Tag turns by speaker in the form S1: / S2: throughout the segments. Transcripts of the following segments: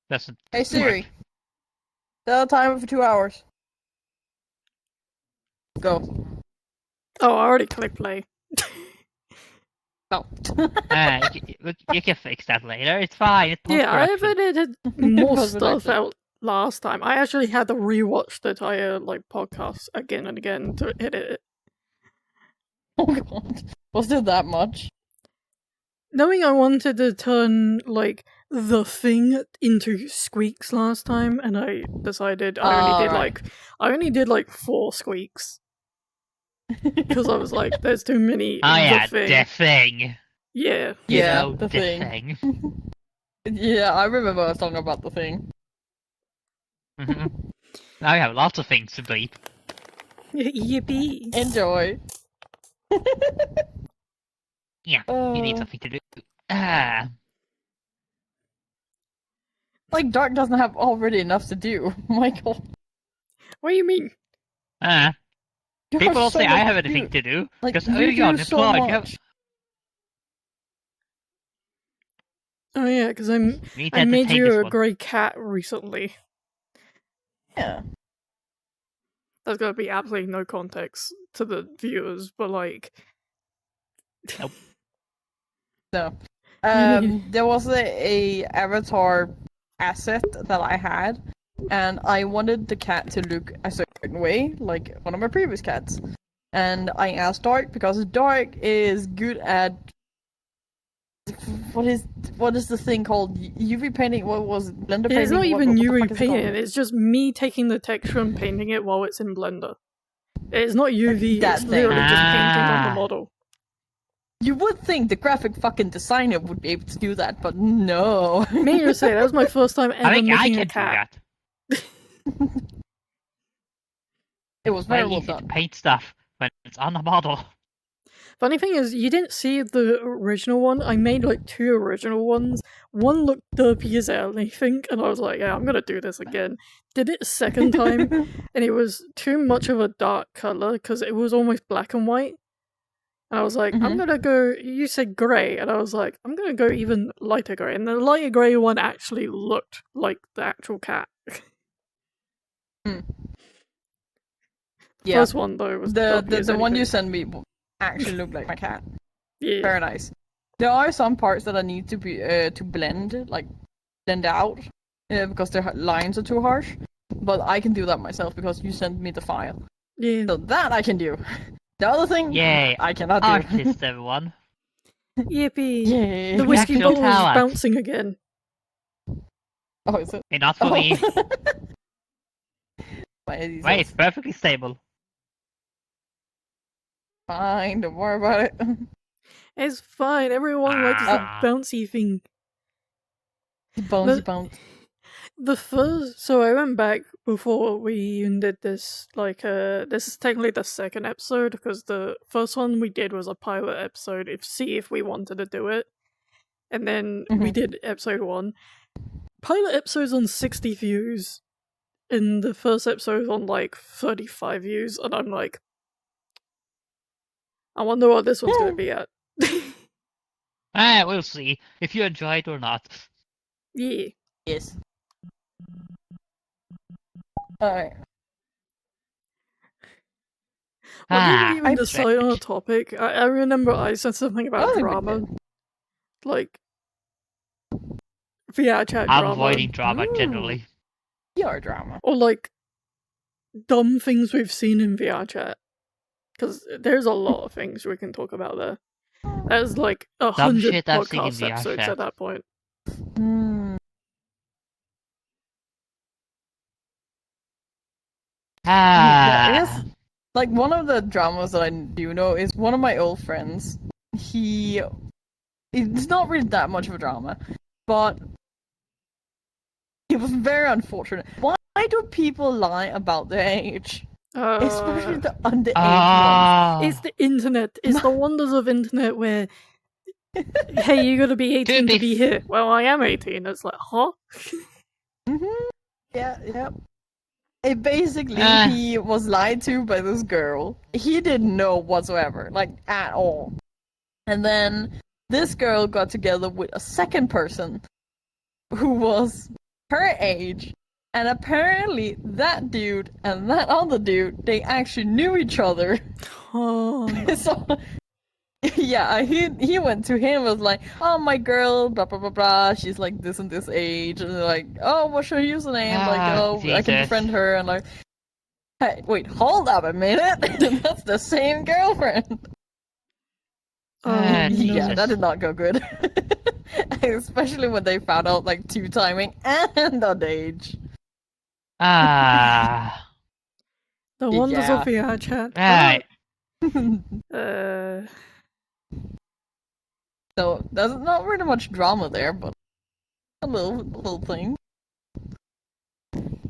S1: doesn't
S2: Hey Siri,
S1: work.
S2: set a timer for 2 hours. Go.
S3: Oh, I already clicked play.
S2: No.
S1: You can fix that later. It's fine. It's
S3: Yeah, I
S1: post-production.
S3: edited more
S2: Post-production.
S3: stuff out last time. I actually had to rewatch the entire podcast again and again to edit it.
S2: Oh god. Was there that much?
S3: Knowing I wanted to turn the thing into squeaks last time, and I decided I only did 4 squeaks because I was like, "There's too many."
S1: Oh yeah,
S3: the thing.
S1: the thing.
S3: Yeah.
S1: You
S2: Yeah,
S1: know,
S2: the
S1: thing.
S2: Yeah, I remember us talking about the thing.
S1: Now you have lots of things to bleep.
S3: Yippee!
S2: Enjoy.
S1: Yeah, you need something to do.
S2: Like, Dark doesn't have already enough to do, Michael.
S3: What do you mean?
S2: You
S1: People
S2: have
S1: don't
S2: so
S1: say I
S2: much
S1: have
S2: to
S1: anything
S2: do.
S1: to do.
S2: Like,
S1: Because
S2: you
S1: you're
S2: do so
S1: unemployed.
S2: much.
S3: Oh yeah, because I
S1: Need to
S3: made
S1: entertain
S3: you
S1: this
S3: a
S1: one.
S3: grey cat recently.
S2: Yeah.
S3: There's gonna be absolutely no context to the viewers, but
S1: Nope.
S2: No. There was a avatar asset that I had, and I wanted the cat to look a certain way, like one of my previous cats. And I asked Dark because Dark is good at what is the thing called UV painting? What was it? Blender painting?
S3: it's not even
S2: what the
S3: UV
S2: fuck is it
S3: painting
S2: called?
S3: it, it's just me taking the texture and painting it while it's in Blender. It's not UV,
S2: That
S3: it's
S2: thing.
S3: literally just painting on the
S1: Ah.
S3: model.
S2: You would think the graphic fucking designer would be able to do that, but no.
S3: Me to say, that was my first time ever
S1: I think I
S3: making
S1: can
S3: a
S1: do
S3: cat.
S1: that.
S2: It was
S1: Way
S2: very well
S1: easy to
S2: done.
S1: paint stuff when it's on the model.
S3: Funny thing is, you didn't see the original one. I made 2 original ones. One looked derpy as hell, I think, and I was like, yeah, I'm gonna do this again. Did it a second time, and it was too much of a dark color because it was almost black and white. And I was like, I'm gonna go. You said grey, and I was like, I'm gonna go even lighter grey. And the lighter grey one actually looked like the actual cat.
S2: Yeah.
S3: First one though was
S2: the one you sent me actually looked like my cat.
S3: Yeah.
S2: Very nice. There are some parts that I need to be to blend out, because their lines are too harsh. But I can do that myself because you sent me the file.
S3: Yeah.
S2: So that I can do. The other thing,
S1: Yay,
S2: I cannot do.
S1: artist, everyone.
S3: Yippee!
S2: Yay.
S3: The whiskey
S1: Natural
S3: bottle is
S1: talent.
S3: bouncing again.
S2: Oh, is it?
S1: Hey, not for me.
S2: Wait,
S1: Wait, it's perfectly stable.
S2: fine, don't worry about it.
S3: It's fine. Everyone likes the
S1: Ah.
S3: bouncy thing.
S2: Bouncy bounce.
S3: The first, so I went back before we even did this. This is technically the second episode because the first one we did was a pilot episode. See if we wanted to do it, and then we did episode 1. Pilot episode's on 60 views, and the first episode's on 35 views, and I'm like, I wonder what this one's gonna be at.
S1: We'll see if you enjoy it or not.
S3: Yeah.
S2: Yes. Alright.
S3: What did we even
S2: I
S3: decide on a topic? I remember I said something about
S2: Oh,
S3: drama. Vrchat
S1: I'm
S3: drama.
S1: avoiding drama generally.
S2: PR drama.
S3: Or dumb things we've seen in Vrchat. Because there's a lot of things we can talk about there. There's 100
S1: shit I've seen in
S3: podcast episodes
S1: VRChat.
S3: at that point.
S2: Yeah, I guess, one of the dramas that I do know is one of my old friends. It's not really that much of a drama, but it was very unfortunate. Why do people lie about their age? Especially the underage ones.
S3: It's the internet. It's the wonders of internet where, hey, you gotta be 18 to be here. Well, I am 18. It's like, huh?
S2: Yeah. It basically, he was lied to by this girl. He didn't know whatsoever, at all. And then this girl got together with a second person who was her age, and apparently that dude and that other dude, they actually knew each other.
S3: Oh, no.
S2: So yeah, he went to him, was like, oh, my girl, blah blah blah blah, she's like this and this age, and they're like, oh, what's her username? Like, oh, I can
S1: Jesus.
S2: befriend her, and like, hey, wait, hold up a minute, that's the same girlfriend.
S1: Ah,
S3: no.
S2: Yeah, that
S1: Jesus.
S2: did not go good. Especially when they found out like two timing and on age.
S1: Ah.
S3: The wonders
S2: Yeah.
S3: of Vrchat.
S1: Right.
S2: So there's not really much drama there, but a little thing.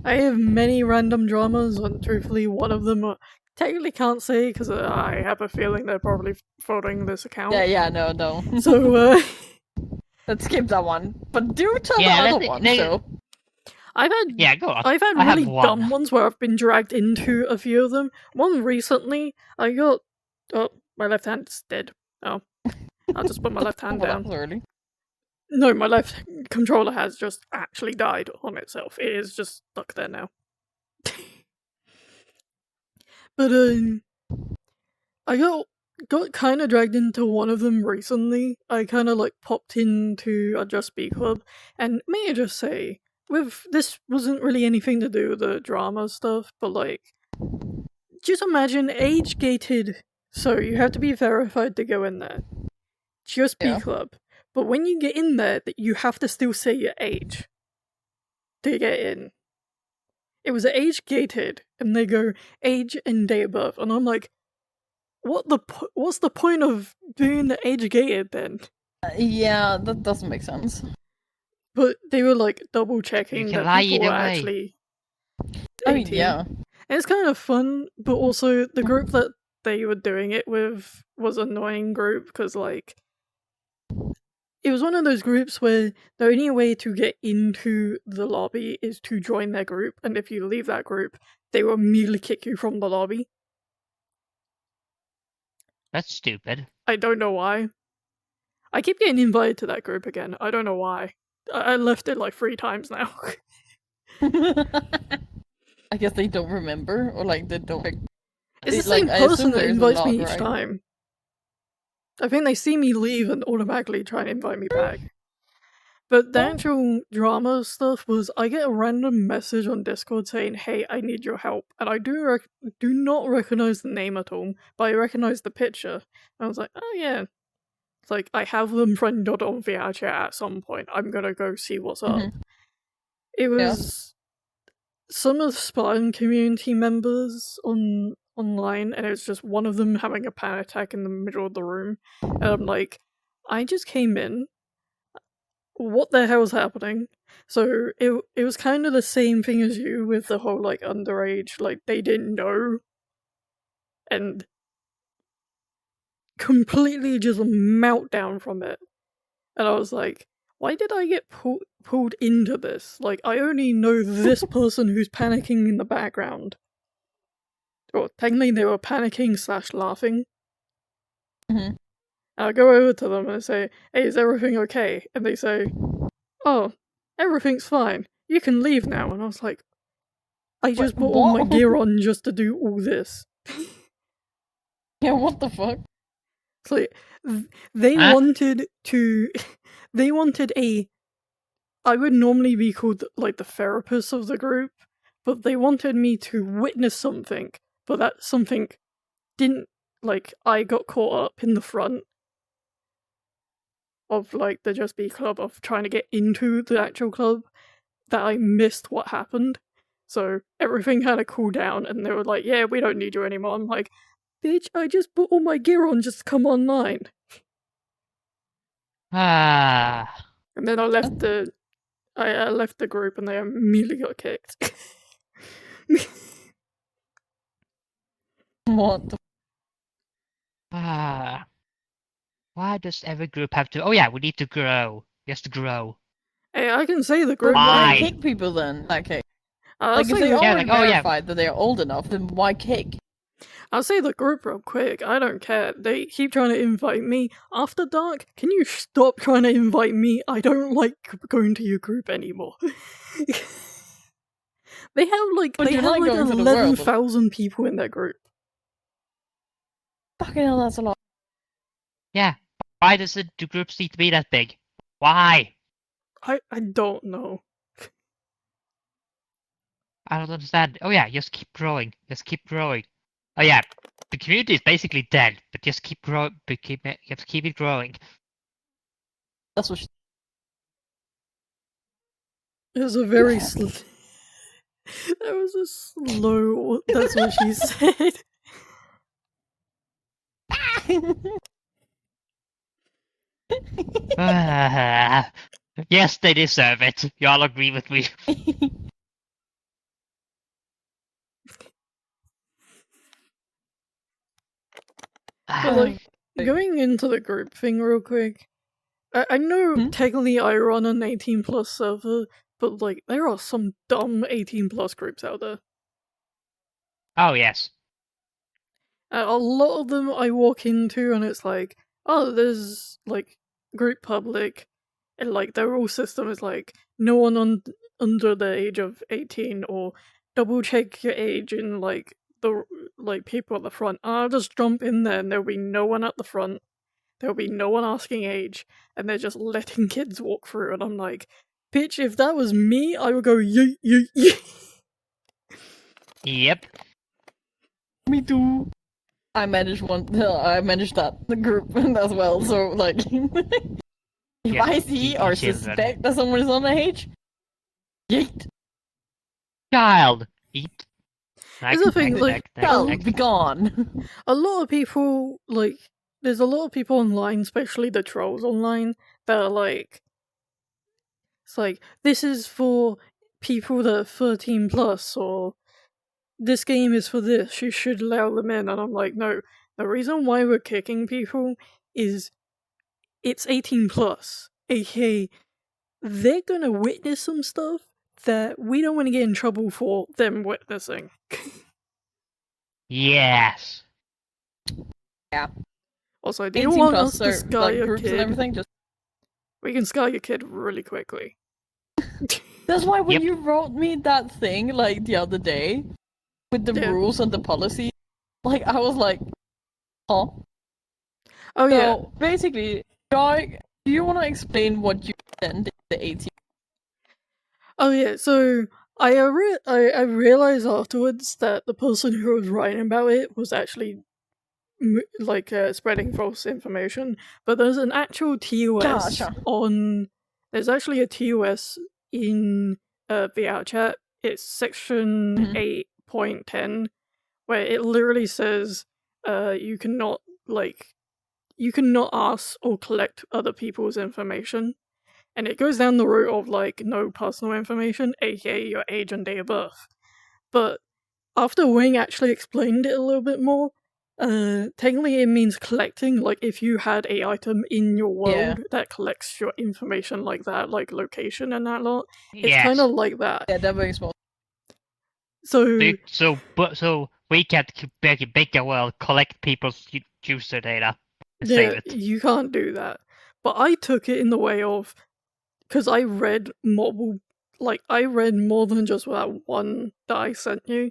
S3: I have many random dramas, and truthfully, one of them technically can't say because I have a feeling they're probably folding this account.
S2: Yeah, no.
S3: So,
S2: Let's skip that one. But do tell
S1: Yeah,
S2: the other
S1: let's-
S2: one,
S1: they-
S2: so.
S3: I've had
S1: Yeah, go on.
S3: I've had
S1: I have
S3: really
S1: one.
S3: dumb ones where I've been dragged into a few of them. One recently, I got my left hand's dead. Oh, I'll just put my left hand
S2: Well, that
S3: down.
S2: was early.
S3: No, my left controller has just actually died on itself. It is just stuck there now. But I got kind of dragged into one of them recently. I kind of like popped into a Just Be Club, and may I just say, with this wasn't really anything to do with the drama stuff, but like, just imagine age gated, so you have to be verified to go in there. Just Be
S2: Yeah.
S3: Club. But when you get in there, you have to still say your age to get in. It was age gated, and they go age and date of birth, and I'm like, what's the point of being age gated then?
S2: Yeah, that doesn't make sense.
S3: But they were like double checking
S1: You can
S3: that
S1: lie
S3: people
S1: either
S3: were
S1: way.
S3: actually 18.
S2: I mean, yeah.
S3: And it's kind of fun, but also the group that they were doing it with was an annoying group because like it was one of those groups where the only way to get into the lobby is to join their group, and if you leave that group, they will immediately kick you from the lobby.
S1: That's stupid.
S3: I don't know why. I keep getting invited to that group again. I don't know why. I left it like 3 times now.
S2: I guess they don't remember, or like they don't.
S3: It's the
S2: Like,
S3: same
S2: I assume
S3: person that
S2: there's a
S3: invites me
S2: log,
S3: each
S2: right?
S3: time. I think they see me leave and automatically try and invite me back. But the
S2: Oh.
S3: actual drama stuff was I get a random message on Discord saying, "Hey, I need your help," and I do not recognize the name at all, but I recognize the picture. And I was like, "Oh yeah." It's like I have them friended on Vrchat at some point. I'm gonna go see what's up.
S2: Mhm.
S3: It was some of the Spartan community members online, and it was just one of them having a panic attack in the middle of the room. And I'm like, I just came in. What the hell's happening? So it was kind of the same thing as you with the whole like underage, like they didn't know, and completely just a meltdown from it. And I was like, why did I get pulled into this? Like, I only know this person who's panicking in the background. Well, technically they were panicking / laughing.
S2: Mhm.
S3: And I go over to them and I say, "Hey, is everything okay?" And they say, "Oh, everything's fine. You can leave now." And I was like, I just put all my
S2: what?
S3: gear on just to do all this.
S2: Yeah, what the fuck?
S3: It's like, they
S1: Huh?
S3: wanted to... They wanted a... I would normally be called, like, the therapist of the group, but they wanted me to witness something, but that something didn't... Like, I got caught up in the front of, like, the Just Be Club, of trying to get into the actual club, that I missed what happened. So everything had to cool down, and they were like, "Yeah, we don't need you anymore." I'm like, bitch, I just put all my gear on just to come online.
S1: Ah.
S3: And then I left the... I left the group and they immediately got kicked.
S2: What the
S1: Ah. Why does every group have to? Oh yeah, we need to grow. Just to grow.
S3: Hey, I can say the group...
S1: Why?
S2: Why kick people then? Okay.
S3: I
S2: Like,
S3: was
S2: if they
S3: thinking,
S1: Yeah,
S2: already
S1: like, oh, yeah.
S2: verified that they are old enough, then why kick?
S3: I'll say the group real quick. I don't care. They keep trying to invite me. After dark, can you stop trying to invite me? I don't like going to your group anymore. They have like
S2: But
S3: they
S2: you
S3: have
S2: like
S3: like
S2: going to the world.
S3: 11,000 people in their group.
S2: Fucking hell, that's a lot.
S1: Yeah. Why does the groups need to be that big? Why?
S3: I don't know.
S1: I don't understand. Oh yeah, just keep growing. Just keep growing. Oh yeah, the community is basically dead, but just keep growing. But keep it growing.
S2: That's what she...
S3: It was a very that was a slow. That's what she said.
S1: Yes, they deserve it. Y'all agree with me.
S3: But like going into the group thing real quick, I know technically I run an 18+ server, but like there are some dumb 18+ groups out there.
S1: Oh yes.
S3: A lot of them I walk into and it's like, oh, there's like group public, and like their rule system is like no one under the age of 18, or double check your age in like the like people at the front. And I'll just jump in there and there'll be no one at the front. There'll be no one asking age, and they're just letting kids walk through. And I'm like, bitch, if that was me, I would go yeet yeet yeet.
S1: Yep.
S2: Me too. I managed that the group as well. So like, if
S1: Yeah,
S2: I see or
S1: children.
S2: suspect that someone is underage, yeet.
S1: Child. Eat.
S3: Here's the thing, like,
S2: Child, be gone.
S3: a lot of people, like, there's a lot of people online, especially the trolls online, that are like, it's like, this is for people that are 13 plus, or this game is for this, you should allow them in. And I'm like, no, the reason why we're kicking people is it's 18 plus, aka they're gonna witness some stuff that we don't want to get in trouble for them witnessing.
S1: Yes.
S2: Yeah.
S3: Also, do you want us to
S2: are,
S3: scar
S2: like,
S3: your
S2: groups
S3: kid?
S2: and everything. Just
S3: We can scar your kid really quickly.
S2: that's why when
S1: Yep.
S2: you wrote me that thing like the other day with the
S3: Yeah.
S2: rules and the policy, like I was like, huh.
S3: Oh yeah.
S2: So basically, Joy, do you want to explain what you sent in the 18?
S3: Oh yeah. So I realized afterwards that the person who was writing about it was actually spreading false information. But there's an actual TOS
S2: Gotcha.
S3: on. There's actually a TOS in Vrchat. It's section 8.10, where it literally says you cannot ask or collect other people's information. And it goes down the route of like no personal information, aka your age and date of birth. But after Wing actually explained it a little bit more, technically it means collecting. Like if you had a item in your world that collects your information like that, like location and that lot, it's kind of like that.
S2: Yeah, that makes more.
S3: So
S1: we can't make a world collect people's user data and
S3: yeah,
S1: save it.
S3: you can't do that. But I took it in the way of, because I read multiple, like I read more than just that one that I sent you.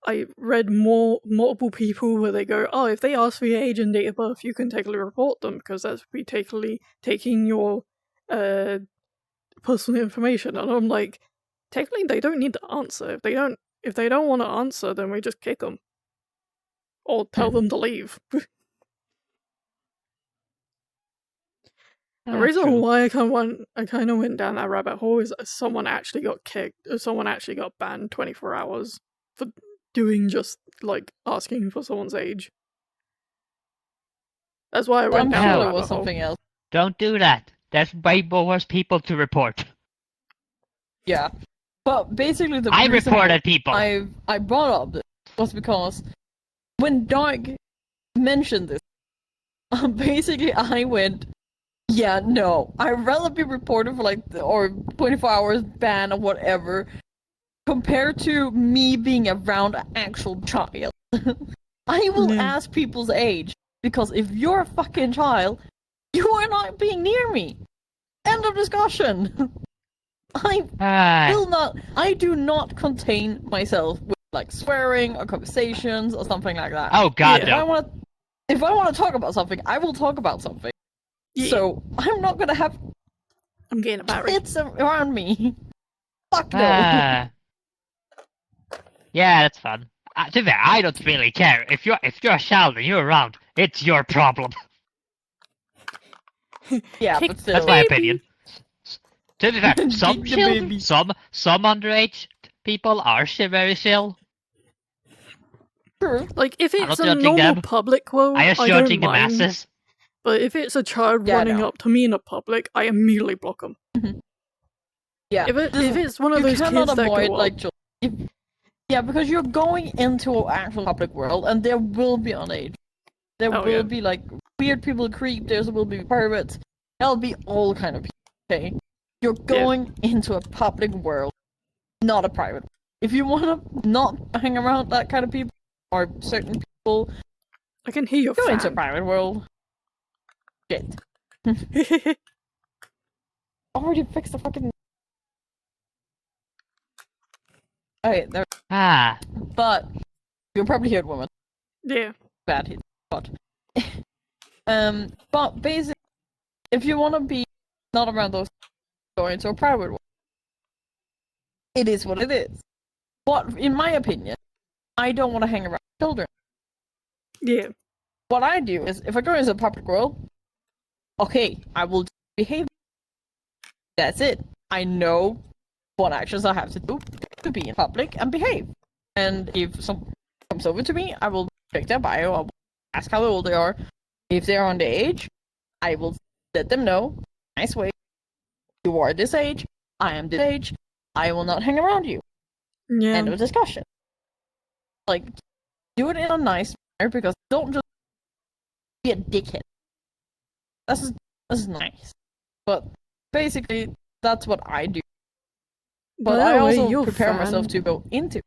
S3: I read multiple people where they go, oh, if they ask for your age and date of birth, you can technically report them because that's technically taking your personal information. And I'm like, technically they don't need to answer. If they don't want to answer, then we just kick them or tell them to leave. The reason why I kind of went down that rabbit hole is someone actually got kicked. Someone actually got banned 24 hours for doing just like asking for someone's age. That's why I went down that rabbit hole.
S2: Something else.
S1: Don't do that. There's way worse people to report.
S2: Yeah, but basically the
S1: I
S2: reason
S1: reported people.
S2: I brought up this was because when Doug mentioned this, basically I went, yeah, no, I'd rather be reported for like or 24 hours ban or whatever, compared to me being around an actual child. I will
S3: Yeah.
S2: ask people's age, because if you're a fucking child, you are not being near me. End of discussion. I do not contain myself with like swearing or conversations or something like that.
S1: oh god,
S3: Yeah.
S1: no.
S2: If I want to talk about something, I will talk about something.
S3: Yeah.
S2: So I'm not gonna have
S3: I'm getting a battery.
S2: kids around me. Fuck no.
S1: Yeah, that's fun. To be fair, I don't really care. If you're a child and you're around, it's your problem.
S2: Yeah,
S3: Kick
S2: but
S3: the
S2: still.
S1: That's my
S3: baby.
S1: opinion. To be fair, some
S2: Kick the
S1: children,
S2: baby.
S1: some underage people are very chill.
S2: True.
S3: Like, if
S1: I'm
S3: it's
S1: not
S3: a
S1: judging
S3: normal
S1: them.
S3: public world,
S1: I am
S3: I
S1: judging
S3: don't
S1: the
S3: mind.
S1: masses.
S3: But if it's a child
S2: Yeah,
S3: running
S2: no.
S3: up to me in a public, I immediately block them.
S2: Yeah.
S3: If it's one of
S2: you
S3: those
S2: cannot
S3: kids that
S2: avoid
S3: go up,
S2: like yeah, because you're going into an actual public world, and there will be underage. There
S3: Oh,
S2: will
S3: yeah.
S2: be like weird people, creep. There will be perverts. There'll be all kind of people. Okay, you're going into a public world, not a private. If you want to not hang around that kind of people or certain people,
S3: I can hear your
S2: go into a
S3: fan.
S2: private world. Shit. Already fixed the fucking. Okay, there.
S1: Ah,
S2: But you'll probably hear it, woman.
S3: Yeah.
S2: Bad hit. But but basically, if you want to be not around those, go into a private one. It is what it is. But in my opinion, I don't want to hang around children.
S3: Yeah.
S2: What I do is, if I go into a public world, okay, I will behave. That's it. I know what actions I have to do to be in public and behave. And if someone comes over to me, I will check their bio. I will ask how old they are. If they're underage, I will let them know. Nice way. You are this age. I am this age. I will not hang around you.
S3: Yeah.
S2: End of discussion. Like, do it in a nice manner, because don't just be a dickhead. This is nice. But basically, that's what I do. But
S3: By
S2: I
S3: the way,
S2: also
S3: your
S2: prepare
S3: fan,
S2: myself to go into.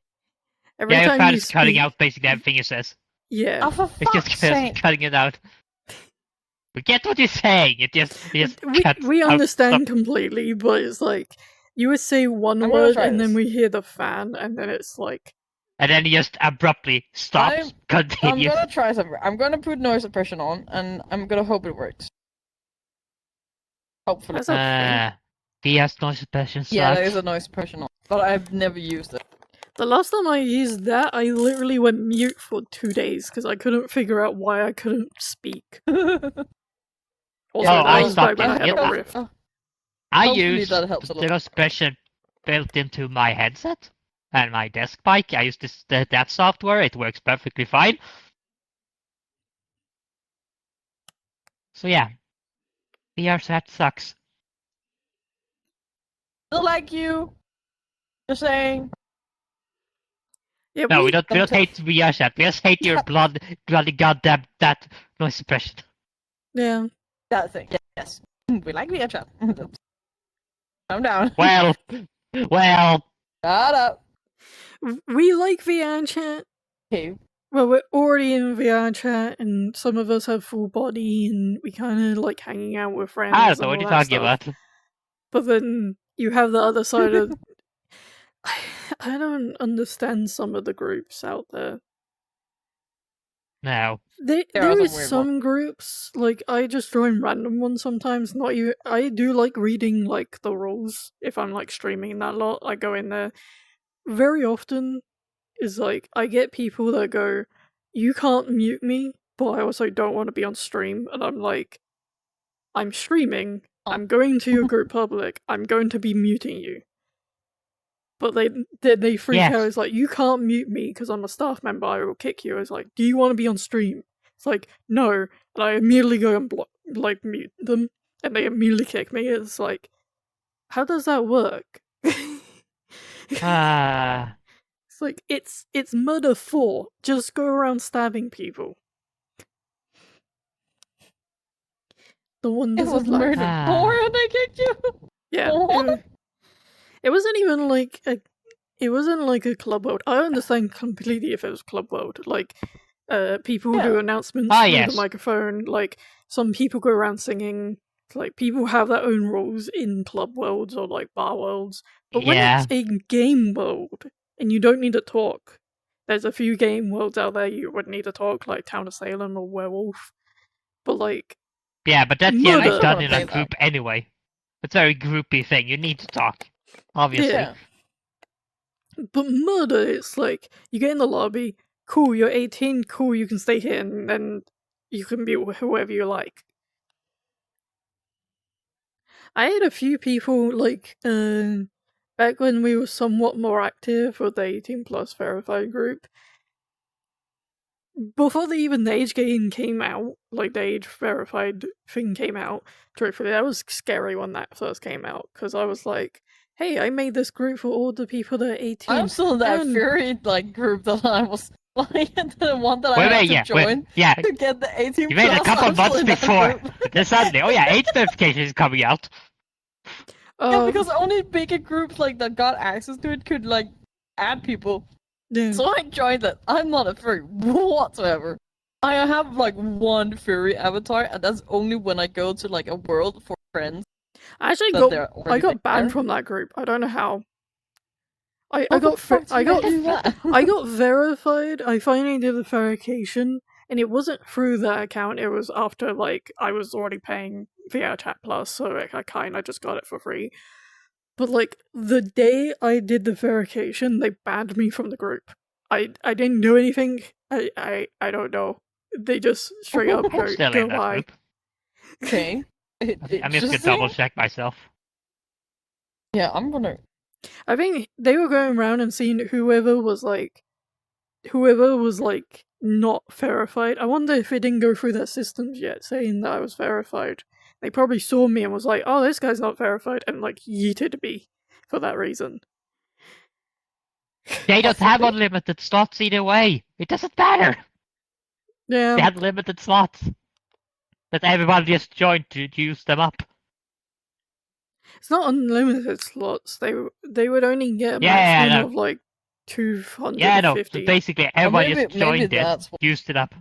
S3: Every
S1: yeah, your
S3: time
S1: fan
S3: you
S1: is cutting
S3: speak,
S1: out basically everything he says.
S3: Yeah.
S2: Oh, for
S1: It's
S2: fuck's
S1: just
S2: sake!
S1: cutting it out. We get what you're saying. It just cuts
S3: We
S1: out
S3: understand
S1: stuff.
S3: completely, but it's like you would say one
S2: I'm gonna
S3: word
S2: try
S3: and then
S2: this.
S3: we hear the fan, and then it's like,
S1: And then he just abruptly stops,
S2: I'm
S1: continues.
S2: gonna try something. I'm gonna put noise suppression on, and I'm gonna hope it works. Hopefully.
S3: that's a thing.
S1: He has noise suppression sucks.
S2: Yeah, there is a noise suppression on, but I've never used it.
S3: The last time I used that, I literally went mute for 2 days because I couldn't figure out why I couldn't speak. Also,
S1: Oh,
S3: that
S1: I
S3: was
S1: stopped
S3: back when I
S1: using
S3: had
S1: it.
S3: a rift.
S1: I
S2: Hopefully
S1: use
S2: that helps a lot.
S1: the noise suppression built into my headset and my desk mic. I use that software. It works perfectly fine. So yeah, Vrchat sucks.
S2: Still like you. Just saying.
S3: Yeah,
S1: No, we don't
S2: Sometimes-
S1: hate Vrchat. We just hate your bloody goddamn that noise suppression.
S3: Yeah.
S2: That thing. Yes. We like the chat. Calm down.
S1: Well,
S2: Shut up.
S3: We like VR chat.
S2: Okay.
S3: Well, we're already in VR chat, and some of us have full body, and we kind of like hanging out with friends.
S1: I don't know
S3: and
S1: what
S3: all
S1: you're
S3: that
S1: talking
S3: stuff.
S1: about.
S3: But then you have the other side of. I don't understand some of the groups out there.
S1: No.
S2: There
S3: There
S2: are some
S3: is
S2: weird
S3: some groups, like I just join random ones sometimes. Not you. I do like reading like the rules if I'm like streaming that lot. I go in there. Very often is like I get people that go, "You can't mute me," but I also don't want to be on stream, and I'm like, "I'm streaming. I'm going to your group public. I'm going to be muting you." But they freak
S1: Yes.
S3: out. It's like, you can't mute me because I'm a staff member. I will kick you. It's like, do you want to be on stream? It's like, no. And I immediately go and mute them, and they immediately kick me. It's like, how does that work?
S1: Ah.
S3: It's like it's murder 4. Just go around stabbing people. The
S2: It
S3: wonders
S2: was
S3: of life.
S2: murder
S1: Ah.
S2: 4 and they kicked you?
S3: Yeah.
S2: What?
S3: It wasn't even like a club world. I understand completely if it was club world. Like people do announcements
S1: Ah,
S3: through
S1: yes.
S3: the microphone. Like, some people go around singing. Like, people have their own roles in club worlds or, like, bar worlds. But when
S1: Yeah.
S3: it's a game world, and you don't need to talk, there's a few game worlds out there you would need to talk, like Town of Salem or Werewolf. But, like,
S1: Yeah, but that's
S3: Murder.
S1: usually
S2: I
S1: done
S2: wanna
S1: in
S2: play
S1: a
S2: that.
S1: group anyway. It's a very groupy thing. You need to talk, obviously.
S2: Yeah.
S3: but murder, it's like, you get in the lobby, cool, you're 18, cool, you can stay here, and then you can be whoever you like. I had a few people, like, back when we were somewhat more active with the 18 plus verified group, before the age gain came out, like the age verified thing came out, truthfully, that was scary when that first came out, because I was like, hey, I made this group for all the people that are 18.
S2: I'm still in that
S3: and-
S2: Fury like group that I was like the one that I
S1: Wait,
S2: had
S1: wait,
S2: to
S1: yeah,
S2: join
S1: yeah.
S2: to get the 18
S1: You made it a
S2: plus.
S1: couple
S2: I'm still
S1: months
S2: in that
S1: before.
S2: group.
S1: But then suddenly, oh yeah, age verification is coming out.
S2: Yeah, because only bigger groups like that got access to it could like add people.
S3: yeah.
S2: So I joined it. I'm not a furry whatsoever. I have like one furry avatar, and that's only when I go to like a world for friends.
S3: I actually
S2: that they're
S3: I
S2: already
S3: got banned
S2: there.
S3: from that group. I don't know how. I
S2: What the
S3: got
S2: fuck do
S3: I
S2: you
S3: got
S2: do that?
S3: I got verified. I finally did the verification, and it wasn't through that account. It was after like I was already paying Vrchat Plus, so like, I kind of just got it for free. But like the day I did the verification, they banned me from the group. I didn't do anything. I don't know. They just straight up
S1: I'm still in that
S3: bye.
S1: group.
S2: Okay.
S1: I'm just gonna
S2: Interesting.
S1: double check myself.
S2: Yeah, I'm gonna.
S3: I think they were going around and seeing whoever was like not verified. I wonder if it didn't go through their systems yet, saying that I was verified. They probably saw me and was like, "Oh, this guy's not verified," and like yeeted me for that reason.
S1: They don't have
S2: Possibly.
S1: unlimited slots either way. It doesn't matter.
S3: Yeah,
S1: They have limited slots. That everybody just joined to use them up.
S3: it's not unlimited slots. They would only get a
S1: Yeah, I
S3: maximum
S1: know.
S3: of like 250.
S1: Yeah, I know. So basically, everybody
S2: maybe-
S1: just joined
S2: maybe
S1: it,
S2: that's what-
S1: used it up.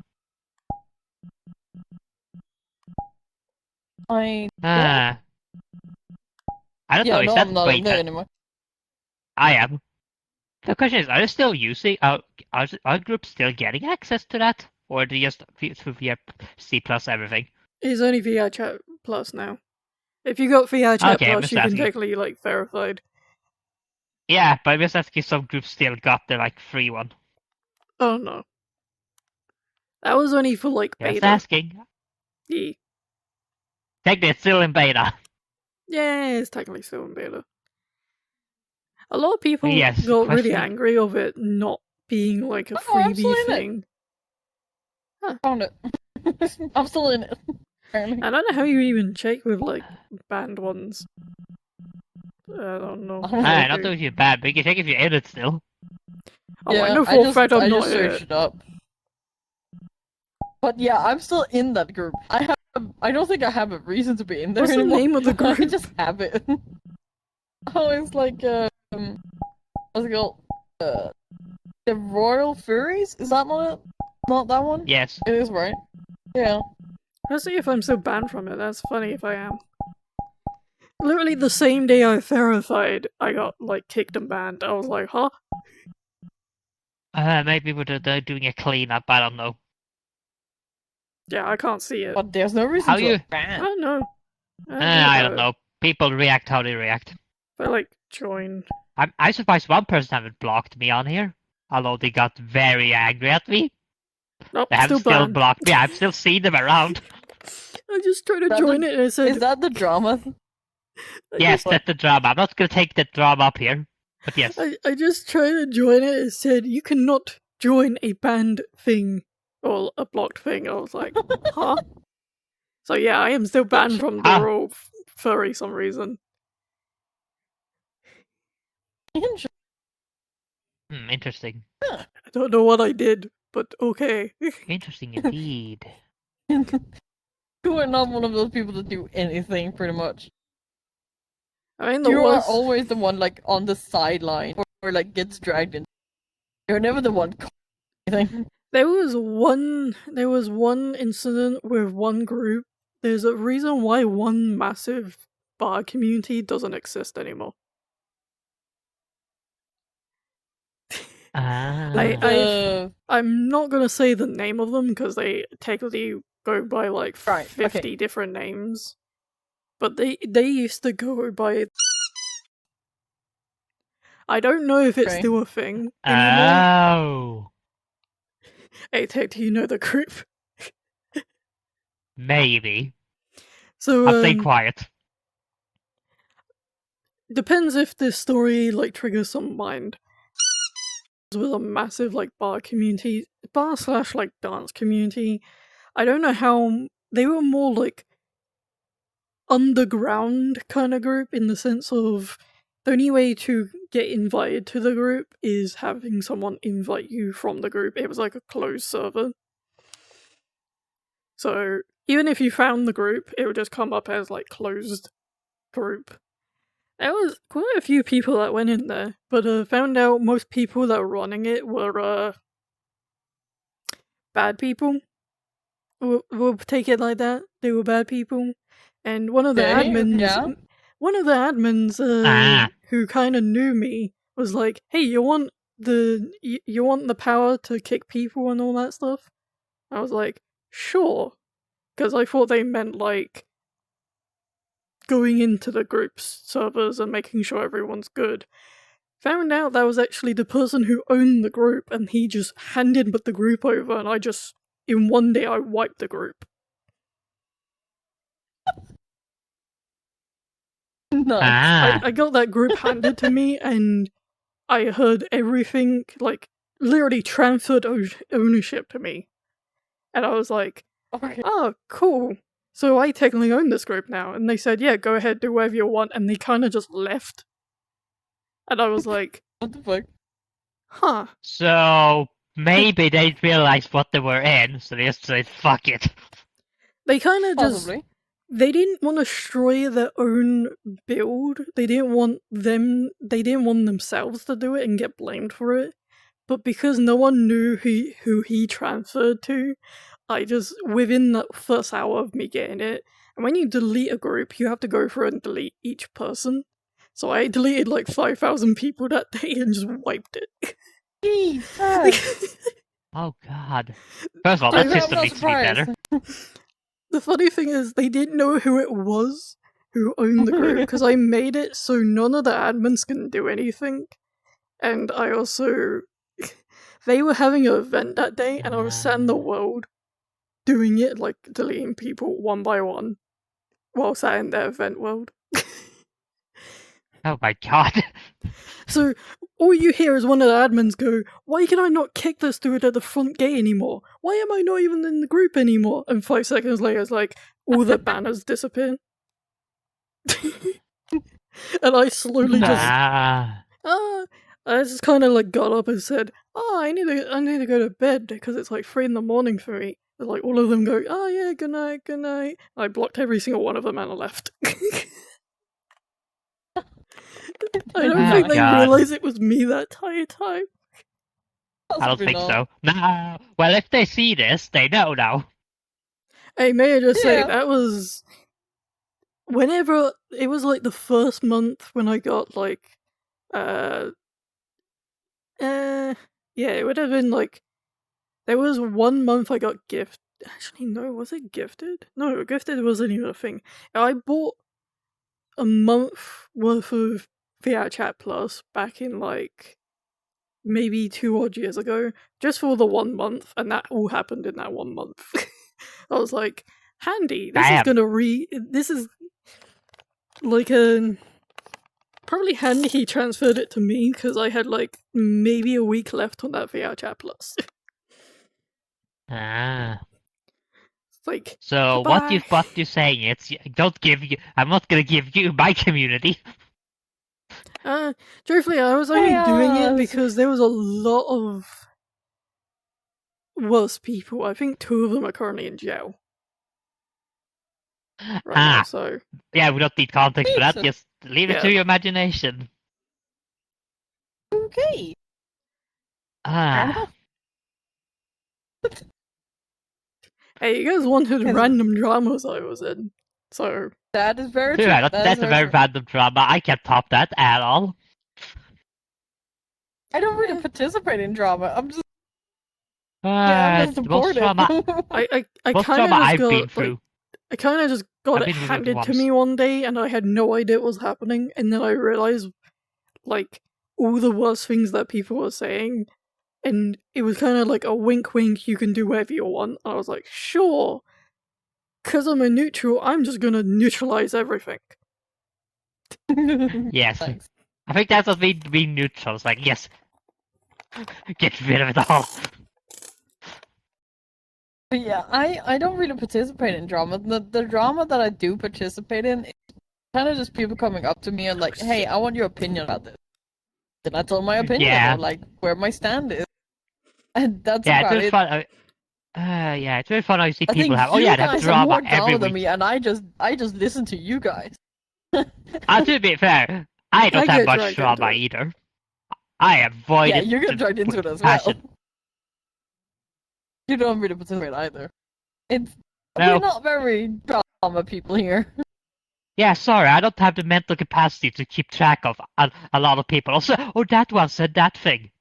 S2: I
S1: I don't know.
S2: yeah,
S1: Is
S2: no,
S1: that
S2: I'm not
S1: wait?
S2: in there anymore.
S1: I am. The question is, are they still using? Are groups still getting access to that, or are they just through via C plus everything?
S3: It's only VRChat Plus now. If you got VRChat
S1: Okay, I'm
S3: Plus,
S1: just
S3: you can
S1: asking.
S3: technically like verified.
S1: Yeah, but I'm just asking if some groups still got the like free one.
S3: Oh no, that was only for like
S1: Just
S3: beta.
S1: asking.
S3: Yeah.
S1: Technically, it's still in beta.
S3: Yeah, it's technically still in beta. A lot of people
S1: Yes,
S3: got really
S1: question.
S3: angry of it not being like a
S2: Oh, I'm still
S3: freebie
S2: in it.
S3: thing.
S2: Found it. I'm still in it. Apparently.
S3: I don't know how you even check with like banned ones. I don't know.
S1: I not know if you're bad, but you can check if you're in it still.
S3: Oh,
S2: yeah,
S3: I know for a fact I'm
S2: I
S3: not
S2: just
S3: in
S2: searched
S3: it.
S2: it up. But yeah, I'm still in that group. I don't think I have a reason to be in there
S3: What's the
S2: anymore.
S3: name of the
S2: I
S3: group?
S2: just have it. Oh, it's like what's it called? The Royal Furies? Is that not it? Not that one?
S1: Yes.
S2: It is, right? Yeah.
S3: Let's see if I'm still banned from it. That's funny if I am. Literally the same day I verified, I got like kicked and banned. I was like, huh?
S1: Maybe they're doing a cleanup. I don't know.
S3: Yeah, I can't see it.
S2: But there's no reason
S1: How
S2: to
S1: you-
S3: I
S2: ban.
S3: don't know.
S1: I don't know. People react how they react.
S3: They like join.
S1: I'm surprised one person haven't blocked me on here. Although they got very angry at me.
S3: Nope,
S1: They haven't
S3: still
S1: still
S3: banned.
S1: blocked me. I've still seen them around.
S3: I just tried to
S2: That
S3: join
S2: the-
S3: it and it said,
S2: Is that the drama?
S1: Yes, that's the drama. I'm not gonna take the drama up here. But yes.
S3: I just tried to join it. It said you cannot join a banned thing or a blocked thing. I was like, huh? So yeah, I am still banned from the
S1: Ah.
S3: raw furry some reason.
S1: Interesting.
S3: I don't know what I did, but okay.
S1: Interesting indeed.
S2: You are not one of those people that do anything, pretty much.
S3: I mean, the
S2: You are
S3: worst.
S2: always the one like on the sideline or like gets dragged in. You're never the one anything.
S3: There was one incident with one group. There's a reason why one massive bar community doesn't exist anymore. Like, I'm not gonna say the name of them because they technically go by like 50 different names. But they used to go by. I don't know if it's still a thing anymore.
S1: Oh.
S3: Hey Tech, do you know the group?
S1: Maybe.
S3: So
S1: I'll stay quiet.
S3: Depends if this story like triggers some mind. It was a massive like bar community, bar / like dance community. I don't know how they were more like underground kind of group in the sense of the only way to get invited to the group is having someone invite you from the group. It was like a closed server. So even if you found the group, it would just come up as like closed group. There was quite a few people that went in there, but found out most people that were running it were bad people. We'll take it like that. They were bad people, and one of the admins, who kind of knew me, was like, "Hey, you want the power to kick people and all that stuff?" I was like, "Sure," because I thought they meant like going into the group's servers and making sure everyone's good. Found out that was actually the person who owned the group, and he just handed the group over, and in one day I wiped the group.
S2: Nice.
S3: I got that group handed to me, and I heard everything, like, literally transferred ownership to me. And I was like, oh, cool. So I technically own this group now. And they said, yeah, go ahead, do whatever you want. And they kind of just left. And I was like,
S2: what the fuck?
S3: Huh.
S1: So maybe they realized what they were in, so they just said, fuck it.
S3: They kind of just... They didn't want to destroy their own build. They didn't want themselves to do it and get blamed for it. But because no one knew who he transferred to, I just, within that first hour of me getting it, and when you delete a group, you have to go through and delete each person. So I deleted like 5,000 people that day and just wiped it.
S2: Jesus!
S1: Oh god. First of all, that system needs to be better.
S3: The funny thing is, they didn't know who it was who owned the group, because I made it so none of the admins can do anything. And I also... They were having an event that day, and I was sat in the world doing it, like deleting people one by one, while sat in their event world.
S1: Oh my god.
S3: So, all you hear is one of the admins go, why can I not kick this dude at the front gate anymore? Why am I not even in the group anymore? And 5 seconds later, it's like, all the banners disappear. And I slowly I just kind of like got up and said, oh, I need to go to bed because it's like 3 a.m. for me. And like all of them go, oh yeah, good night, good night. I blocked every single one of them and I left. I don't think they realized it was me that entire time.
S1: I don't think so. No. Well, if they see this, they know now.
S3: Hey, may I just say, that was... Whenever... It was like the first month when I got like... Yeah, it would have been like... There was 1 month I got gifted. Actually, no, was it gifted? No, gifted wasn't even a thing. I bought a month worth of Vrchat Plus back in like maybe 2 odd years ago, just for the 1 month, and that all happened in that 1 month. I was like, handy. This is like a probably handy he transferred it to me because I had like maybe a week left on that Vrchat Plus. Like,
S1: so
S3: goodbye.
S1: what you saying? It's I'm not gonna give you my community.
S3: Truthfully, I was only doing it because there was a lot of worse people. I think 2 of them are currently in jail. Right now, so
S1: yeah, we don't need context for that. Just leave it to your imagination.
S2: Okay.
S3: Hey, you guys wanted
S2: Yes.
S3: random dramas I was in, so
S2: That is very true.
S1: Yeah,
S2: That is
S1: that's a very
S2: true.
S1: random drama. I can't top that at all.
S2: I don't really
S3: Yeah.
S2: participate in drama. I'm just
S1: The most
S2: supportive.
S1: drama,
S3: I
S1: most
S3: kind of
S1: drama
S3: just
S1: I've
S3: got
S1: been
S3: like
S1: through.
S3: I kind of just got
S1: I've
S3: it
S1: been with it
S3: handed to
S1: once.
S3: me one day, and I had no idea what was happening, and then I realized like all the worst things that people were saying, and it was kind of like a wink, wink. You can do whatever you want. And I was like, sure, because I'm a neutral. I'm just gonna neutralize everything.
S1: Yes.
S2: Thanks.
S1: I think that's what being neutral. It's like, yes, get rid of it all.
S2: But yeah, I don't really participate in drama. The drama that I do participate in is kind of just people coming up to me and like, hey, I want your opinion about this. Then I tell my opinion
S1: Yeah.
S2: or like where my stand is, and that's
S1: Yeah, it's
S2: about
S1: very
S2: it.
S1: fun. Yeah, it's very fun how you see
S2: I
S1: people
S2: think
S1: have. Oh
S2: you
S1: yeah, they have
S2: guys have
S1: drama
S2: more
S1: every
S2: drama than
S1: week.
S2: me, and I just listen to you guys.
S1: To be fair, I don't
S3: I
S1: have
S3: get
S1: much
S3: dragged
S1: drama
S3: into it.
S1: either. I avoid
S2: Yeah,
S1: it.
S2: you're gonna
S1: with
S2: dragged into it as
S1: passion.
S2: well. You don't really participate either. It's
S1: No.
S2: we're not very drama people here.
S1: Yeah, sorry, I don't have the mental capacity to keep track of a lot of people. Also, oh, that one said that thing.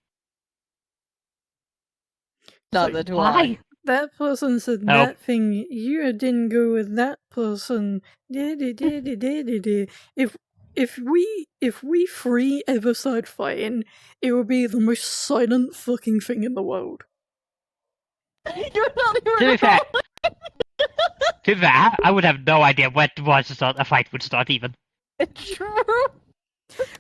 S2: Neither do
S1: Why?
S2: I.
S3: That person said
S1: No.
S3: that thing. You didn't go with that person. If we three ever started fighting, it would be the most silent fucking thing in the world.
S2: You're not
S1: To
S2: even
S1: be fair, I would have no idea when a fight would start even.
S2: It's true.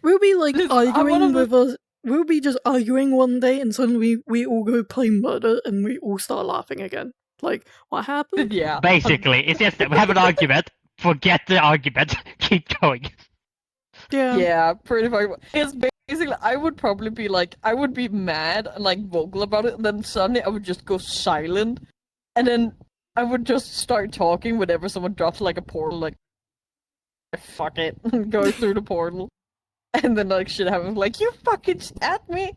S3: We'll be like
S2: Listen, I'm one
S3: arguing
S2: of
S3: with us. We'll be just arguing one day, and suddenly we all go play murder, and we all start laughing again. Like, what happened?
S2: Yeah.
S1: Basically, it's just that we have an argument, forget the argument, keep going.
S2: Yeah, pretty much. It's basically, I would probably be like, I would be mad and like vocal about it, and then suddenly I would just go silent, and then I would just start talking whenever someone drops like a portal, like, fuck it, and go through the portal, and then like shit happens, like, you fucking at me,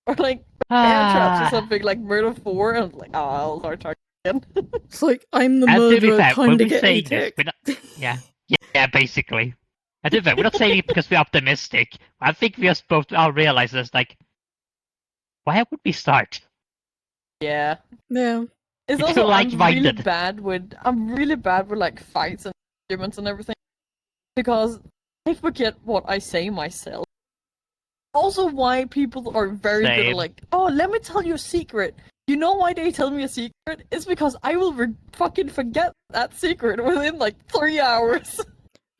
S2: or like air traps or something, like Murder 4, and I'm like, oh, I'll start talking again.
S3: It's like I'm the
S1: And to be
S3: murderer,
S1: fair,
S3: time
S1: when
S3: to
S1: we
S3: get
S1: say
S3: a
S1: this,
S3: tick.
S1: yeah, basically. And to be fair, we're not saying it because we're optimistic. I think we are supposed to all realize this, like, why would we start?
S2: Yeah.
S3: Yeah.
S2: It's
S1: You're
S2: also
S1: too like-minded.
S2: I'm really bad with like fights and arguments and everything because I forget what I say myself. Also, why people are very good at
S1: Same.
S2: like, oh, let me tell you a secret. You know why they tell me a secret? It's because I will fucking forget that secret within like 3 hours.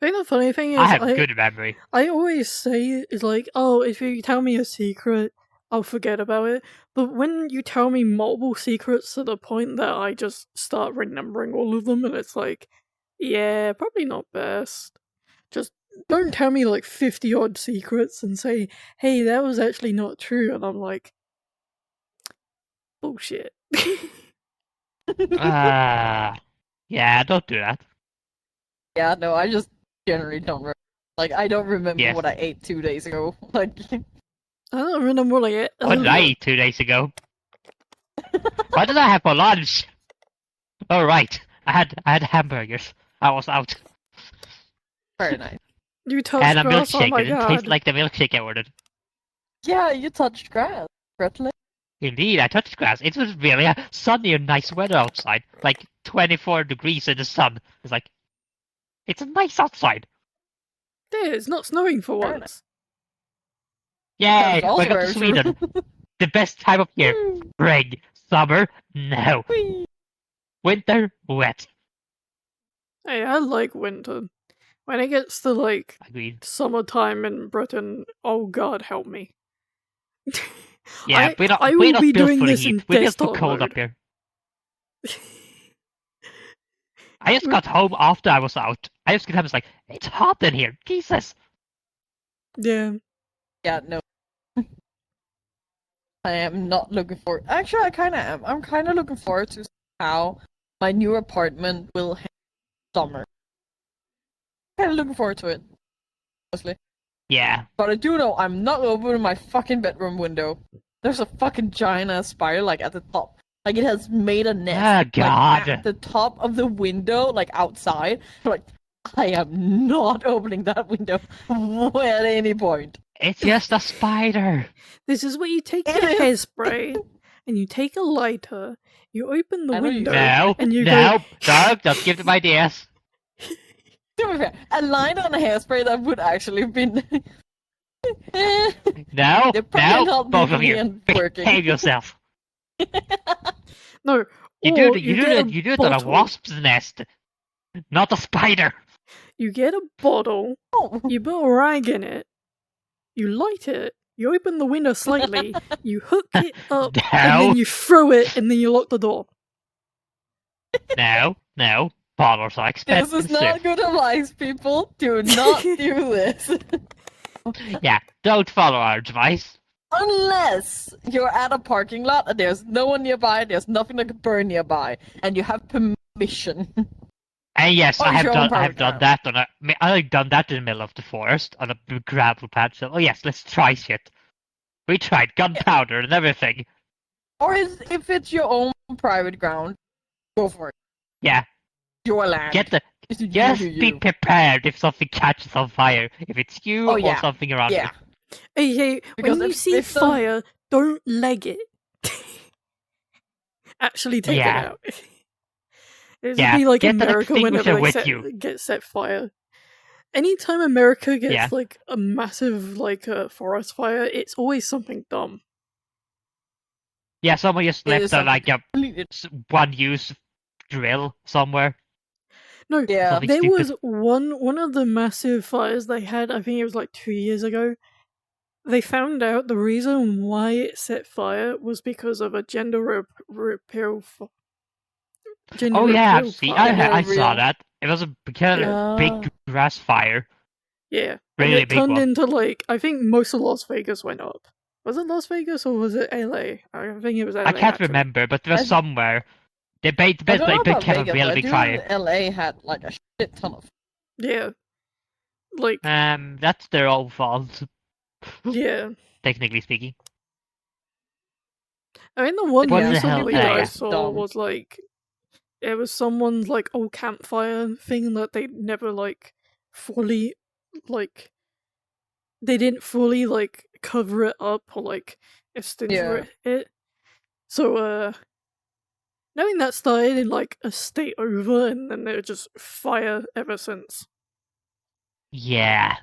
S3: I think the funny thing is,
S1: I have good memory.
S3: I always say is like, oh, if you tell me a secret, I'll forget about it. But when you tell me multiple secrets to the point that I just start remembering all of them, and it's like, yeah, probably not best. Just don't tell me like 50 odd secrets and say, hey, that was actually not true. And I'm like, bullshit.
S1: Yeah, don't do that.
S2: Yeah, no, I just generally don't remember. Like, I don't remember
S1: Yes.
S2: what I ate 2 days ago. Like,
S3: I don't remember what I ate.
S1: What did I eat 2 days ago? What did I have for lunch? Oh right, I had hamburgers. I was out.
S2: very nice.
S3: You touched
S1: And a
S3: grass, oh
S1: milkshake.
S3: my
S1: It didn't
S3: god.
S1: taste like the milkshake I ordered.
S2: Yeah, you touched grass. Congratulations.
S1: Indeed, I touched grass. It was really sunny and nice weather outside. Like 24 degrees in the sun. It's like, it's nice outside.
S3: Yeah, it's not snowing for
S2: Very
S3: once.
S1: Yay!
S2: That's also
S1: Welcome to
S2: very
S1: Sweden.
S2: true.
S1: The best time of year. Spring, summer, no.
S2: Whee!
S1: Winter, wet.
S3: Hey, I like winter. When it gets to like
S1: Agreed.
S3: summertime in Britain, oh god help me.
S1: Yeah, we're
S3: I
S1: not
S3: will
S1: built
S3: be
S1: for
S3: doing
S1: the
S3: this
S1: heat.
S3: in
S1: We're built for
S3: desktop
S1: cold
S3: mode.
S1: up here. I just got home after I was out. I just got home, it's like, it's hot in here. Jesus.
S3: Yeah.
S2: Yeah, no. I am not looking forward. Actually, I kind of am. I'm kind of looking forward to how my new apartment will handle summer. Kind of looking forward to it, honestly.
S1: Yeah.
S2: But I do know I'm not opening my fucking bedroom window. There's a fucking giant ass spider like at the top. Like it has made a nest
S1: Ah,
S2: like
S1: God.
S2: at the top of the window, like outside. Like I am not opening that window at any point.
S1: It's just a spider.
S3: This is where you take
S2: It
S3: your
S2: is.
S3: hairspray and you take a lighter, you open the
S2: I know you
S3: window,
S2: do.
S1: No,
S3: and you
S1: no, don't give them ideas.
S2: To be fair, a line on a hairspray that would actually have been.
S1: No,
S2: They're probably
S1: no,
S2: not
S1: both of
S2: legally
S1: you,
S2: and working.
S1: behave yourself.
S3: no,
S1: You
S3: or
S1: do, you do it on a
S3: bottle.
S1: wasp's nest, not a spider.
S3: You get a bottle,
S2: Oh.
S3: you put a rag in it, you light it, you open the window slightly, you hook it up, and
S1: No,
S3: then you throw it, and then you lock the door.
S1: no, bottles are
S2: This
S1: expensive.
S2: is not good advice, people. Do not do this.
S1: Yeah, don't follow our advice.
S2: Unless you're at a parking lot and there's no one nearby, there's nothing that could burn nearby, and you have permission.
S1: And yes,
S2: Or
S1: I have
S2: your own
S1: done
S2: private
S1: that on a. I've done that in the middle of the forest on a big gravel patch. So, oh yes, let's try shit. We tried gunpowder and everything.
S2: Or if it's your own private ground, go for it.
S1: Yeah,
S2: Your land.
S1: get the.
S2: It's you
S1: Just
S2: do
S1: be
S2: you.
S1: prepared if something catches on fire. If it's you
S2: Oh,
S1: or
S2: yeah.
S1: something around
S2: Yeah.
S3: Hey, hey,
S2: Because
S3: when you
S2: if-
S3: see
S2: if the-
S3: fire, don't leg it. Actually take
S1: Yeah.
S3: it out. It'd
S1: Yeah,
S3: be like
S1: get an
S3: America whenever
S1: extinguisher
S3: they
S1: with you.
S3: get set fire. Anytime America gets
S1: Yeah.
S3: like a massive forest fire, it's always something dumb.
S1: Yeah, someone just
S2: It
S1: left
S2: is
S1: a, like a
S2: completely-
S1: one-use drill somewhere.
S3: No,
S2: Yeah.
S1: Something
S3: there
S1: stupid.
S3: was one of the massive fires they had. I think it was like 2 years ago. They found out the reason why it set fire was because of a gender repeal. Gender
S1: Oh yeah,
S3: repeal
S1: see,
S3: fire.
S1: I saw
S2: real.
S1: that. It was a kind of
S2: Yeah.
S1: big grass fire.
S3: Yeah, and
S1: Really
S3: it
S1: big
S3: turned
S1: one.
S3: into like I think most of Las Vegas went up. Was it Las Vegas or was it LA? I think it was LA.
S1: I can't
S3: actually.
S1: remember, but there was
S2: I-
S1: somewhere. They
S2: I don't know about
S1: became a
S2: Vegas,
S1: really
S2: but I
S1: big
S2: do
S1: fire.
S2: know LA had like a shit ton of.
S3: Yeah, like
S1: That's their own fault,
S3: yeah.
S1: technically speaking.
S3: I mean, the one
S1: What the
S3: recently
S1: hell,
S3: that I
S1: yeah.
S3: saw
S2: Dumb.
S3: was like it was someone's like old campfire thing that they never like fully like they didn't fully like cover it up or like extinguish it. So knowing that started in like a state over and then they're just fire ever since.
S1: Yeah.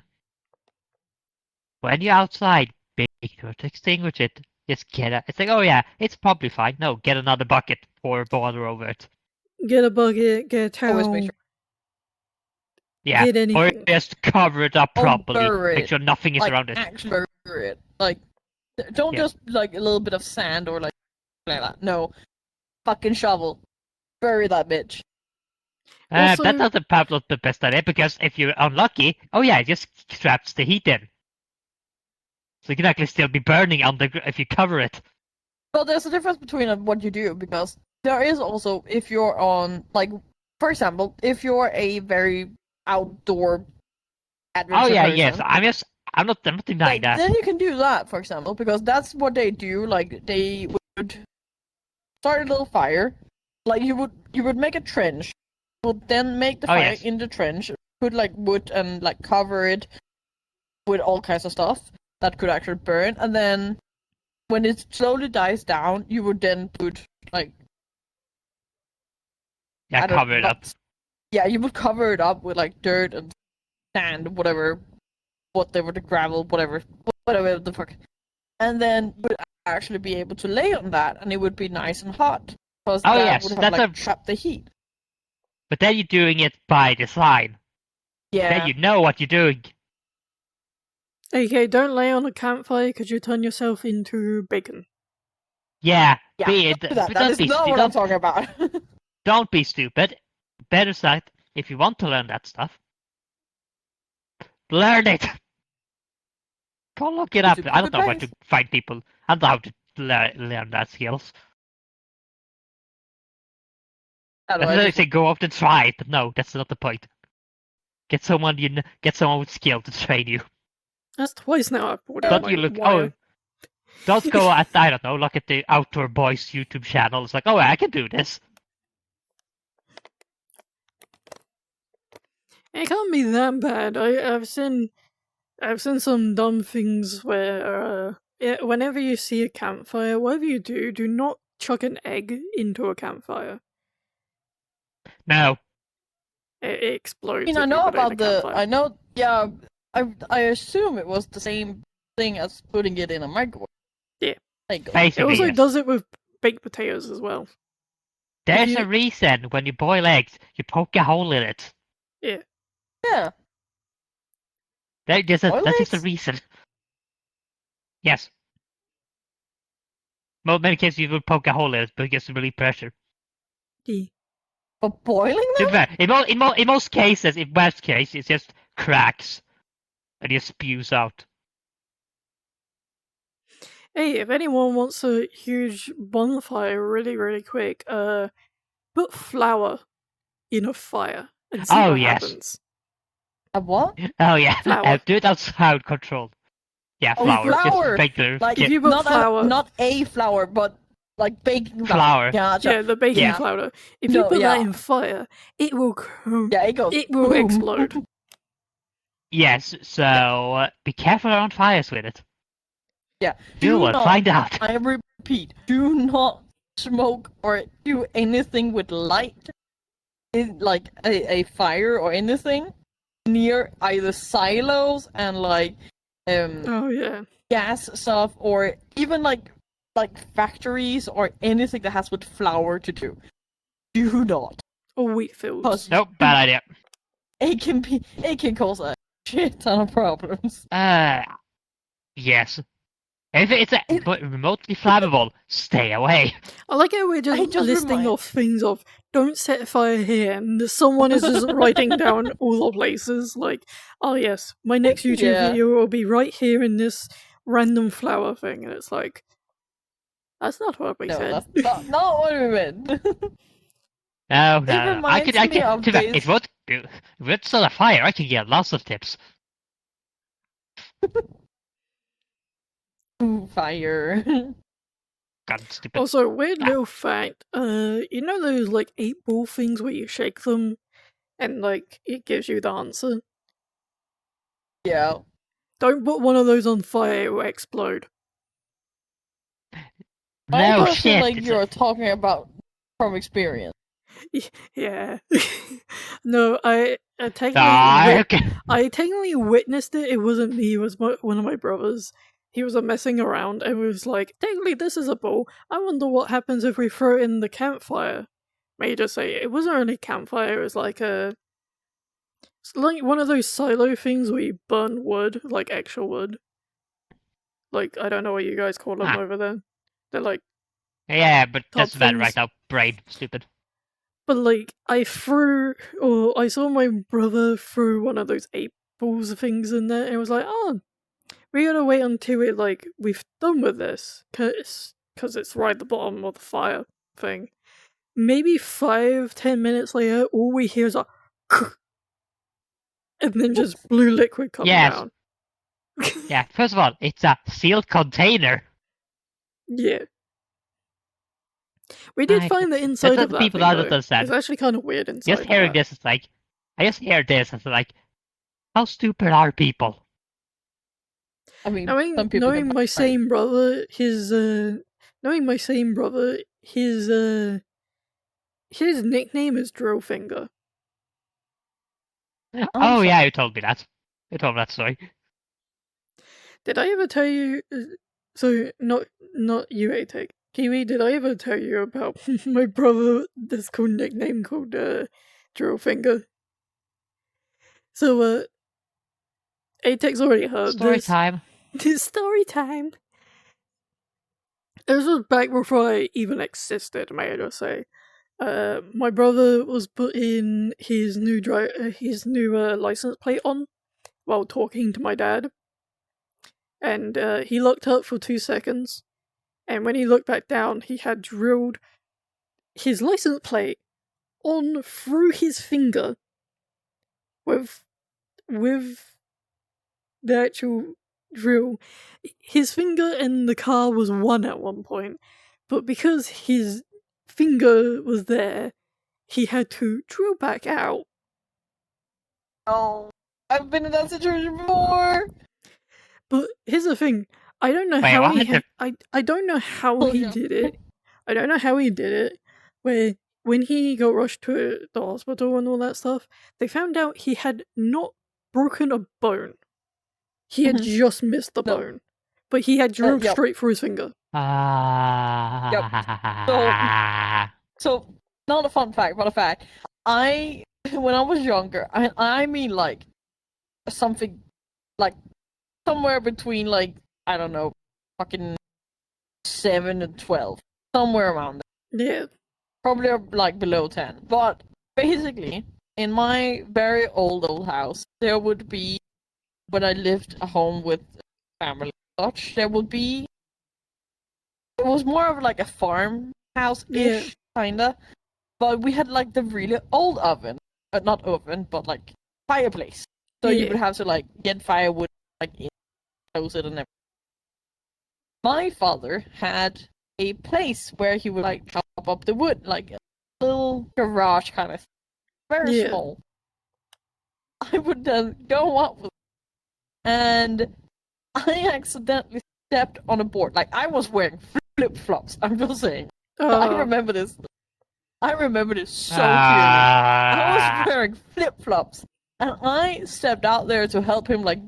S1: When you're outside, big to extinguish it. Just get it. It's like, oh yeah, it's probably fine. No, get another bucket, pour water over it.
S3: Get a bucket, get a
S2: Always
S3: towel,
S2: make sure.
S1: Yeah,
S3: get
S1: or
S3: anything.
S1: just cover it up
S2: Oh,
S1: properly.
S2: bury
S1: Make
S2: it.
S1: sure nothing is
S2: Like
S1: around it.
S2: actually bury it. Like don't
S1: Yeah.
S2: just like a little bit of sand or like that. No, fucking shovel. Bury that bitch.
S3: Also-
S1: That's not probably the best idea because if you're unlucky, oh yeah, it just traps the heat in. So you can actually still be burning if you cover it.
S2: But there's a difference between what you do because there is also if you're on like for example if you're a very outdoor adventure
S1: Oh yeah,
S2: person,
S1: yes. I'm not denying
S2: like,
S1: that.
S2: then you can do that for example because that's what they do. Like they would start a little fire, like you would make a trench, would then make the
S1: Oh,
S2: fire
S1: yes.
S2: in the trench, put like wood and like cover it with all kinds of stuff that could actually burn, and then when it slowly dies down, you would then put like
S1: Yeah,
S2: I don't
S1: cover it
S2: know,
S1: up.
S2: Yeah, you would cover it up with like dirt and sand, whatever the gravel, whatever the fuck, and then you would actually be able to lay on that, and it would be nice and hot because
S1: Oh,
S2: that
S1: yes,
S2: would have
S1: that's
S2: like
S1: a-
S2: trapped the heat.
S1: But then you're doing it by design.
S2: Yeah,
S1: Then you know what you're doing.
S3: Okay, don't lay on a campfire because you turn yourself into bacon.
S1: Yeah,
S2: yeah.
S1: be it.
S2: Don't do that.
S1: but
S2: That
S1: don't
S2: is
S1: be
S2: not
S1: stu-
S2: what I'm
S1: don't,
S2: talking about.
S1: don't be stupid. Better said, if you want to learn that stuff, learn it. Go look it up.
S2: YouTube,
S1: I don't know where
S2: advice.
S1: to find people. I don't know how to learn that skills.
S2: How do
S1: That's
S2: I
S1: what I
S2: just-
S1: say. Go up and try it, but no, that's not the point. Get someone get someone with skill to train you.
S3: That's twice now I've brought
S1: Don't
S3: up
S1: you
S3: my
S1: look?
S3: wire.
S1: Don't go at, I don't know, look at the Outdoor Boys YouTube channel. It's like, oh, I can do this.
S3: It can't be that bad. I've seen some dumb things where whenever you see a campfire, whatever you do, do not chuck an egg into a campfire.
S1: No.
S3: It explodes.
S2: I mean,
S3: if
S2: I
S3: you
S2: know
S3: put it in a
S2: about the.
S3: campfire.
S2: I know. Yeah, I assume it was the same thing as putting it in a microwave.
S3: Yeah.
S2: Like,
S3: It
S1: Basically,
S3: also
S1: yes.
S3: does it with baked potatoes as well.
S1: There's
S3: you-
S1: a reason when you boil eggs, you poke a hole in it.
S3: Yeah.
S2: yeah.
S1: That is
S2: Boil
S1: a
S2: eggs?
S1: reason. Yes. Well, in many cases, you would poke a hole in it because of relieve pressure.
S3: Yeah.
S2: For boiling
S1: To be
S2: them?
S1: fair, in most cases, in worst case, it's just cracks and it spews out.
S3: Hey, if anyone wants a huge bonfire really, really quick, put flour in a fire and see
S1: Oh,
S3: what
S1: yes.
S3: happens.
S2: A what?
S1: Oh yeah,
S3: Flour.
S1: do it outside control. Yeah,
S2: Oh,
S1: flour.
S2: flour!
S1: Just regular.
S2: Like,
S3: If you put
S2: not
S3: flour-
S2: not a flour, but like baking
S1: Flour.
S2: Gotcha.
S3: Yeah, the baking
S1: Yeah.
S3: powder. If you
S2: No,
S3: put that
S2: yeah.
S3: in fire, it will
S2: Yeah, it goes.
S3: it will
S2: boom.
S3: explode.
S1: Yes, so be careful around fires with it.
S2: Yeah.
S1: You
S2: Do
S1: will
S2: not,
S1: find out.
S2: I repeat, do not smoke or do anything with light, like a fire or anything, near either silos and like
S3: Oh yeah.
S2: gas stuff, or even like factories or anything that has with flour to do. Do not.
S3: Or wheat fields.
S2: Cause
S1: Nope, bad idea.
S2: it can cause a shit ton of problems.
S1: Yes. If it's remotely flammable, stay away.
S3: I like how we're
S2: I
S3: just
S2: just
S3: listing
S2: remind-
S3: off things of don't set a fire here, and someone is just writing down all the places. Like, oh yes, my next YouTube
S2: Yeah.
S3: video will be right here in this random flower thing, and it's like, that's not what we
S2: No,
S3: said.
S2: that's not what we meant.
S1: No, no,
S2: It
S1: no. I
S2: reminds
S1: could,
S2: me of
S1: to be fair,
S2: this-
S1: if it's on a fire, I can get lots of tips.
S2: Ooh, fire.
S1: God, stupid.
S3: Also, weird
S1: Ah.
S3: little fact. You know those like 8-ball things where you shake them, and like it gives you the answer.
S2: Yeah.
S3: Don't put one of those on fire; it will explode.
S2: I
S1: No
S2: don't feel
S1: shit.
S2: like
S1: it's
S2: you're talking about from experience.
S3: Yeah. No, I technically
S1: okay.
S3: I technically witnessed it. It wasn't me. It was one of my brothers. He was messing around and was like, technically this is a ball. I wonder what happens if we throw it in the campfire. May I just say, it wasn't really a campfire. It was like it's like one of those silo things where you burn wood, like actual wood. Like, I don't know what you guys call them
S1: Ah.
S3: over there. They're like,
S1: Yeah, but
S3: Top
S1: that's bad
S3: things.
S1: right now. Brain, stupid.
S3: but like, I saw my brother throw one of those 8-balls things in there, and it was like, oh, we gotta wait until it, like, we've done with this, cause it's right at the bottom of the fire thing. Maybe 5-10 minutes later, all we hear is a and then just blue liquid come
S1: Yes.
S3: down.
S1: Yeah, first of all, it's a sealed container.
S3: Yeah. We did
S1: Right,
S3: find the
S1: that's
S3: inside
S1: what
S3: of that
S1: people
S3: thing,
S1: don't
S3: though.
S1: understand.
S3: It's actually kind of weird inside.
S1: Just hearing
S3: of that.
S1: this, it's like, I just hear this, and it's like, how stupid are people?
S2: I mean,
S3: Knowing,
S2: some people
S3: knowing
S2: can
S3: my
S2: find-
S3: same brother, his nickname is Drillfinger.
S1: Oh yeah, you told me that. You told me that story.
S3: Did I ever tell you? So not you, Atek. Kiwi, did I ever tell you about my brother? This cool nickname called Drillfinger. So Atek's already heard
S1: Story
S3: this.
S1: time.
S3: It's story time. This was back before I even existed, may I just say. My brother was putting his new license plate on while talking to my dad, and he looked up for 2 seconds, and when he looked back down, he had drilled his license plate on through his finger with the actual drill. His finger in the car was 1 at one point, but because his finger was there, he had to drill back out.
S2: Oh, I've been in that situation before.
S3: But here's the thing: I don't know
S1: Wait,
S3: how
S1: what?
S3: I don't know how
S2: Oh,
S3: he
S2: yeah.
S3: did it. I don't know how he did it. Where when he got rushed to the hospital and all that stuff, they found out he had not broken a bone. He had
S2: Mhm.
S3: just missed the
S2: No.
S3: bone, but he had drilled
S2: yep.
S3: straight through his finger.
S2: So, not a fun fact, but a fact. When I was younger, I mean, like, something, like, somewhere between, like, I don't know, fucking 7 and 12. Somewhere around there.
S3: Yeah.
S2: Probably, like, below 10. But, basically, in my very old house, there would be, when I lived at home with family and such, there would be, it was more of like a farmhouse-ish, kinda. But we had like the really old oven. Not oven, but like fireplace. So you
S3: Yeah.
S2: would have to like get firewood, like close it and everything. My father had a place where he would like chop up the wood, like a little garage kind of thing. Very
S3: Yeah.
S2: small. I would then go up with and I accidentally stepped on a board. Like I was wearing flip-flops, I'm just saying. I remember this. I remember this so clearly. I was wearing flip-flops, and I stepped out there to help him, like,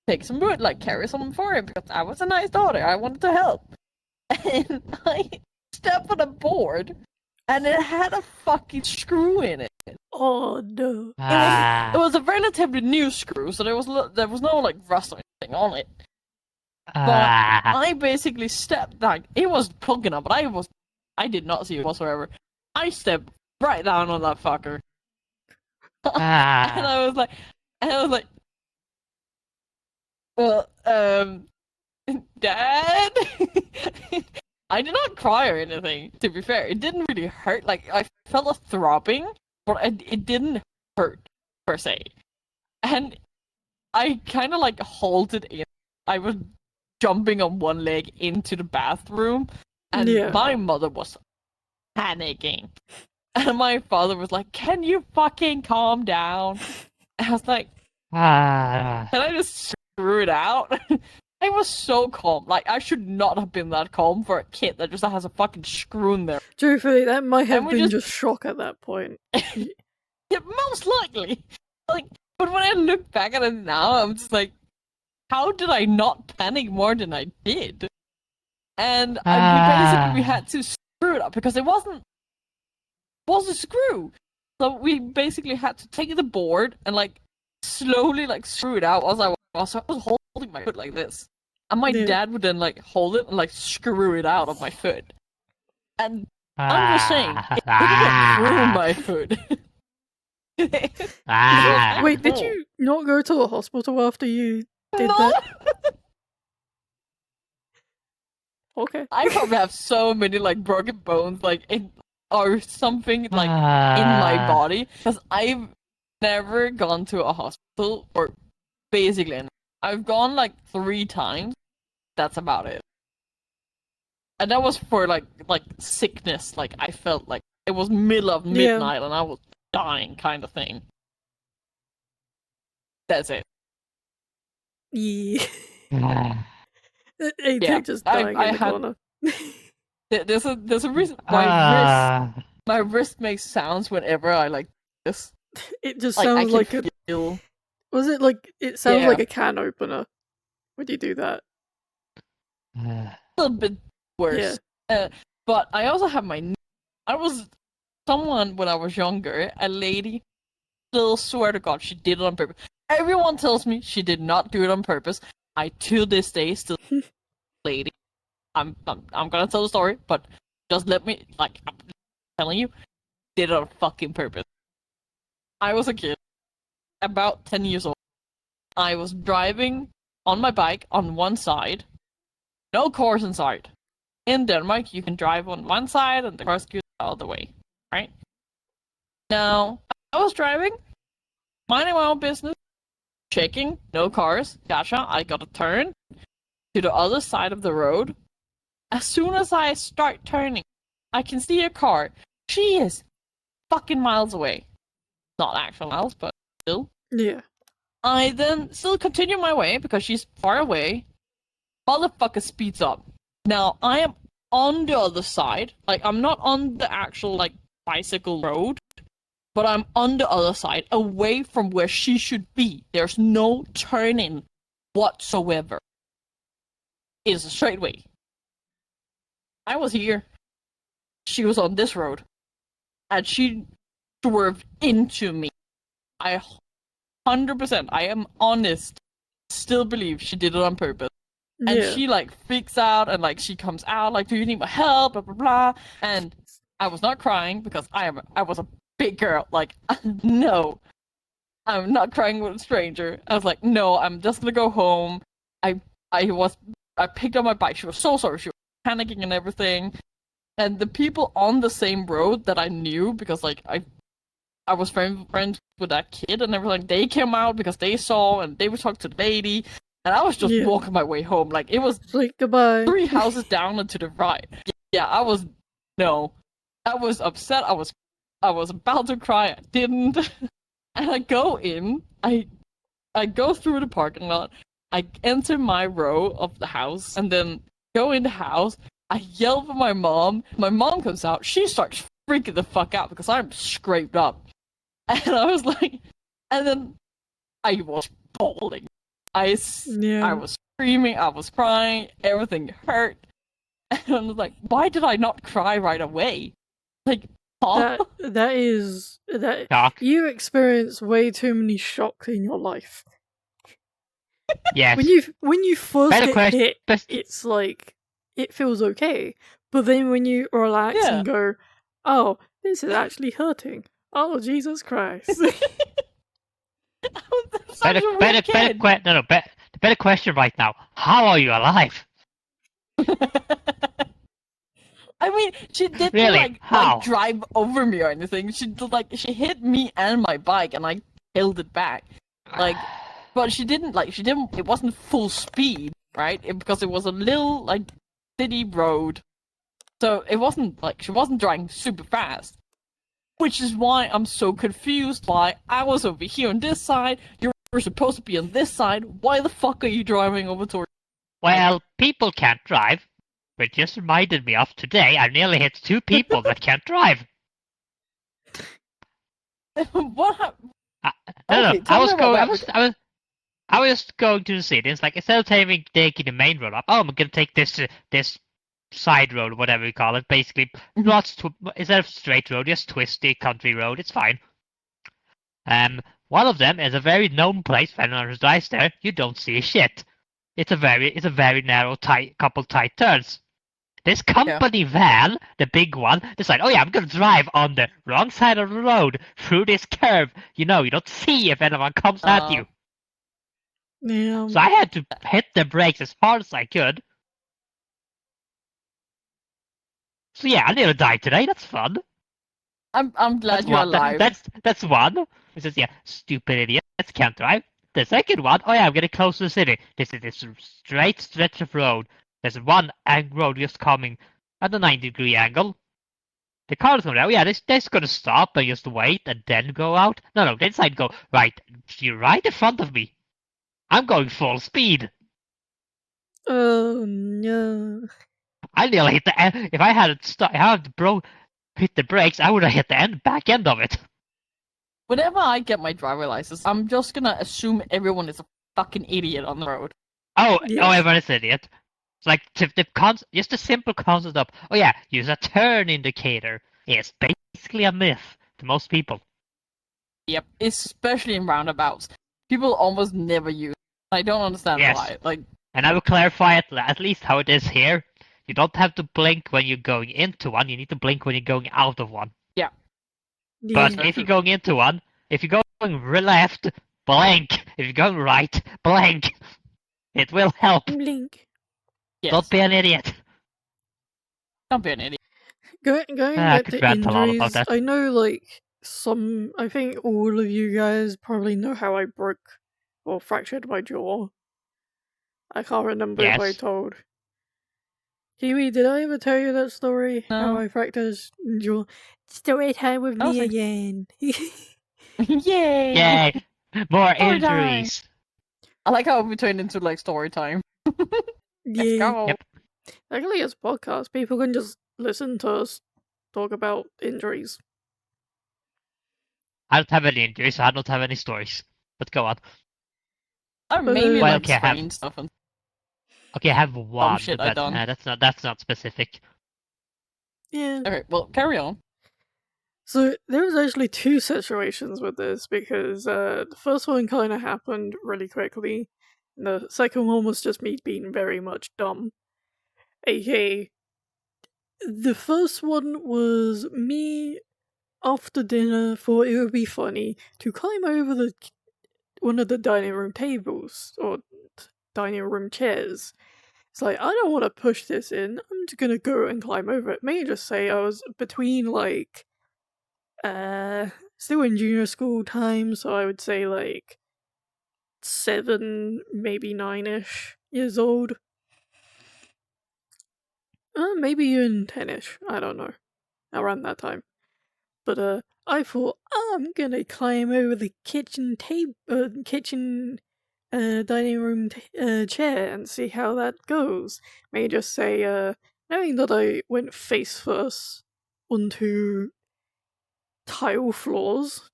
S2: take some wood, like, carry some for him, because I was a nice daughter. I wanted to help. And I stepped on a board, and it had a fucking screw in it.
S3: Oh no.
S2: It was a relatively new screw, so there was no, like, rust or anything on it. But I basically stepped, like, it was plugging up, but I did not see it whatsoever. I stepped right down on that fucker. And I was like, well, Dad? I did not cry or anything, to be fair. It didn't really hurt. Like, I felt a throbbing, but it didn't hurt, per se. And I kind of, like, halted in. I was jumping on one leg into the bathroom, and my mother was panicking. And my father was like, "Can you fucking calm down?" And I was like, "Can I just screw it out?" I was so calm. Like, I should not have been that calm for a kid that just has a fucking screw in there.
S3: Truthfully, that might have
S2: we
S3: been just shock at that point.
S2: Yeah, most likely. Like, but when I look back at it now, I'm just like, how did I not panic more than I did? And we had to screw it up because it was a screw. So we basically had to take the board and like slowly like screw it out as I was holding my foot like this. And my dad would then like hold it and like screw it out of my foot. And I'm just saying, it went through my foot.
S3: Wait, did you not go to the hospital after you did
S2: No.
S3: that? Okay.
S2: I probably have so many like broken bones like or something like in my body because I've never gone to a hospital or basically I've gone like 3 times. That's about it. And that was for like sickness. Like I felt like it was middle of midnight and I was dying kind of thing. That's it.
S3: Yeah. Just dying in the corner.
S2: There's a reason my wrist makes sounds whenever I like this.
S3: It just sounds like a
S2: feel...
S3: Was it like it sounds like a can opener when you do that?
S2: A little bit worse. Yeah. But I also have I was someone when I was younger, a lady, still swear to God she did it on purpose. Everyone tells me she did not do it on purpose. I to this day still lady. I'm gonna tell the story, but just let me I'm telling you, did it on fucking purpose. I was a kid, about 10 years old. I was driving on my bike on one side, no cars inside. In Denmark, you can drive on one side and the cars go the other way, right? Now, I was driving, minding my own business, checking, no cars, gotcha, I gotta turn to the other side of the road. As soon as I start turning, I can see a car. She is fucking miles away. Not actual miles, but still.
S3: Yeah.
S2: I then still continue my way because she's far away. Motherfucker speeds up. Now, I am on the other side. Like, I'm not on the actual, like, bicycle road, but I'm on the other side, away from where she should be. There's no turning whatsoever. It is a straight way. I was here. She was on this road. And she swerved into me. I 100%, I am honest, still believe she did it on purpose. And
S3: Yeah.
S2: she, like, freaks out, and, like, she comes out, like, do you need my help, blah, blah, blah. And I was not crying, because I was a big girl. Like, no. I'm not crying with a stranger. I was like, no, I'm just gonna go home. I picked up my bike. She was so sorry. She was panicking and everything. And the people on the same road that I knew, because, like, I was friends with that kid and everything, they came out because they saw, and they would talk to the lady. And I was just
S3: Yeah.
S2: walking my way home. Like, it was
S3: It's like, goodbye.
S2: 3 houses down and to the right. Yeah, I was upset. I was about to cry. I didn't. And I go in. I go through the parking lot. I enter my row of the house, and then go in the house. I yell for my mom. My mom comes out. She starts freaking the fuck out because I'm scraped up. And I was like, and then I was bawling. I was screaming, I was crying, everything hurt. And I was like, why did I not cry right away? Like, huh?
S3: That
S1: Shock.
S3: you experience way too many shocks in your life.
S1: Yes.
S3: When you first
S1: Better
S3: get
S1: question.
S3: hit, it's like it feels okay. But then when you relax
S2: Yeah.
S3: and go, oh, this is actually hurting. Oh, Jesus Christ.
S1: The better question right now. How are you alive?
S2: I mean, she didn't
S1: Really?
S2: like
S1: How?
S2: drive over me or anything. She hit me and my bike, and I held it back. Like, but she didn't. It wasn't full speed, right? Because it was a little like city road, so it wasn't like she wasn't driving super fast. Which is why I'm so confused. Why I was over here on this side, you were supposed to be on this side. Why the fuck are you driving over towards?
S1: Well, people can't drive, which just reminded me of today. I nearly hit 2 people that can't drive.
S2: What happened?
S1: No.
S2: Okay, tell me about that.
S1: I was going to the city. It's like instead of taking the main road up, oh, I'm gonna take this side road, whatever you call it. Basically, instead of straight road, just twisty country road. It's fine. One of them is a very known place. If anyone who drives there, you don't see shit. It's a very narrow, couple tight turns. This company van, the big one, decided, oh yeah, I'm gonna drive on the wrong side of the road through this curve. You don't see if anyone comes at you.
S3: Yeah.
S1: So I had to hit the brakes as hard as I could. So yeah, I nearly died today. That's fun.
S2: I'm glad you're alive.
S1: That's one. It says, yeah, stupid idiots can't drive. The second one, oh yeah, I'm getting close to the city. This is this straight stretch of road. There's one road just coming at a 90-degree angle. The car's going out. Yeah, they're gonna stop and just wait and then go out. No, they decide to go right. You're right in front of me. I'm going full speed.
S3: Oh no.
S1: I nearly hit the end. If I had hit the brakes, I would have hit the back end of it.
S2: Whenever I get my driver license, I'm just gonna assume everyone is a fucking idiot on the road.
S1: Oh,
S3: Yes.
S1: everyone's an idiot. It's like just a simple concept of, oh yeah, use a turn indicator. It's basically a myth to most people.
S2: Yep, especially in roundabouts. People almost never use it. I don't understand
S1: Yes.
S2: why. Like,
S1: And I will clarify it at least how it is here. You don't have to blink when you're going into one. You need to blink when you're going out of one. But
S3: Yeah.
S1: if you're going into one, if you're going left, blink. If you're going right, blink. It will help.
S3: Blink.
S2: yes.
S1: Don't be an idiot.
S2: Don't be an idiot.
S3: Going
S1: I
S3: back
S1: could
S3: to
S1: rant a lot about
S3: injuries,
S1: that.
S3: I know I think all of you guys probably know how I broke or fractured my jaw. I can't remember if I
S1: Yes.
S3: told. Kiwi, did I ever tell you that story? How
S2: No.
S3: I fractured jaw? Story time with
S2: I don't
S3: me
S2: think-
S3: again.
S2: Yay!
S1: Yay! More
S2: Story time.
S1: injuries.
S2: I like how we turned into like story time. Let's
S3: Yeah.
S2: go.
S1: Yep.
S3: Luckily, it's a podcast. People can just listen to us talk about injuries.
S1: I don't have any injuries, so I don't have any stories. But go on.
S2: Oh, maybe
S1: Well,
S2: like
S1: okay, I have-
S2: sprain stuff and
S1: Okay, I have one,
S2: shit, I
S1: but
S2: done.
S1: that's not specific.
S3: Yeah.
S2: okay. Well, carry on.
S3: So there was actually two situations with this because the first one kind of happened really quickly, and the second one was just me being very much dumb. AKA, the first one was me after dinner thought it would be funny to climb over one of the dining room tables or dining room chairs. It's like, I don't want to push this in. I'm just gonna go and climb over it. May I just say I was between like still in junior school time, so I would say like 7, maybe 9-ish years old. Maybe even 10-ish, I don't know. Around that time. But I thought, I'm gonna climb over the kitchen dining room chair and see how that goes. May I just say, knowing that I went face first onto tile floors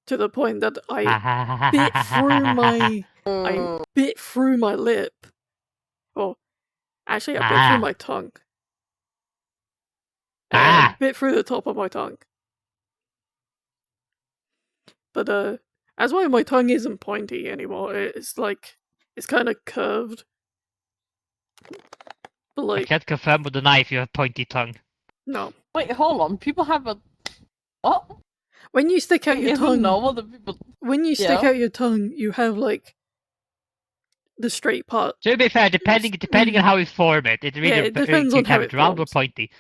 S3: to the point that I bit through my lip. Well, actually, I bit through my tongue. Bit through the top of my tongue. But that's why my tongue isn't pointy anymore. It's kind of curved. But
S1: I
S3: like,
S1: can't confirm with the knife you have pointy tongue.
S3: no.
S2: Wait, hold on. People have a what?
S3: When you stick out your
S2: Isn't
S3: tongue,
S2: normal that people?
S3: when you stick
S2: Yeah.
S3: out your tongue, you have like the straight part.
S1: To be fair, depending on how you form it, it really
S3: Yeah, it depends
S1: you
S3: on
S1: can
S3: how
S1: have
S3: it
S1: it round or
S3: forms.
S1: pointy.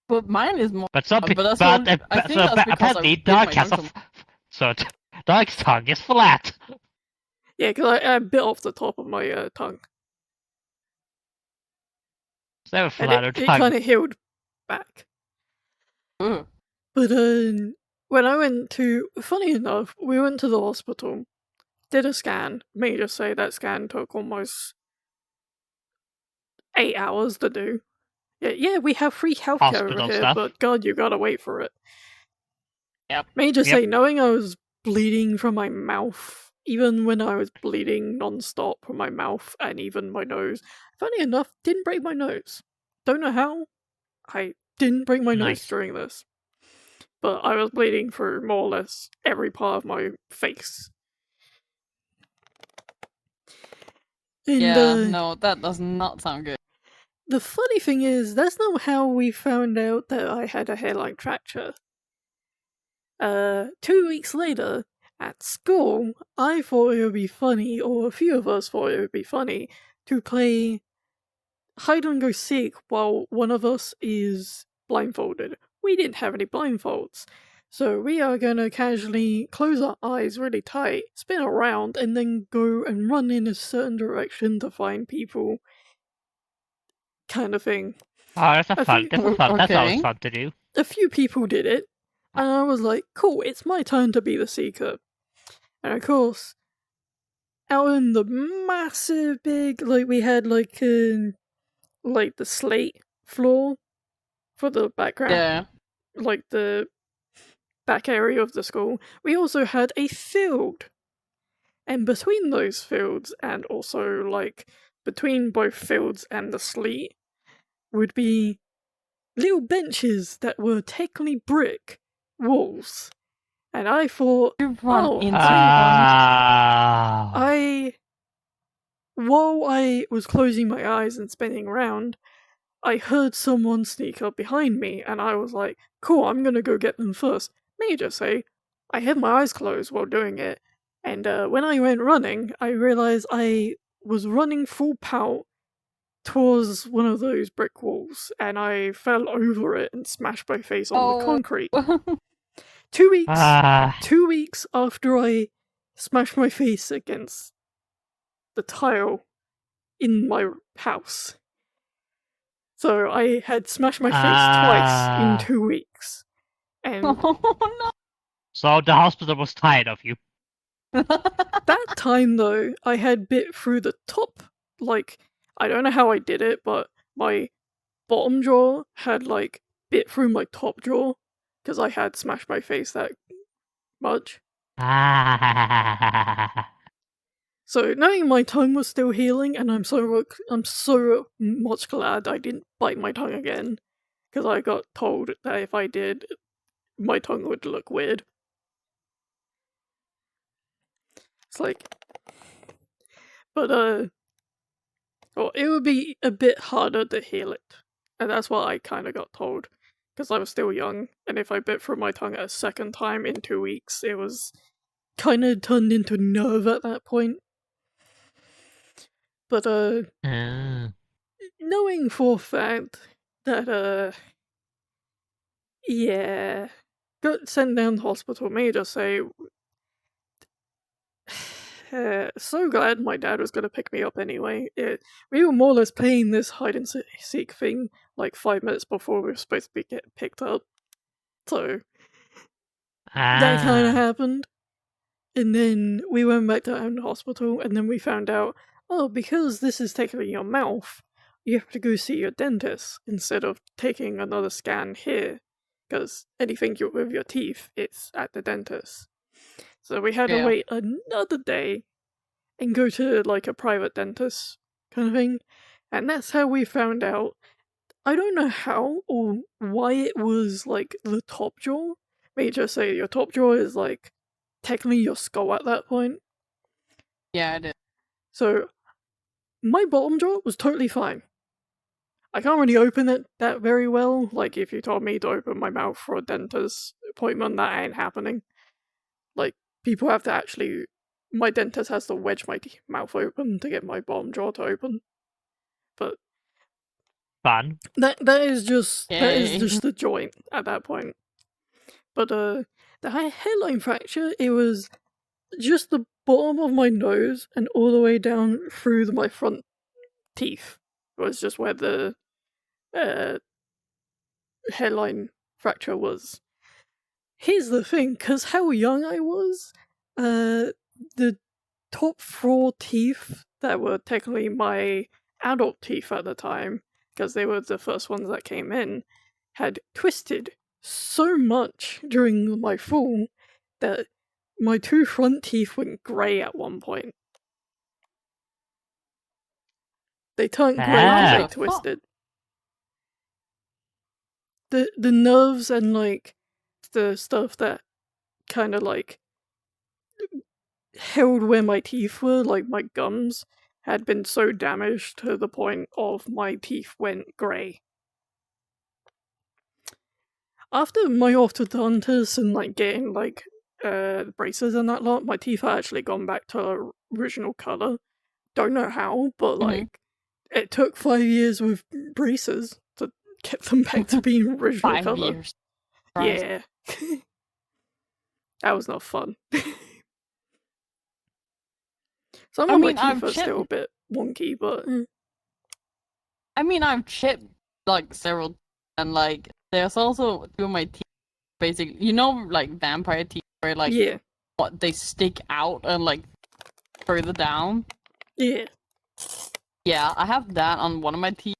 S2: But mine is more.
S1: But some
S2: But
S1: people,
S2: that's
S1: but
S2: one- I think
S1: so
S2: that's because I
S1: apparently
S2: bit my
S1: dog has
S2: tongue
S1: so dog's tongue is flat.
S3: Yeah, because I bit off the top of my tongue.
S1: So they have a
S3: And
S1: flatter
S3: it
S1: tongue.
S3: kind of healed back.
S2: Ugh.
S3: But when I went to, funny enough, we went to the hospital, did a scan. May I just say that scan took almost 8 hours to do. Yeah, we have free healthcare over
S1: Hospital
S3: here,
S1: stuff.
S3: but God, you gotta wait for it.
S2: Yep.
S3: May I just
S1: Yep.
S3: say, knowing I was bleeding from my mouth, even when I was bleeding non-stop from my mouth and even my nose, funny enough, didn't break my nose. Don't know how. I didn't break my nose
S1: Nice.
S3: during this. But I was bleeding for more or less every part of my face. And
S2: Yeah, no, that does not sound good.
S3: the funny thing is, that's not how we found out that I had a hairline fracture. 2 weeks later, at school, I thought it would be funny, or a few of us thought it would be funny, to play hide and go seek while one of us is blindfolded. We didn't have any blindfolds. So we are gonna casually close our eyes really tight, spin around, and then go and run in a certain direction to find people. Kind of thing.
S1: Oh, that's a
S3: I
S1: fun.
S3: think-
S1: That's a fun. That's always
S2: Okay.
S1: fun to do.
S3: A few people did it, and I was like, cool, it's my turn to be the seeker. And of course, out in the massive big, like we had like the slate floor for the background,
S2: Yeah.
S3: like the back area of the school, we also had a field. And between those fields, and also like between both fields and the sleet, would be little benches that were technically brick walls. And I thought,
S2: You run
S3: Oh,
S2: into one.
S3: while I was closing my eyes and spinning around, I heard someone sneak up behind me, and I was like, cool, I'm gonna go get them first. May I just say, I had my eyes closed while doing it, and when I went running, I realized I was running full pout towards one of those brick walls, and I fell over it and smashed my face on the
S2: Oh.
S3: concrete. 2 weeks.
S1: Ah,
S3: 2 weeks after I smashed my face against the tile in my house. So I had smashed my face twice in 2 weeks. And
S2: Oh no!
S1: So the hospital was tired of you.
S3: that time, though, I had bit through the top. Like, I don't know how I did it, but my bottom jaw had, like, bit through my top jaw because I had smashed my face that much. So knowing my tongue was still healing, and I'm so much glad I didn't bite my tongue again, because I got told that if I did, my tongue would look weird. It's like, but well, it would be a bit harder to heal it, and that's what I kind of got told, because I was still young, and if I bit through my tongue a second time in 2 weeks, it was kind of turned into nerve at that point. But knowing for a fact that yeah, got sent down to hospital, may I just say, so glad my dad was going to pick me up anyway. We were more or less playing this hide and seek thing like 5 minutes before we were supposed to get picked up. So that kind of happened. And then we went back to the hospital, and then we found out, oh, because this is taking your mouth, you have to go see your dentist instead of taking another scan here. Because anything with your teeth, it's at the dentist. So we had to wait another day and go to like a private dentist kind of thing. And that's how we found out. I don't know how or why it was like the top jaw. May I just say your top jaw is like technically your skull at that point.
S2: Yeah, it is.
S3: So my bottom jaw was totally fine. I can't really open it that very well. Like, if you told me to open my mouth for a dentist appointment, that ain't happening. Like, people have to actually... My dentist has to wedge my mouth open to get my bottom jaw to open. But...
S1: Fun.
S3: That is just the joint at that point. But, the hairline fracture, it was just the bottom of my nose and all the way down through my front teeth. It was just where the hairline fracture was. Here's the thing, because how young I was, the top 4 teeth that were technically my adult teeth at the time, because they were the first ones that came in, had twisted so much during my fall that my 2 front teeth went grey at one point. They turned grey because they twisted. The nerves and like the stuff that kind of like held where my teeth were, like my gums, had been so damaged to the point of my teeth went grey. After my orthodontist and like getting like braces and that lot, my teeth had actually gone back to their original colour. Don't know how, but like it took 5 years with braces to get them back to being original
S2: 5
S3: colour.
S2: years.
S3: Yeah. That was not fun. Some of my teeth are still a bit wonky, but...
S2: I mean, I've chipped, like, several, and, like, there's also 2 of my teeth, basically, you know, like, vampire teeth, where, like, they stick out and, like, further down?
S3: Yeah.
S2: Yeah, I have that on one of my teeth,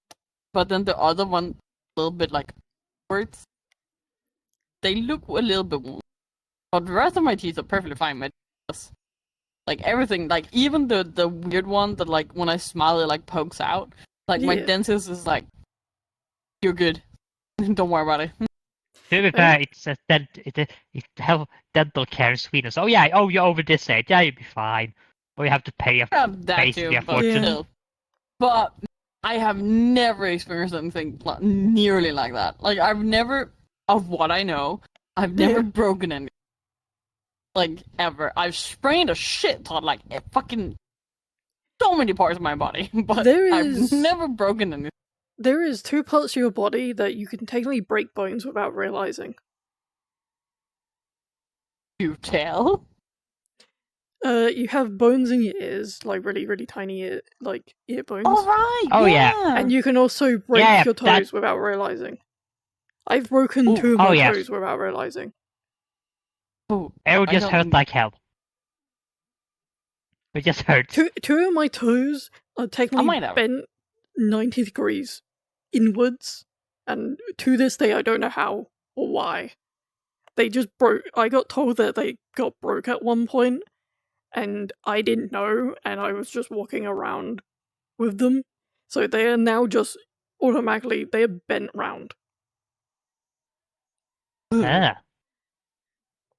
S2: but then the other one, a little bit, like, upwards. They look a little bit wonky. But the rest of my teeth are perfectly fine. My teeth, like, everything, like, even the weird one that, like, when I smile, it, like, pokes out. Like, my dentist is like, you're good. Don't worry about it.
S1: To be fair, it's how dental care in Sweden. So, you're over this age. Yeah, you'll be fine. Or you have to pay basically a fortune.
S2: But I have never experienced anything nearly like that. Like, I've never, of what I know, I've never broken anything. Like, ever. I've sprained a shit ton, like, fucking so many parts of my body, but I've never broken anything.
S3: There is 2 parts of your body that you can technically break bones without realizing.
S2: You tell?
S3: You have bones in your ears, like really, really tiny ear bones.
S2: All right.
S1: Oh, yeah.
S3: And you can also break
S1: Yeah,
S3: your
S1: that-
S3: toes without realizing. I've broken
S2: Ooh,
S3: 2 of
S1: oh,
S3: my
S1: yes.
S3: toes without realizing.
S2: Ooh,
S1: It would
S2: I
S1: just
S2: don't-
S1: hurt like hell. It just hurts.
S3: Two of my toes are
S2: might
S3: technically
S2: have.
S3: bent 90 degrees inwards, and to this day I don't know how or why. They just broke. I got told that they got broke at one point, and I didn't know, and I was just walking around with them. So they are now just automatically, they are bent round.
S1: Ah.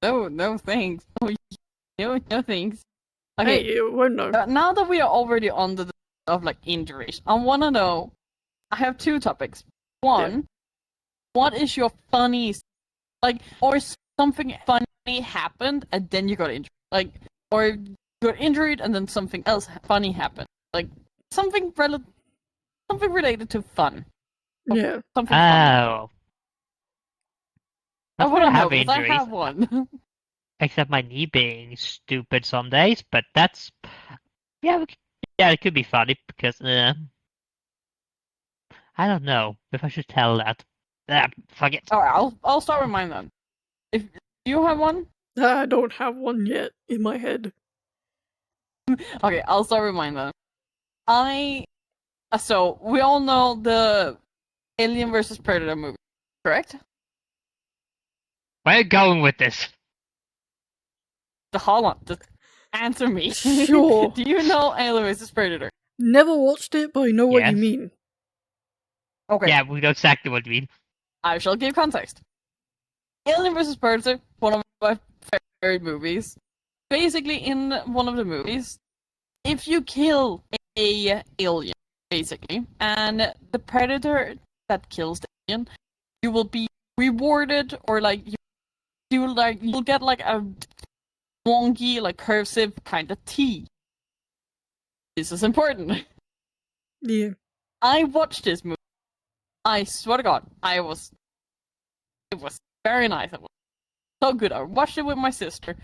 S2: No thanks. No thanks. Okay,
S3: Hey, you won't know.
S2: now that we are already on the of like injuries, I want to know. I have 2 topics. One, what is your funny, like, or something funny happened and then you got injured, like, or you got injured and then something else funny happened, like something something related to fun.
S3: Yeah.
S2: Something funny.
S1: Oh.
S2: I
S1: Not
S2: want
S1: gonna
S2: to know
S1: have
S2: because I
S1: injuries,
S2: have one.
S1: except my knee being stupid some days, but that's... Yeah, yeah, it could be funny, because... I don't know if I should tell that. Fuck it.
S2: Alright, I'll start with mine then. If you have one,
S3: I don't have one yet in my head.
S2: okay, I'll start with mine then. So we all know the Alien versus Predator movie, correct?
S1: Where are you going with this?
S2: Hold on, just answer me.
S3: Sure.
S2: Do you know Alien versus Predator?
S3: Never watched it, but I know what you
S1: Yes.
S3: mean.
S2: Okay.
S1: Yeah, we know exactly what you mean.
S2: I shall give context. Alien vs. Predator, one of my favorite movies. Basically, in one of the movies, if you kill a alien, basically, and the predator that kills the alien, you will be rewarded, or like you'll get like a wonky, like cursive kind of T. This is important.
S3: Yeah.
S2: I watched this movie. I swear to God, it was very nice. It was so good. I watched it with my sister,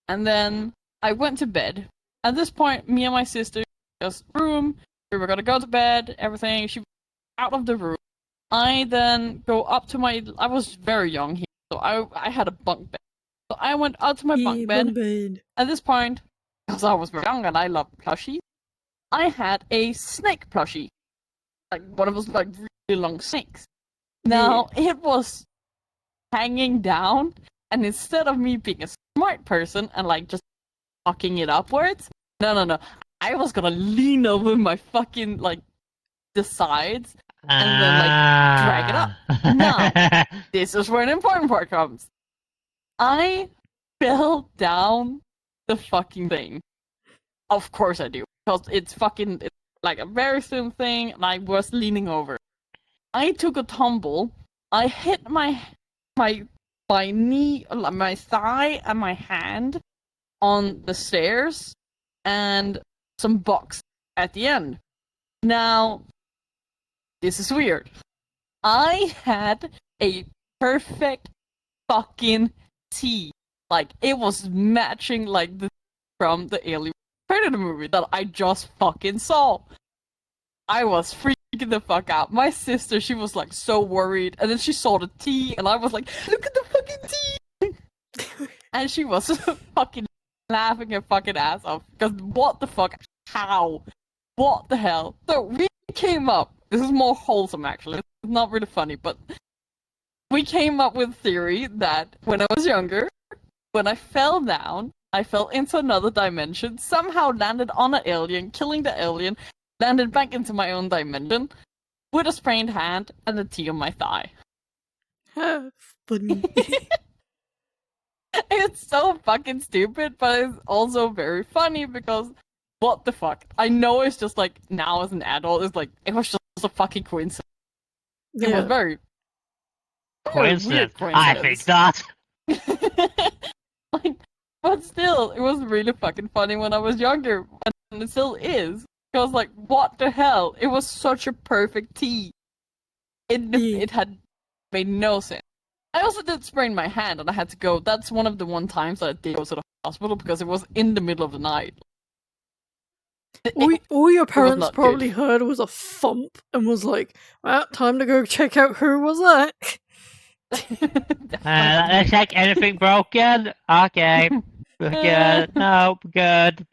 S2: and then I went to bed. At this point, me and my sister just room. We were gonna go to bed. Everything. She was out of the room. I then go up to my. I was very young here, so I had a bunk bed. So I went out to my bunk bed. At this point, because I was very young and I love plushies, I had a snake plushie, like one of those like really long snakes. Now it was hanging down, and instead of me being a smart person and like just fucking it upwards, no, I was gonna lean over my fucking like the sides and then like drag it up. Now, this is where an important part comes. I fell down the fucking thing. Of course I do, because it's like a very thin thing, and I was leaning over. I took a tumble. I hit my knee, my thigh, and my hand on the stairs, and some box at the end. Now, this is weird. I had a perfect fucking T. Like, it was matching like from the Alien Predator movie that I just fucking saw. I was freaking the fuck out. My sister, she was like so worried, and then she saw the T, and I was like, look at the fucking T! And she was fucking laughing her fucking ass off, because what the fuck? How? What the hell? So we came up, this is more wholesome actually, it's not really funny, but we came up with a theory that when I was younger, when I fell down, I fell into another dimension, somehow landed on an alien, killing the alien, landed back into my own dimension, with a sprained hand and a T on my thigh.
S3: Funny.
S2: It's so fucking stupid, but it's also very funny because what the fuck? I know it's just like now as an adult, it's like it was just a fucking coincidence. It was very
S1: Coincidence.
S2: weird
S1: I think not.
S2: like, but still, it was really fucking funny when I was younger, and it still is. I was like, what the hell? It was such a perfect T. It had made no sense. I also did sprain my hand, and I had to go. That's one of the times that I did go to the hospital because it was in the middle of the night.
S3: All your parents
S2: not
S3: probably
S2: good.
S3: heard was a thump and was like, well, time to go check out who was that.
S1: Let's check anything broken. Okay. Good. No, good.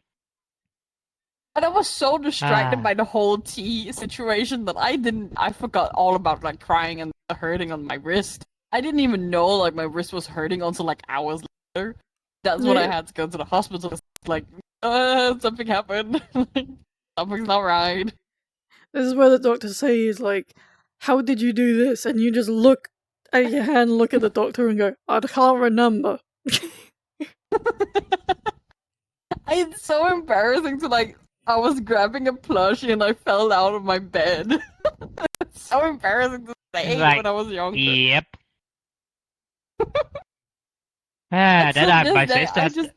S2: And I was so distracted by the whole tea situation that I forgot all about like crying and the hurting on my wrist. I didn't even know like my wrist was hurting until like hours later. That's when I
S3: Yeah.
S2: had to go to the hospital. It's like, something happened. Something's not right.
S3: This is where the doctor says, like, how did you do this? And you just look at your hand, look at the doctor and go, I can't remember.
S2: It's so embarrassing to like, I was grabbing a plushie and I fell out of my bed. It's so embarrassing to say
S1: Like,
S2: when I was younger.
S1: Yep.
S2: Until
S1: Then I
S2: this
S1: my
S2: day,
S1: sister.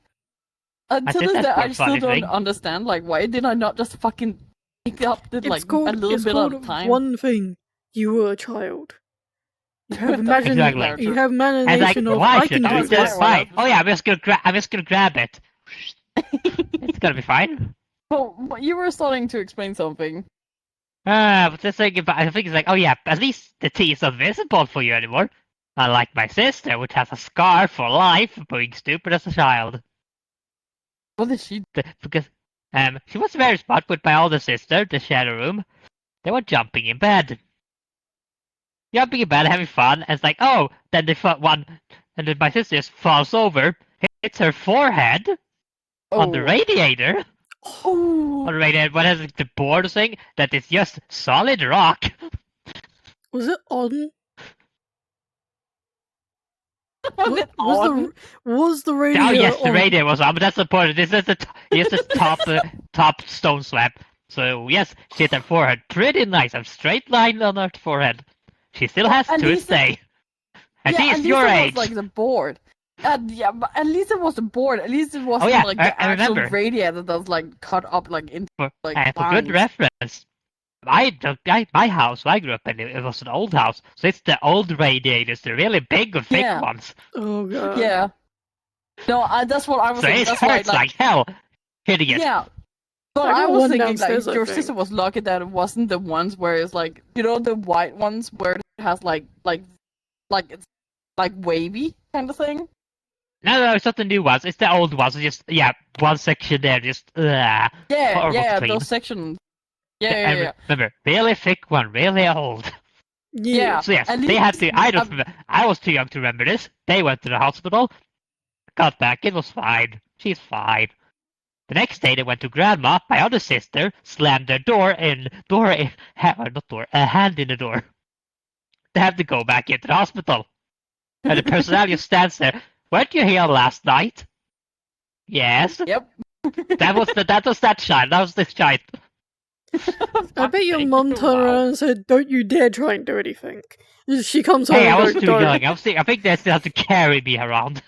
S2: Until this
S1: sister's
S2: day, I
S1: quite
S2: still
S1: funny
S2: don't
S1: thing.
S2: understand. Like, why did I not just fucking pick up the, like
S3: It's called,
S2: a little
S3: it's
S2: bit
S3: called
S2: at a time?
S3: one thing. You were a child. You have
S1: Exactly.
S3: You have
S1: And like,
S3: imagination of,
S1: why
S3: I
S1: should
S3: can
S1: I
S3: do
S1: do
S3: this.
S1: this? Fine. Oh yeah, I'm just gonna grab it. It's gonna be fine.
S2: Well, you were starting to explain something.
S1: But the thing about I think it's like, oh yeah, at least the tea is not visible for you anymore. Unlike my sister, which has a scar for life for being stupid as a child.
S2: What did she?
S1: Because she was very smart with my older sister, the shadow room. They were jumping in bed. Jumping in bed, having fun, and it's like, oh, then and then my sister just falls over, hits her forehead on the radiator.
S2: Oh.
S1: On the radiator, what has the board thing that is just solid rock.
S3: Was it on?
S2: Was it on?
S3: Was the radio
S1: Oh yes, the
S3: on?
S1: radio was on, but that's the point. This is the top stone slab. So yes, she hit her forehead. Pretty nice. A straight line on her forehead. She still has
S2: at
S1: to
S2: least
S1: this day. And
S2: Yeah,
S1: she
S2: at
S1: is
S2: least
S1: your
S2: it
S1: age.
S2: was like the board. Yeah, but at least it was the board. At least it wasn't
S1: yeah,
S2: like the
S1: I
S2: actual
S1: remember.
S2: radiator that's like cut up like into
S1: For
S2: like
S1: good
S2: lines.
S1: reference, my house I grew up in, it was an old house, so it's the old radiators, the really big and thick
S2: Yeah.
S1: ones.
S3: Oh god.
S2: Yeah. No, that's what I was
S1: So
S2: thinking.
S1: it
S2: That's why,
S1: hurts like hell hitting it.
S2: yeah. But
S3: I got
S2: I was
S3: one
S2: thinking
S3: downstairs, I
S2: like your
S3: think.
S2: sister was lucky that it wasn't the ones where it's like, you know, the white ones where it has like it's like wavy kind of thing.
S1: No, it's not the new ones. It's the old ones. It's just one section there, just
S2: Yeah,
S1: horrible
S2: yeah,
S1: to clean.
S2: those sections. Yeah.
S1: Remember, really thick one, really old.
S2: Yeah.
S1: So yes,
S2: At
S1: they had
S2: least-
S1: to. I don't remember. I was too young to remember this. They went to the hospital, got back. It was fine. She's fine. The next day, they went to Grandma. My other sister slammed their a hand in the door. They had to go back into the hospital, and the personnel just stands there. Weren't you here last night? Yes.
S2: Yep.
S1: That was that child. That was this child.
S3: I bet your
S1: sake.
S3: mum turned
S2: Wow.
S3: around and said, "Don't you dare try and do anything." She comes home
S1: Hey, I
S3: and
S1: was
S3: goes,
S1: too
S3: "Don't."
S1: young. I think they still have to carry me around.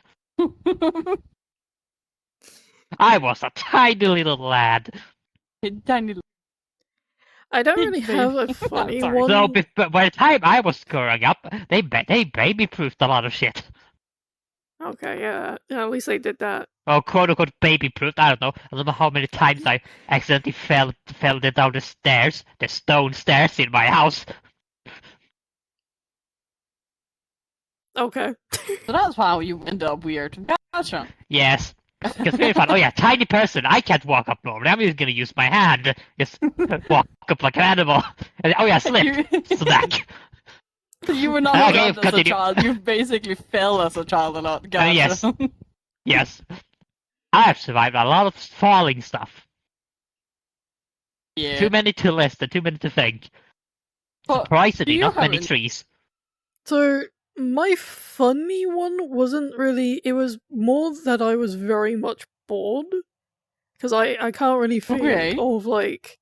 S1: I was a tiny little lad.
S2: Tiny.
S3: I don't
S2: Big
S3: really
S2: baby.
S3: have a funny
S2: Sorry.
S3: one.
S1: So, but by the time I was growing up, they baby-proofed a lot of shit.
S3: Okay, yeah. At least they did that.
S1: Or quote-unquote baby-proofed. I don't know. I don't know how many times I accidentally fell down the stairs, the stone stairs in my house.
S3: Okay.
S2: So that's how you end up weird. Gotcha.
S1: Yes. It's very fun. Oh yeah, tiny person. I can't walk up normally. I'm just gonna use my hand. Just walk up like an animal. And, oh yeah, slip. Smack.
S2: You were not
S1: Okay,
S2: around as a
S1: continue.
S2: child. You basically fell as a child a lot. Gotcha.
S1: Yes. Yes. I've survived a lot of falling stuff.
S2: Yeah.
S1: Too many to list and too many to think.
S2: But do
S1: Surprisingly,
S2: you
S1: not
S2: have
S1: many
S2: any-
S1: trees.
S3: So my funny one wasn't really. It was more that I was very much bored because I can't really think
S2: Okay.
S3: of like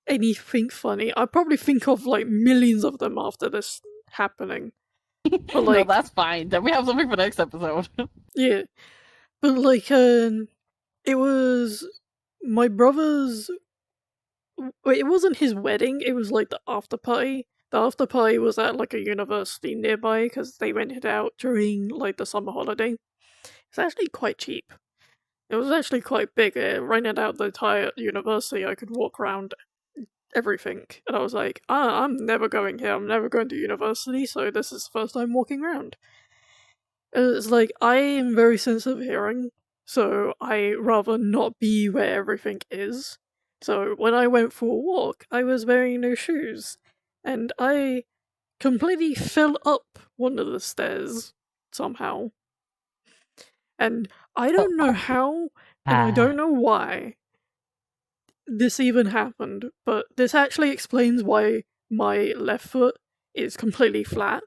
S3: anything funny. I probably think of like millions of them after this happening. But
S2: No,
S3: like,
S2: that's fine. Then we have something for next episode.
S3: yeah, but like, it was my brother's. Wait, it wasn't his wedding. It was like the after party. The after party was at like a university nearby because they rented out during like the summer holiday. It's actually quite cheap. It was actually quite big. It rented out the entire university. I could walk around everything. And I was like, I'm never going here. I'm never going to university, so this is the first time walking around. And it's like, I am very sensitive hearing, so I rather not be where everything is. So when I went for a walk, I was wearing no shoes. And I completely fell up one of the stairs somehow. And I don't know how, and I don't know why this even happened, but this actually explains why my left foot is completely flat.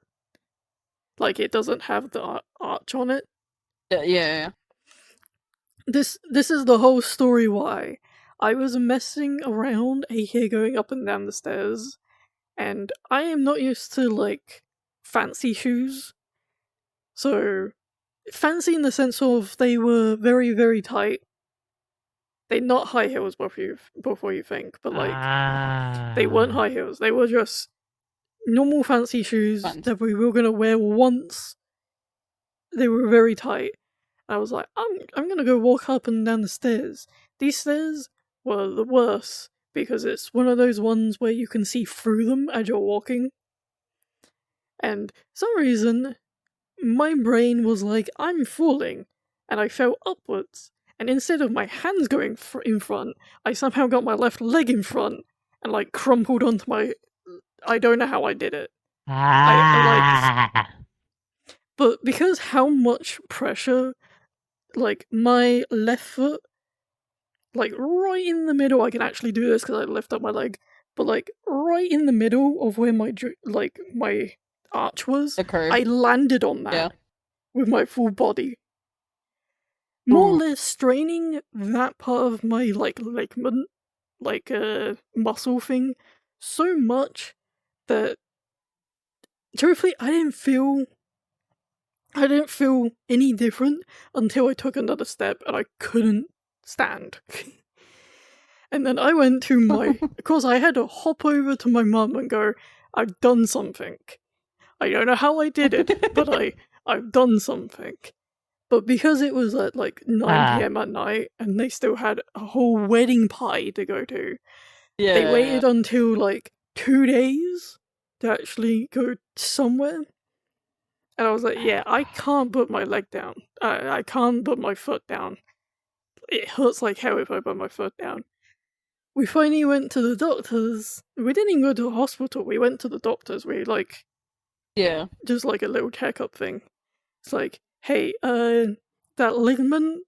S3: Like, it doesn't have the arch on it.
S2: Yeah.
S3: This is the whole story why. I was messing around here going up and down the stairs, and I am not used to, like, fancy shoes. So, fancy in the sense of they were very, very tight. They're not high heels before you think, but like they weren't high heels. They were just normal fancy shoes that we were gonna wear once. They were very tight. I was like, I'm gonna go walk up and down the stairs. These stairs were the worst because it's one of those ones where you can see through them as you're walking. And for some reason, my brain was like, I'm falling, and I fell upwards. And instead of my hands going in front, I somehow got my left leg in front and like crumpled onto my. I don't know how I did it. But because how much pressure, like my left foot, like right in the middle, I can actually do this because I lift up my leg. But like right in the middle of where my arch was, I landed on that with my full body. More or less straining that part of my ligament, muscle thing, so much that truthfully I didn't feel any different until I took another step and I couldn't stand. And then I went to of course I had to hop over to my mum and go, I've done something. I don't know how I did it, but I've done something. But because it was at like 9 PM at night and they still had a whole wedding party to go to, they waited until like 2 days to actually go somewhere. And I was like, yeah, I can't put my leg down. I can't put my foot down. It hurts like hell if I put my foot down. We finally went to the doctors. We didn't even go to the hospital. We went to the doctors. We just like a little checkup thing. It's like, hey, that ligament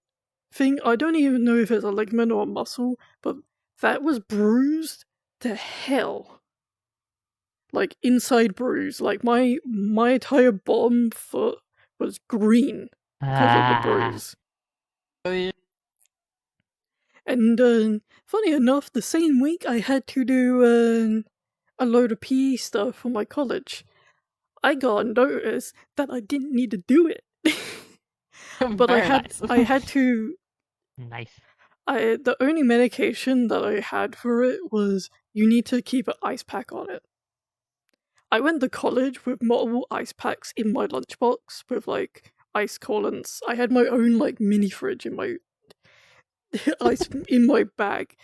S3: thing, I don't even know if it's a ligament or a muscle, but that was bruised to hell. Like, inside bruise. Like, my entire bottom foot was green because of the bruise. And, funny enough, the same week I had to do a load of PE stuff for my college. I got a notice that I didn't need to do it. But I had to.
S1: Nice.
S3: The only medication that I had for it was you need to keep an ice pack on it. I went to college with multiple ice packs in my lunchbox with like ice coolants. I had my own like mini fridge in my ice in my bag,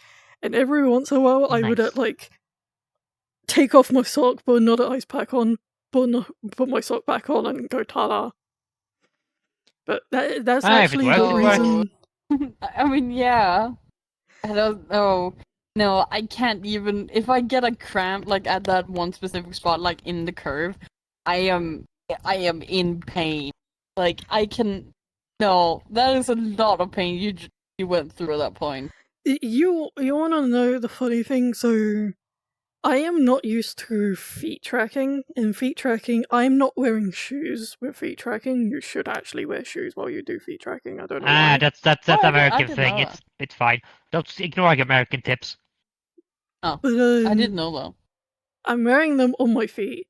S3: and every once in a while I would like take off my sock, put another ice pack on, put my sock back on, and go ta-da. But that's actually the reason.
S2: I mean, yeah. I don't know. No, I can't even. If I get a cramp like at that one specific spot, like in the curve, I am in pain. Like I can. No, that is a lot of pain you went through at that point.
S3: You want to know the funny thing? So I am not used to feet tracking. In feet tracking, I'm not wearing shoes with feet tracking. You should actually wear shoes while you do feet tracking. I don't know why.
S1: That's American thing. It's fine. Don't ignore American tips.
S2: Oh, but, I didn't know though.
S3: I'm wearing them on my feet,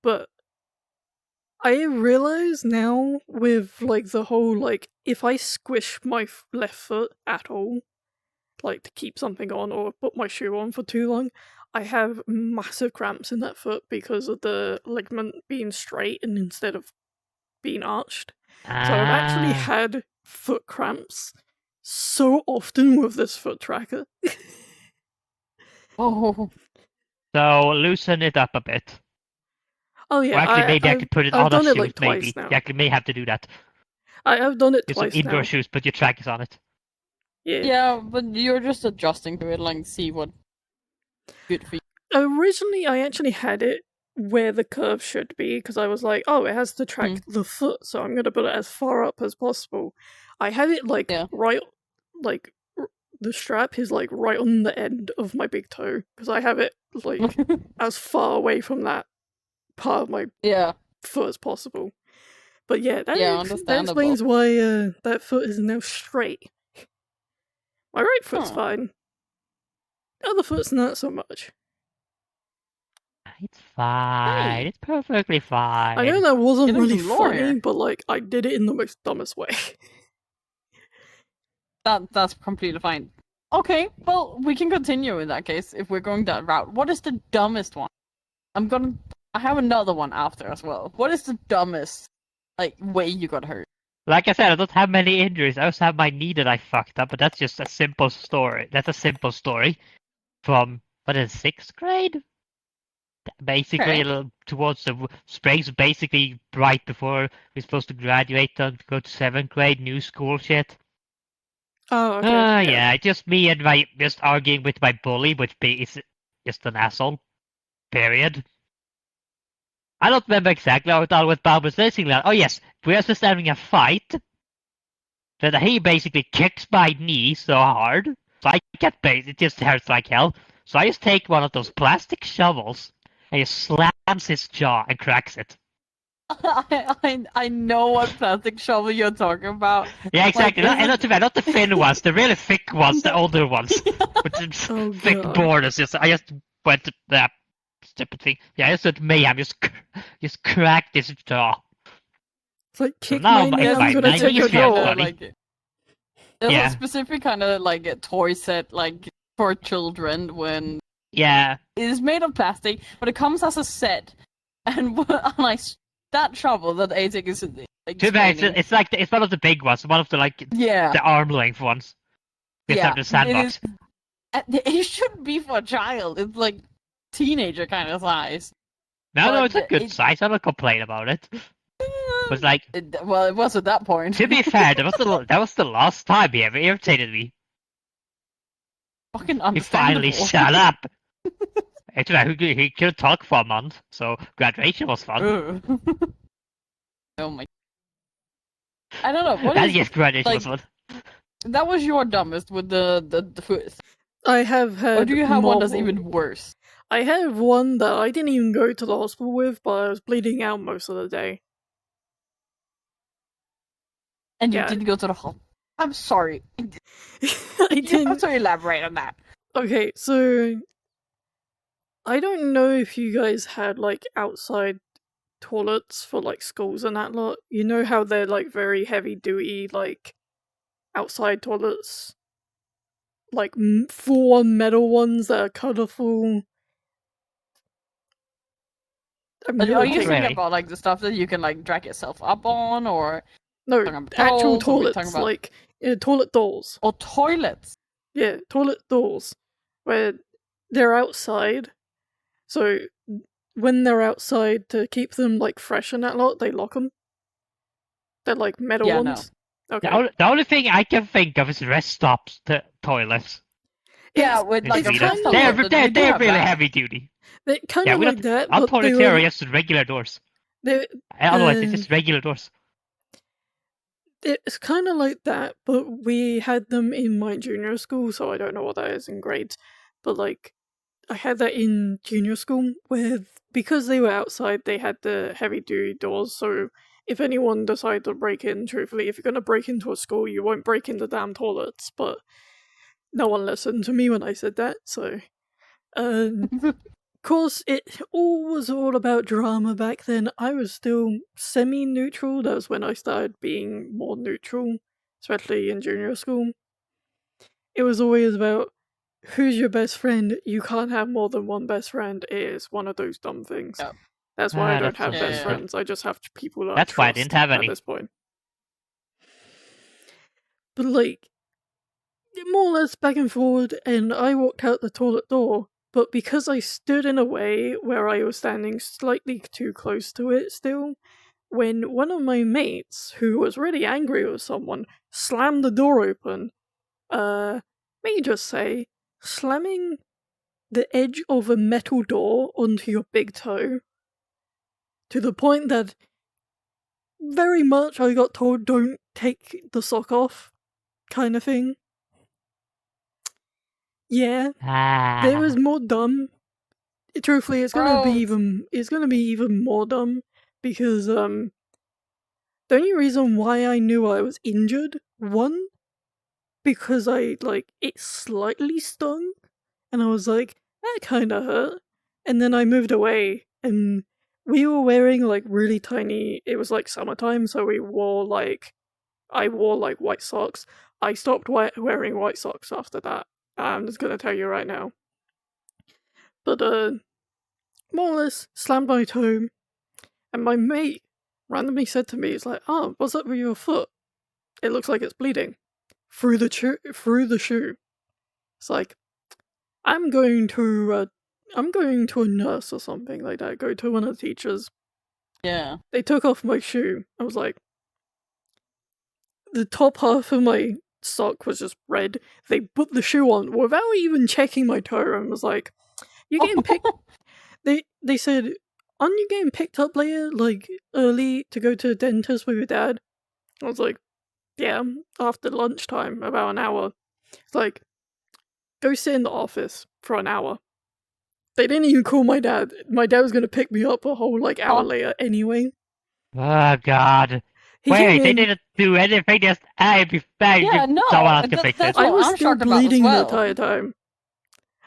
S3: but I realize now with like the whole like if I squish my left foot at all, like to keep something on or put my shoe on for too long, I have massive cramps in that foot because of the ligament being straight and instead of being arched. So I've actually had foot cramps so often with this foot tracker.
S2: Oh,
S1: So loosen it up a bit.
S3: Oh
S1: Or
S3: yeah,
S1: actually, maybe I could put it
S3: I've
S1: on our
S3: done it
S1: shoes.
S3: like
S1: Maybe
S3: twice now.
S1: you actually may have to do that.
S3: I've done it
S1: Use some
S3: twice
S1: indoor
S3: now.
S1: shoes. Put your trackers on it.
S3: Yeah.
S2: yeah, but you're just adjusting to it, like see what good for you.
S3: Originally, I actually had it where the curve should be because I was like, oh, it has to track the foot, so I'm gonna put it as far up as possible. I had it like
S2: Yeah.
S3: right, like the strap is like right on the end of my big toe because I have it like as far away from that part of my
S2: Yeah,
S3: foot as possible. But yeah, that,
S2: Yeah,
S3: that
S2: understandable.
S3: explains why that foot is now straight. My right foot's
S2: Huh.
S3: fine. Other foot's not so much.
S1: It's fine.
S2: Hey.
S1: It's perfectly fine.
S3: I know that wasn't
S2: Getting
S3: really
S2: some lore
S3: funny,
S2: here.
S3: but like I did it in the most dumbest way.
S2: that's completely fine. Okay, well, we can continue in that case if we're going that route. What is the dumbest one? I have another one after as well. What is the dumbest, like, way you got hurt?
S1: Like I said, I don't have many injuries. I also have my knee that I fucked up, but that's just a simple story. That's a simple story from what is it, 6th grade? Basically,
S2: Okay.
S1: a little towards the spring, so basically right before we're supposed to graduate and go to 7th grade, new school shit.
S3: Oh, okay.
S1: Yeah, just me and my just arguing with my bully, which is just an asshole. Period. I don't remember exactly how it all went down, but basically, oh yes, we were just having a fight. That he basically kicks my knee so hard, so I get paid. It just hurts like hell. So I just take one of those plastic shovels and just slams his jaw and cracks it.
S2: I know what plastic shovel you're talking about.
S1: Yeah, exactly.
S2: Like,
S1: Not too bad. Not the thin ones, the really thick ones, the older ones with the
S3: Oh,
S1: thick
S3: God.
S1: borders. I just went to that stupid thing. Yeah, I just went mayhem. Just cracked his jaw.
S3: It's like kick
S1: now
S3: my
S1: my-
S3: knee,
S1: my
S3: I'm gonna
S1: knee
S3: take a
S1: is very
S3: draw.
S1: funny.
S2: like there's
S1: Yeah.
S2: a specific kind of like a toy set like for children when
S1: Yeah.
S2: it is made of plastic, but it comes as a set. And that shovel that ATIC is like,
S1: Too bad.
S2: explaining,
S1: It's like it's one of the big ones, one of the like
S2: yeah,
S1: the arm length ones. Just
S2: yeah,
S1: have the sandbox.
S2: it shouldn't be for a child. It's like teenager kind of size.
S1: No,
S2: but
S1: it's a good
S2: it-
S1: size. I don't complain about it. But like,
S2: Well, it was at that point.
S1: to be fair, that was the last time he ever irritated me.
S2: Fucking
S1: He finally
S2: understandable.
S1: shut up. It's right, he couldn't talk for a month, so graduation was fun.
S2: Ugh. Oh my. I don't know. What
S1: That
S2: is
S1: yes, graduation
S2: like-
S1: was fun.
S2: that was your dumbest with the foot,
S3: I have had.
S2: or do you have one that's
S3: more.
S2: even worse?
S3: I have one that I didn't even go to the hospital with, but I was bleeding out most of the day.
S2: And you
S3: Yeah.
S2: didn't go to the hospital. I'm sorry.
S3: I
S2: You have
S3: didn't.
S2: to elaborate on that.
S3: Okay, so I don't know if you guys had like outside toilets for like schools and that lot. You know how they're like very heavy duty, like outside toilets, like full on metal ones that are colorful. I'm
S2: Are
S3: gonna
S2: you
S3: take-
S2: thinking
S1: Really?
S2: about like the stuff that you can like drag yourself up on, or
S3: no
S2: talking about
S3: actual
S2: dolls, or we talking
S3: toilets,
S2: about-
S3: like toilet doors.
S2: or toilets?
S3: Yeah, toilet doors, where they're outside. So when they're outside, to keep them like fresh and that lot, they lock them. They're like metal
S2: Yeah, no.
S3: ones. Okay.
S1: The only thing I can think of is rest stops toilets.
S2: Yeah,
S3: It's-
S2: with
S1: in
S2: like
S3: it's
S2: a
S1: Sweden.
S3: kind
S2: rest
S3: of
S1: They're,
S2: stop,
S1: they're,
S2: we do
S1: they're
S2: have
S1: really
S2: that.
S1: heavy duty.
S3: They're kind
S1: Yeah,
S3: of
S1: we
S3: like that,
S1: Our
S3: but they
S1: toilets here are
S3: were,
S1: just regular doors.
S3: they,
S1: Otherwise, it's just regular doors.
S3: it's kind of like that, but we had them in my junior school, so I don't know what that is in grades. But like, I had that in junior school, where because they were outside, they had the heavy duty doors. So if anyone decided to break in, truthfully, if you're gonna break into a school, you won't break into damn toilets. But no one listened to me when I said that, so. Of course, it all was all about drama back then. I was still semi-neutral. That was when I started being more neutral, especially in junior school. It was always about who's your best friend. You can't have more than one best friend. It is one of those dumb things.
S2: Yep.
S3: That's why I
S1: Ah,
S3: don't
S1: that's
S3: have
S2: so
S3: best
S2: stupid.
S3: friends. I just have people that
S1: That's
S3: I
S1: why I
S3: trust
S1: didn't have any.
S3: at this point. But like, more or less back and forward, and I walked out the toilet door. But because I stood in a way where I was standing slightly too close to it still, when one of my mates, who was really angry with someone, slammed the door open, may I just say, slamming the edge of a metal door onto your big toe, to the point that very much I got told don't take the sock off, kind of thing. Yeah, there was more dumb. Truthfully, it's gonna be even more dumb because the only reason why I knew I was injured, one, because it slightly stung, and I was like, that kind of hurt, and then I moved away, and we were wearing really tiny. It was summertime, so I wore white socks. I stopped wearing white socks after that. I'm just gonna tell you right now. But more or less slammed my toe, and my mate randomly said to me, "It's like, oh, what's up with your foot? It looks like it's bleeding through the shoe." It's like, I'm going to a nurse or something like that. Go to one of the teachers.
S2: Yeah.
S3: They took off my shoe. I was like, the top half of my sock was just red. They put the shoe on without even checking my toe and was like, "You're getting picked." They said, "Aren't you getting picked up later, early to go to the dentist with your dad?" I was like, "Yeah, after lunchtime, about an hour." It's like, go sit in the office for an hour. They didn't even call my dad. My dad was gonna pick me up a whole hour later anyway.
S1: Oh God. Wait, they didn't do anything, just
S2: Yeah, no,
S1: someone else can fix it.
S3: I was
S2: I'm
S3: still
S2: shocked about as
S3: bleeding
S2: well.
S3: the entire time.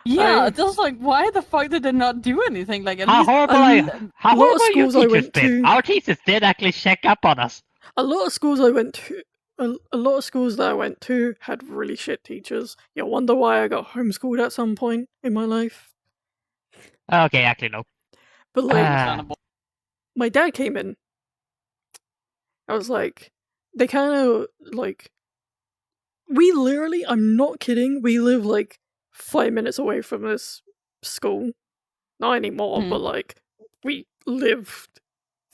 S2: Yeah, just why the fuck did they not do anything? At
S1: How
S2: least
S1: horrible! How
S3: a lot of
S1: horrible your
S3: schools I
S1: teachers
S3: went
S1: been.
S3: to-
S1: Our teachers did actually check up on us.
S3: A lot of schools I went to, a lot of schools that I went to had really shit teachers. You wonder why I got homeschooled at some point in my life.
S1: Okay, actually no.
S3: But
S2: understandable.
S3: my dad came in. I was like, they kind of we literally, I'm not kidding, we live 5 minutes away from this school. Not anymore, but we lived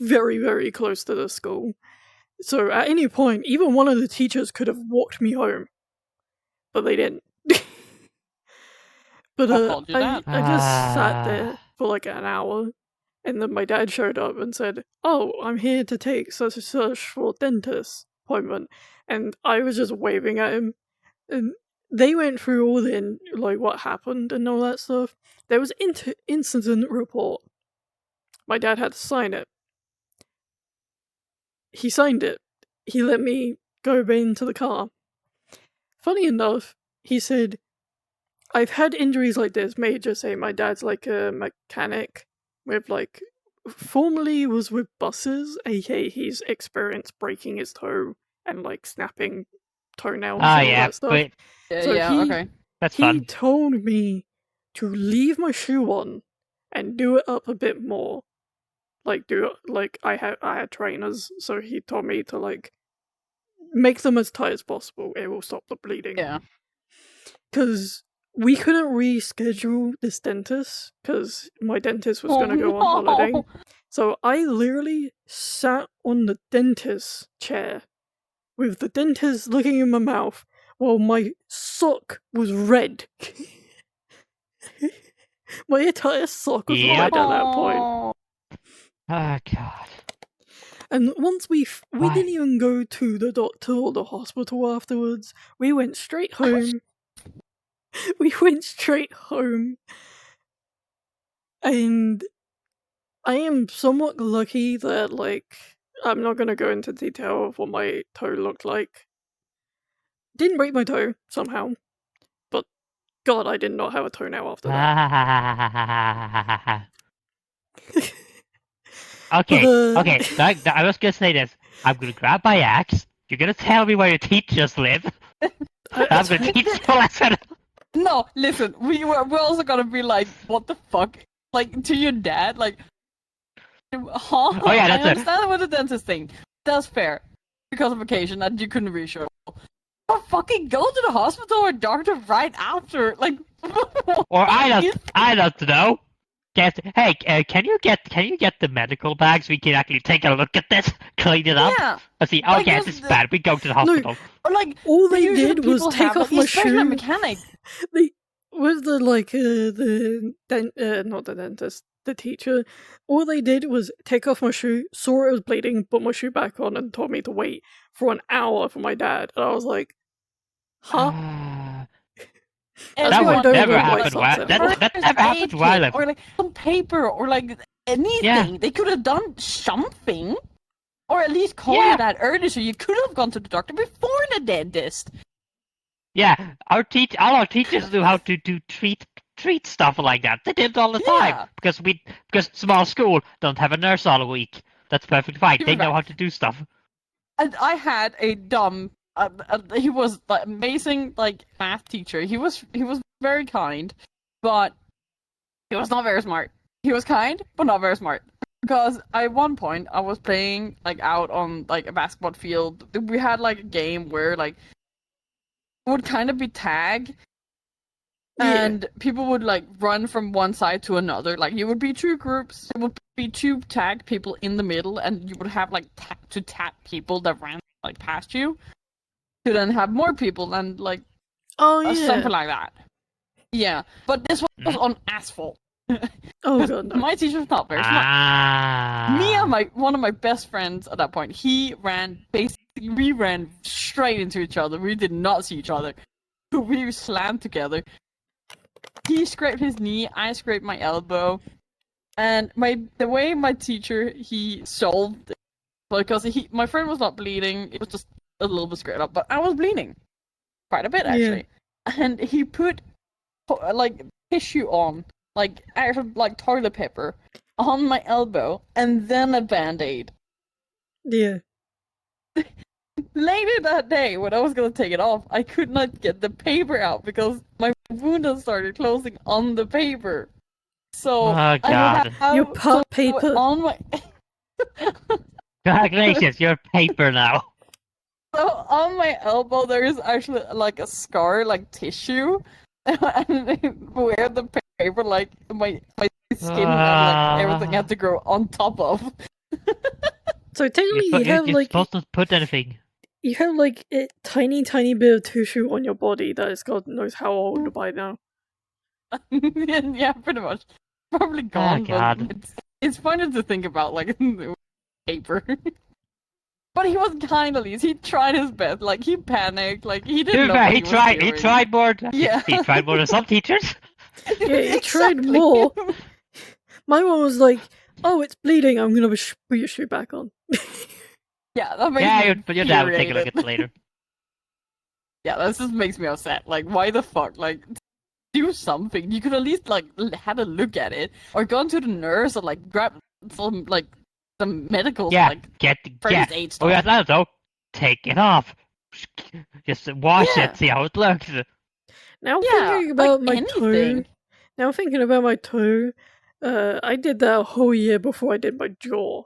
S3: very, very close to the school. So at any point, even one of the teachers could have walked me home. But they didn't. But I just sat there for an hour, and then my dad showed up and said, "Oh, I'm here to take such and such for dentist appointment," and I was just waving at him, and they went through all the what happened and all that stuff. There was incident report. My dad had to sign it. He signed it. He let me go into the car. Funny enough, he said, "I've had injuries like this." May I just say, my dad's a mechanic with formerly was with buses, aka he's experienced breaking his toe and snapping toenails and all that stuff.
S1: But
S3: So
S2: okay.
S1: that's
S3: he
S1: fun.
S3: told me to leave my shoe on and do it up a bit more. Do it I had trainers, so he told me to make them as tight as possible. It will stop the bleeding.
S2: Yeah.
S3: Because we couldn't reschedule this dentist because my dentist was going to go on holiday. So I literally sat on the dentist's chair with the dentist looking in my mouth while my sock was red. My entire sock was red at that point.
S1: Oh God.
S3: And once we didn't even go to the doctor or the hospital afterwards. We went straight home. We went straight home. And I am somewhat lucky that, I'm not going to go into detail of what my toe looked like. Didn't break my toe, somehow. But, God, I did not have a toenail after that.
S1: Okay, okay. I was gonna say this. I'm gonna grab my axe. You're gonna tell me where your teachers live. I'm gonna teach you a lesson.
S2: No, listen. We're also gonna be like, what the fuck? To your dad, huh?
S1: Oh yeah, that's
S2: I understand with the dentist thing. That's fair. Because of vacation, that you couldn't reassure. or fucking go to the hospital or doctor right after. Like,
S1: Or I don't know. Hey, can you get the medical bags? We can actually take a look at this, clean it up,
S2: Yeah.
S1: and see.
S2: Like,
S1: Okay,
S2: just
S1: this is
S2: the-
S1: bad. We go to the hospital.
S2: Or like
S3: All they
S2: usually
S3: did was
S2: people
S3: take
S2: have,
S3: off
S2: like,
S3: my
S2: especially a
S3: shoe.
S2: mechanic.
S3: They with the not the dentist, the teacher. All they did was take off my shoe, saw it was bleeding, put my shoe back on, and told me to wait for an hour for my dad. And I was like, "Huh?" That's
S1: That
S3: why I
S1: would
S3: don't
S1: never
S3: wear White
S1: happen.
S3: Socks anymore.
S1: That never happened
S2: Aid
S1: while
S2: kit, or like some paper, or like anything.
S1: Yeah.
S2: They could have done something, or at least call
S1: Yeah.
S2: you that early, so you could have gone to the doctor before the dentist.
S1: Yeah, all our teachers knew how to treat stuff like that. They did it all the
S2: Yeah.
S1: time because small school don't have a nurse all week. That's perfectly fine. They know
S2: Right.
S1: how to do stuff.
S2: And I had a dumb. He was like, amazing, like math teacher. He was very kind, but he was not very smart. He was kind, but not very smart. Because at one point I was playing like out on like a basketball field. We had like a game where like it would kind of be tag,
S3: Yeah.
S2: and people would like run from one side to another. Like you would be two groups. It would be two tag people in the middle, and you would have like to tap people that ran like past you. To then have more people and like
S3: Oh yeah.
S2: something like that. Yeah, but this was on asphalt.
S3: Oh god. No.
S2: My teacher's not very smart.
S1: Ah.
S2: Me and one of my best friends at that point, we ran straight into each other. We did not see each other. We slammed together. He scraped his knee, I scraped my elbow, and the way my teacher he solved it, because my friend was not bleeding, it was just a little bit scraped up, but I was bleeding quite a bit actually, and he put like tissue on, like actual like toilet paper on my elbow, and then a band-aid.
S3: Yeah.
S2: Later that day, when I was gonna take it off, I could not get the paper out because my wound had started closing on the paper. So
S1: Oh,
S2: I
S1: God.
S2: have
S3: Your part paper.
S2: on my
S1: God gracious, you're paper now.
S2: so on my elbow there is actually like a scar, like tissue, and where the paper, like my skin and like everything had to grow on top of.
S3: So technically, you have
S1: You're
S3: like
S1: supposed to put anything.
S3: you have like a tiny bit of tissue on your body that is God knows how old by now.
S2: Yeah, pretty much. Probably gone,
S1: God.
S2: but it's funny to think about, like, paper. But he was kind at least. He tried his best. Like, he panicked. Like, he didn't know what
S1: He
S2: was
S1: tried. He
S2: doing.
S1: tried more.
S2: Yeah.
S1: He tried more than some teachers.
S3: Yeah, he tried
S2: Exactly.
S3: more. My one was like, "Oh, it's bleeding. I'm gonna put your shoe back on."
S2: Yeah, that makes
S1: Yeah,
S2: me
S1: but your dad will take a look at
S2: infuriated.
S1: it later.
S2: Yeah, that just makes me upset. Like, why the fuck? Like, do something. You could at least, like, had a look at it. Or gone to the nurse or, like, grab some, like, some medical,
S1: Yeah,
S2: like,
S1: get
S2: first aid
S1: Oh
S2: stuff.
S1: yeah, that's all. Take it off. Just wash
S2: Yeah.
S1: it. See how it looks.
S3: Now
S2: Yeah,
S3: thinking about
S2: like
S3: my toe.
S2: anything.
S3: Now thinking about my toe. I did that a whole year before I did my jaw.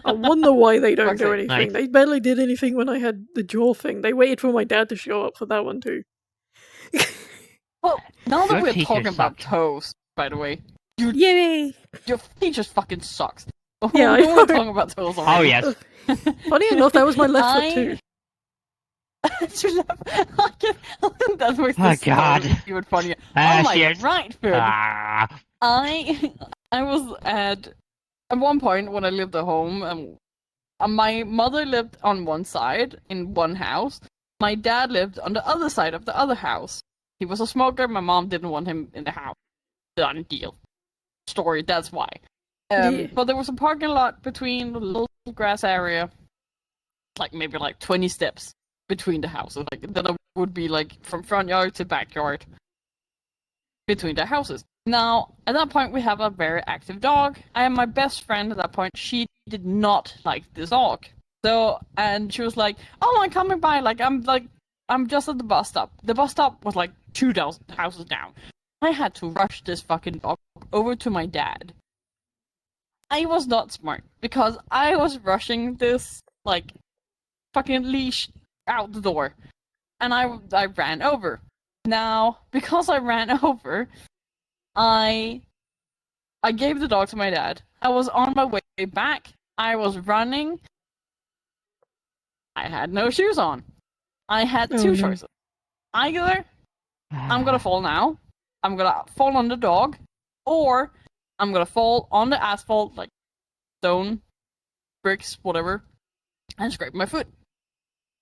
S3: I wonder why they don't do
S2: Okay,
S3: anything.
S1: nice.
S3: They barely did anything when I had the jaw thing. They waited for my dad to show up for that one too.
S2: Well, now that
S1: Your
S2: we're
S1: teacher
S2: talking about
S1: sucked.
S2: toes, by the way,
S3: Yay!
S2: your teacher fucking sucks.
S3: Yeah, I
S2: we were
S3: know.
S2: talking about toes
S1: Oh
S2: already.
S1: yes.
S3: Funny enough, that was my left foot too.
S2: That makes
S1: Oh,
S2: this
S1: God.
S2: story even funnier.
S1: Ah,
S2: Oh my
S1: cheers.
S2: right foot.
S1: Ah.
S2: I was at one point when I lived at home, my mother lived on one side in one house. My dad lived on the other side of the other house. He was a smoker. My mom didn't want him in the house. Done deal. Story. That's why.
S3: Yeah.
S2: But there was a parking lot between the little grass area, like maybe like 20 steps between the houses. Like then it would be like from front yard to backyard between the houses. Now, at that point, we have a very active dog. I am my best friend at that point. She did not like this dog. So, and she was like, "Oh, I'm coming by. I'm just at the bus stop." The bus stop was like 2,000 houses down. I had to rush this fucking dog over to my dad. I was not smart because I was rushing this like fucking leash out the door, and I ran over. Now, because I ran over, I gave the dog to my dad. I was on my way back. I was running. I had no shoes on. I had
S3: Oh,
S2: two
S3: no.
S2: choices. Either I'm gonna fall now, I'm gonna fall on the dog, or I'm gonna fall on the asphalt, like stone, bricks, whatever, and scrape my foot.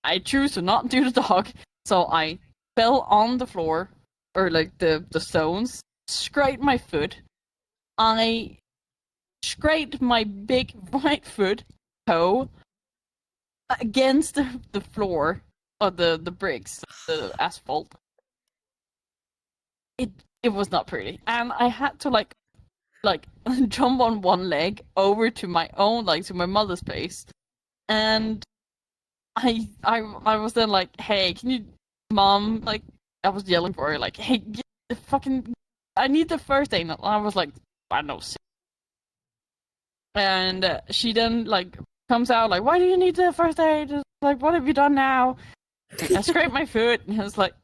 S2: I choose to not do the dog, so I fell on the floor, or like the stones, scraped my foot. I scraped my big right foot toe against the floor of the bricks, the asphalt. It was not pretty, and I had to like jump on one leg over to my own, like to my mother's place, and I was then like, hey, can you, mom, like I was yelling for her, like, hey, get the fucking, I need the first aid, and I was like, I don't know, and she then like comes out like, why do you need the first aid? Like, what have you done now? I scraped my foot, and I was like,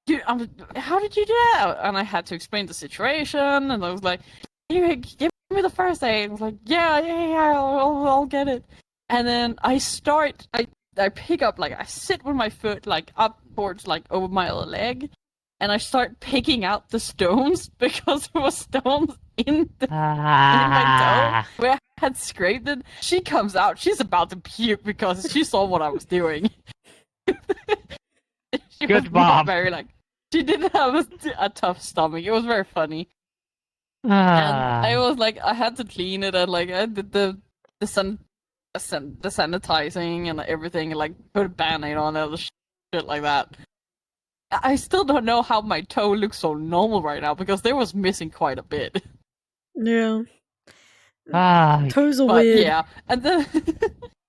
S2: dude, how did you do that? And I had to explain the situation, and I was like, here, give me the first aid. I was like, yeah, I'll get it. And then I pick up, like, I sit with my foot, like, up towards, like, over my other leg, and I start picking out the stones, because there was stones in my toe where I had scraped it. She comes out, she's about to puke because she saw what I was doing. She
S1: Good
S2: was
S1: mom.
S2: not very, like, she didn't have a tough stomach. It was very funny. And I was like, I had to clean it, and like I did the sanitizing and everything, and like put a band-aid on it, shit like that. I still don't know how my toe looks so normal right now, because there was missing quite a bit.
S3: Yeah.
S1: Ah,
S3: Toes are
S2: But
S3: weird.
S2: yeah, and then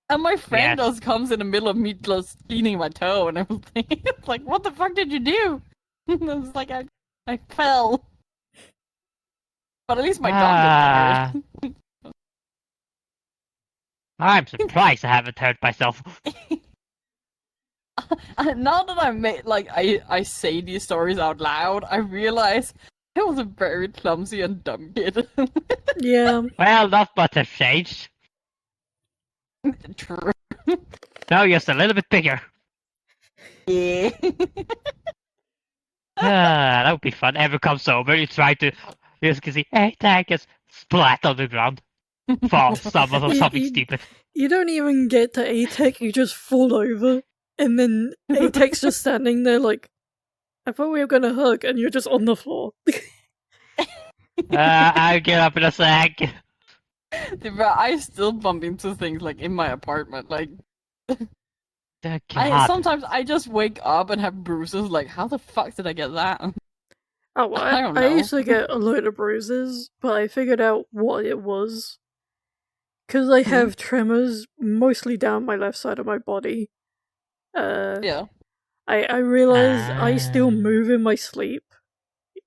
S2: and my friend
S1: Yes.
S2: just comes in the middle of me just cleaning my toe and everything. It's like, what the fuck did you do? And I was like, I fell. But at least my dog didn't get hurt.
S1: I'm surprised I haven't hurt myself.
S2: Now that I say these stories out loud, I realize I was a very clumsy and dumb kid.
S3: Yeah.
S1: Well, not much has changed.
S2: True.
S1: Now you're just a little bit bigger.
S2: Yeah.
S1: That would be fun. Ever comes over, you try to, you just can see, hey, thank us, splat on the ground, fall, stumble on something stupid.
S3: You don't even get to A-Tech, you just fall over, and then A-Tech's just standing there like, I thought we were gonna hug, and you're just on the floor.
S1: I'll get up in a sec.
S2: But I still bump into things like in my apartment. Like
S1: God.
S2: sometimes I just wake up and have bruises. Like, how the fuck did I get that?
S3: Oh, well,
S2: I don't
S3: I
S2: know.
S3: used to get a load of bruises, but I figured out what it was. Because I have tremors mostly down my left side of my body.
S2: Yeah.
S3: I realized I still move in my sleep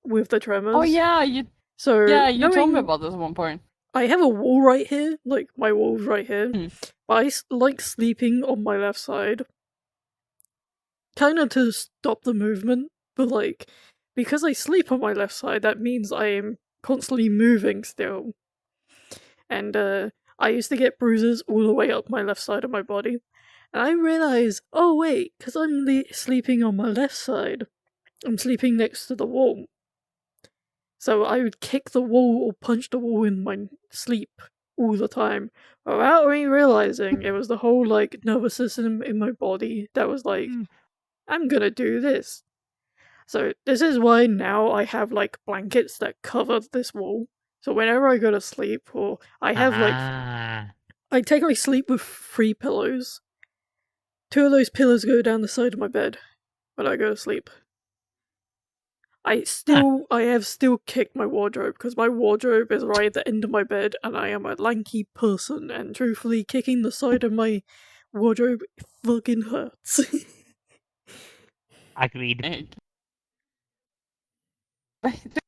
S3: with the tremors.
S2: Oh yeah, you told me
S3: knowing
S2: about this at one point.
S3: I have a wall right here, like my wall's right here, but I like sleeping on my left side. Kind of to stop the movement, but like, because I sleep on my left side, that means I am constantly moving still. And I used to get bruises all the way up my left side of my body. And I realized, oh wait, because I'm sleeping on my left side, I'm sleeping next to the wall. So I would kick the wall or punch the wall in my sleep all the time, without me realizing it was the whole like nervous system in my body that was like, I'm gonna do this. So this is why now I have like blankets that cover this wall. So whenever I go to sleep, or I have I technically sleep with 3 pillows. 2 of those pillows go down the side of my bed when I go to sleep. I have still kicked my wardrobe, because my wardrobe is right at the end of my bed, and I am a lanky person, and truthfully, kicking the side of my wardrobe fucking hurts.
S1: Agreed.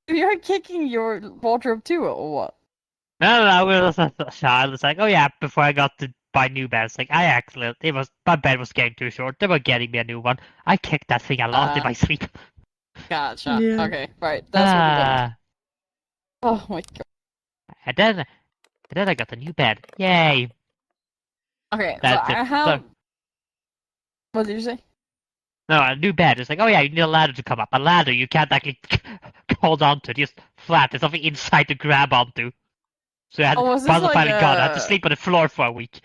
S2: You're kicking your wardrobe too, or what?
S1: No, we were just a child. It's like, oh yeah, before I got to buy new beds. Like my bed was getting too short. They were getting me a new one. I kicked that thing a lot in my sleep.
S2: Gotcha.
S3: Yeah.
S2: Okay, right. That's what you did.
S1: Ah,
S2: Oh my god.
S1: and then I got a new bed. Yay!
S2: Okay, so
S1: That's it.
S2: I have. What did you say?
S1: No, a new bed. It's like, oh yeah, you need a ladder to come up. A ladder you can't actually hold on to. Just flat. There's something inside to grab onto. So
S2: Oh, was this
S1: finally
S2: like
S1: got it. I had to
S2: a?
S1: sleep on the floor for a week.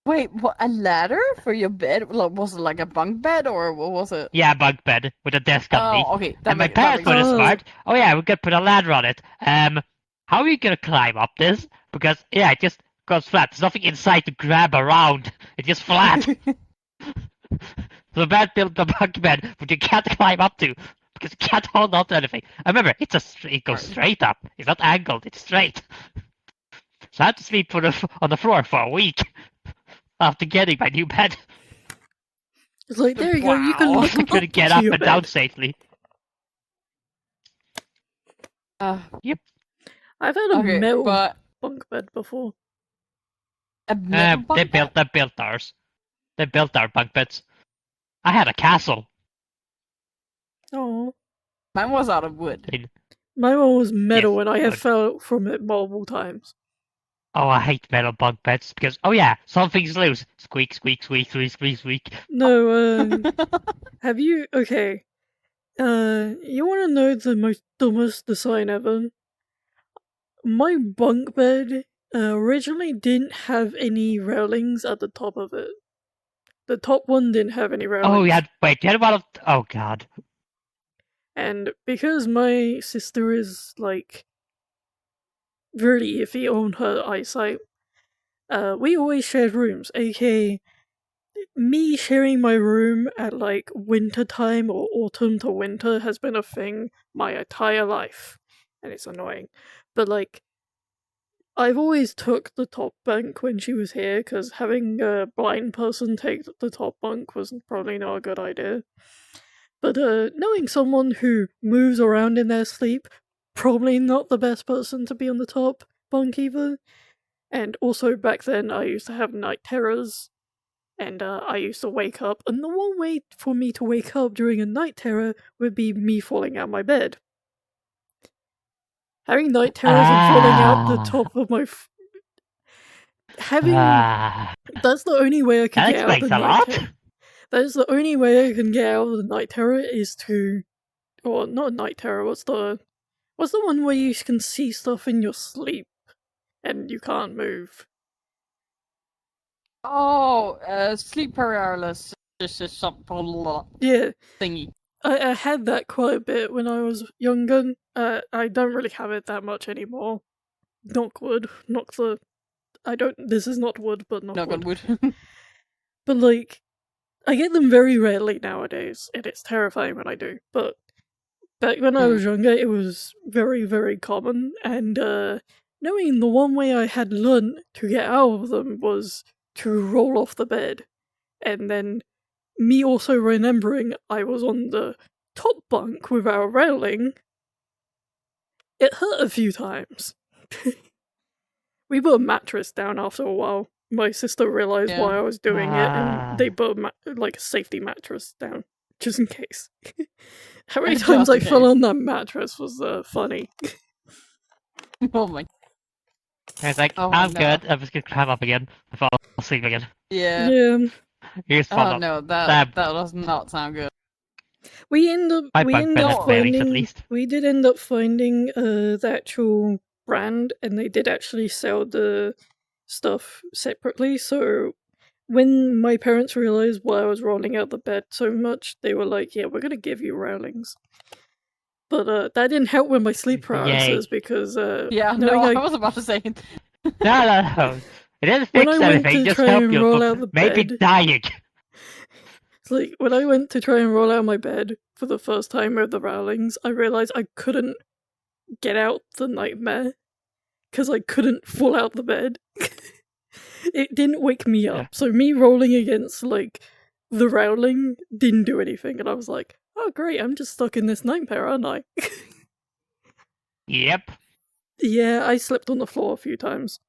S2: Wait, what? A ladder for your bed? Like, was it like a bunk bed or what was it?
S1: Yeah, bunk bed with a desk underneath.
S2: Oh, okay.
S1: And my
S2: that
S1: parents
S2: makes
S1: were
S2: sense.
S1: smart. Oh yeah, we could put a ladder on it. How are you gonna climb up this? Because yeah, it just goes flat. There's nothing inside to grab around. It's just flat. So Matt built the bunk bed, but you can't climb up to because you can't hold on to anything. I remember it goes straight up. It's not angled. It's straight. So I had to sleep on the floor for a week after getting my new bed.
S3: It's like, there you go, you can
S2: Wow.
S3: look
S1: I
S3: up
S1: couldn't get
S3: to
S1: up
S3: your
S1: and down
S3: bed.
S1: safely.
S3: I've had a
S2: Okay,
S3: metal
S2: but
S3: bunk bed before.
S2: a metal
S1: They
S2: bunk bed?
S1: built ours. They built our bunk beds. I had a castle.
S3: Oh,
S2: Mine was out of wood.
S3: my one was metal,
S1: Yes,
S3: and I have
S1: wood.
S3: fell from it multiple times.
S1: Oh, I hate metal bunk beds because oh yeah, something's loose. Squeak, squeak, squeak, squeak, squeak, squeak.
S3: No, have you? Okay. You want to know the most dumbest design ever? My bunk bed originally didn't have any railings at the top of it. The top one didn't have any railings.
S1: Oh, you had one of. Oh god.
S3: And because my sister is like really iffy on her eyesight, we always shared rooms, aka me sharing my room at like winter time or autumn to winter has been a thing my entire life. And it's annoying. But like I've always took the top bunk when she was here, because having a blind person take the top bunk was probably not a good idea. But knowing someone who moves around in their sleep, probably not the best person to be on the top bunk either. And also back then I used to have night terrors, and I used to wake up, and the one way for me to wake up during a night terror would be me falling out my bed. Having night terrors and falling out the top of my that's the only way I can
S1: That
S3: get out of the
S1: explains a
S3: night
S1: lot.
S3: terror. That is the only way I can get out of the night terror is to, or not night terror. What's the one where you can see stuff in your sleep and you can't move?
S2: Oh, sleep paralysis. This is some
S3: Yeah,
S2: thingy.
S3: I had that quite a bit when I was younger. I don't really have it that much anymore. Knock wood. Knock the. I don't. This is not wood, but knock
S2: Knock on
S3: wood.
S2: wood.
S3: But like, I get them very rarely nowadays, and it's terrifying when I do. But back when I was younger, it was very, very common, and knowing the one way I had learned to get out of them was to roll off the bed, and then me also remembering I was on the top bunk without a railing, it hurt a few times. We put a mattress down after a while. My sister realized why I was doing it, and they put like a safety mattress down, just in case. How many times I fell on that mattress was funny.
S2: Oh my.
S1: I was like,
S2: Oh,
S1: I'm
S2: no.
S1: good. I'm just gonna climb up again. I fall asleep again.
S2: Yeah.
S3: Yeah.
S1: Here's
S2: Oh
S1: fall up.
S2: no, that does not sound good.
S3: We end up
S1: My bunk bed has railings, at
S3: finding
S1: least.
S3: we did end up finding the actual brand, and they did actually sell the stuff separately. So when my parents realized why I was rolling out the bed so much, they were like, "Yeah, we're gonna give you railings." But that didn't help with my sleep paralysis because
S2: Yeah, no, I was about to say.
S1: No. It didn't
S3: When
S1: fix
S3: I went
S1: anything.
S3: to
S1: Just
S3: try
S1: help
S3: and
S1: you
S3: roll
S1: from
S3: out the
S1: maybe
S3: bed-
S1: dying.
S3: It's like when I went to try and roll out my bed for the first time with the railings, I realized I couldn't get out the nightmare because I couldn't fall out the bed. It didn't wake me up, so me rolling against like the railing didn't do anything, and I was like, "Oh great, I'm just stuck in this nightmare, aren't I?"
S1: Yep.
S3: Yeah, I slept on the floor a few times.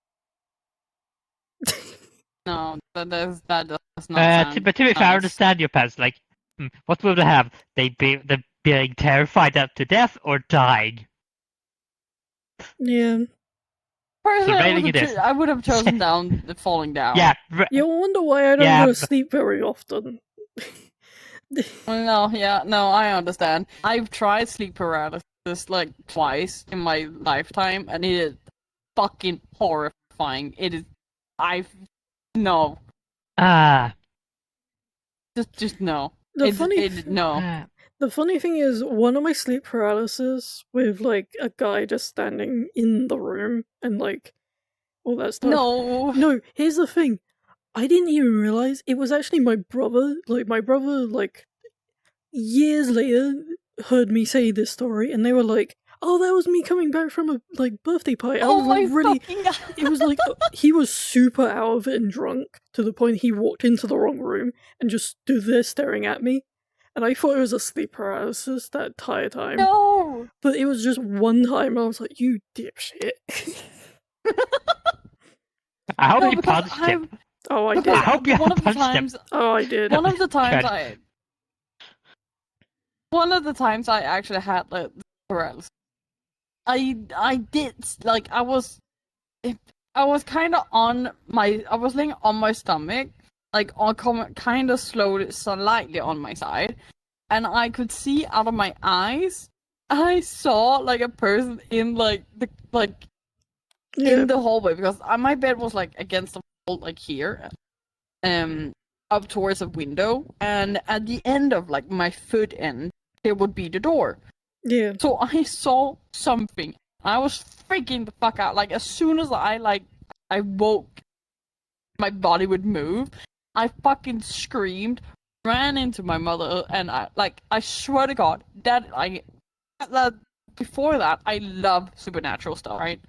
S2: No, that does not sound
S1: But to be fair, I
S2: nice.
S1: understand your parents. Like, what will they have? They being terrified up to death or dying?
S3: Yeah.
S2: Personally,
S1: Surveying it is.
S2: I would have chosen down the falling down.
S1: Yeah,
S3: You wonder why I don't
S1: Yeah,
S3: go to
S1: but-
S3: sleep very often.
S2: No, I understand. I've tried sleep paralysis like twice in my lifetime, and it is fucking horrifying. It is. No,
S1: ah,
S2: just no.
S3: The
S2: It's-
S3: funny
S2: no.
S3: The funny thing is, one of my sleep paralysis with like a guy just standing in the room and like all that stuff.
S2: No.
S3: No, here's the thing. I didn't even realize it was actually my brother. Like my brother, like years later, heard me say this story, and they were like, "Oh, that was me coming back from a like birthday party." I
S2: Oh
S3: was like,
S2: my
S3: really.
S2: fucking god.
S3: It was like he was super out of it and drunk to the point he walked into the wrong room and just stood there staring at me. And I thought it was a sleep paralysis that entire time.
S2: No.
S3: But it was just one time, and I was like, you dipshit.
S1: I hope
S2: No,
S1: you
S2: because
S1: punched him.
S3: Oh, I
S2: Because
S3: did.
S1: I hope you
S2: one of the
S1: punched him.
S2: times,
S3: Oh, I did.
S2: one of the times
S1: Good.
S2: one of the times I actually had like paralysis. I did like I was kind of I was laying on my stomach, like on kind of slowly, slightly on my side, and I could see out of my eyes. I saw like a person in like in the hallway because my bed was like against the wall, like here, up towards a window, and at the end of like my foot end, there would be the door.
S3: Yeah.
S2: So I saw something. I was freaking the fuck out. Like as soon as I woke, my body would move. I fucking screamed, ran into my mother, and I swear to God that before that I love supernatural stuff, right?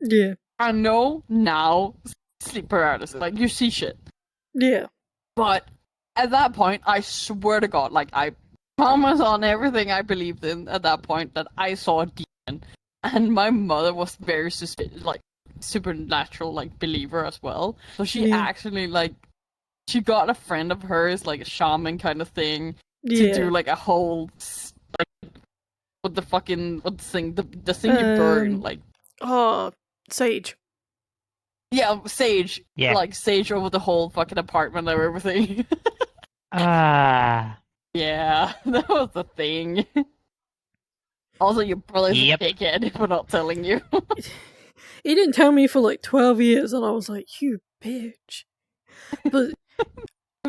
S3: Yeah.
S2: I know now sleep paralysis, like you see shit.
S3: Yeah.
S2: But at that point, I swear to God, like I promise on everything I believed in at that point that I saw a demon, and my mother was very suspicious, like supernatural, like believer as well. So she actually like she got a friend of hers, like a shaman kind of thing, to do like a whole like what the thing the thing you burn like
S3: sage.
S2: yeah sage
S1: Yeah.
S2: like sage over the whole fucking apartment or everything.
S1: Ah.
S2: Yeah, that was the thing. Also, your brother's
S1: Yep.
S2: a dickhead for not telling you.
S3: He didn't tell me for like 12 years, and I was like, you bitch. But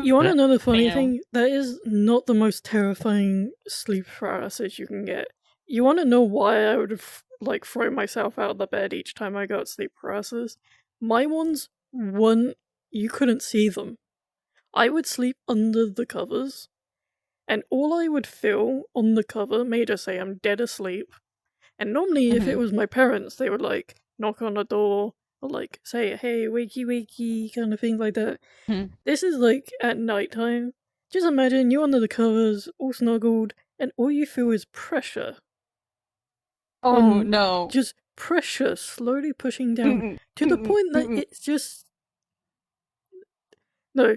S3: you want to know the funny
S2: Damn.
S3: thing? That is not the most terrifying sleep paralysis you can get. You want to know why I would like throw myself out of the bed each time I got sleep paralysis? My ones, you couldn't see them. I would sleep under the covers, and all I would feel on the cover made us say I'm dead asleep. And normally, if it was my parents, they would like knock on the door or like say, "Hey, wakey, wakey," kind of thing like that. This is like at nighttime. Just imagine you under the covers, all snuggled, and all you feel is pressure.
S2: Oh no.
S3: Just pressure slowly pushing down to the point that it's just. No,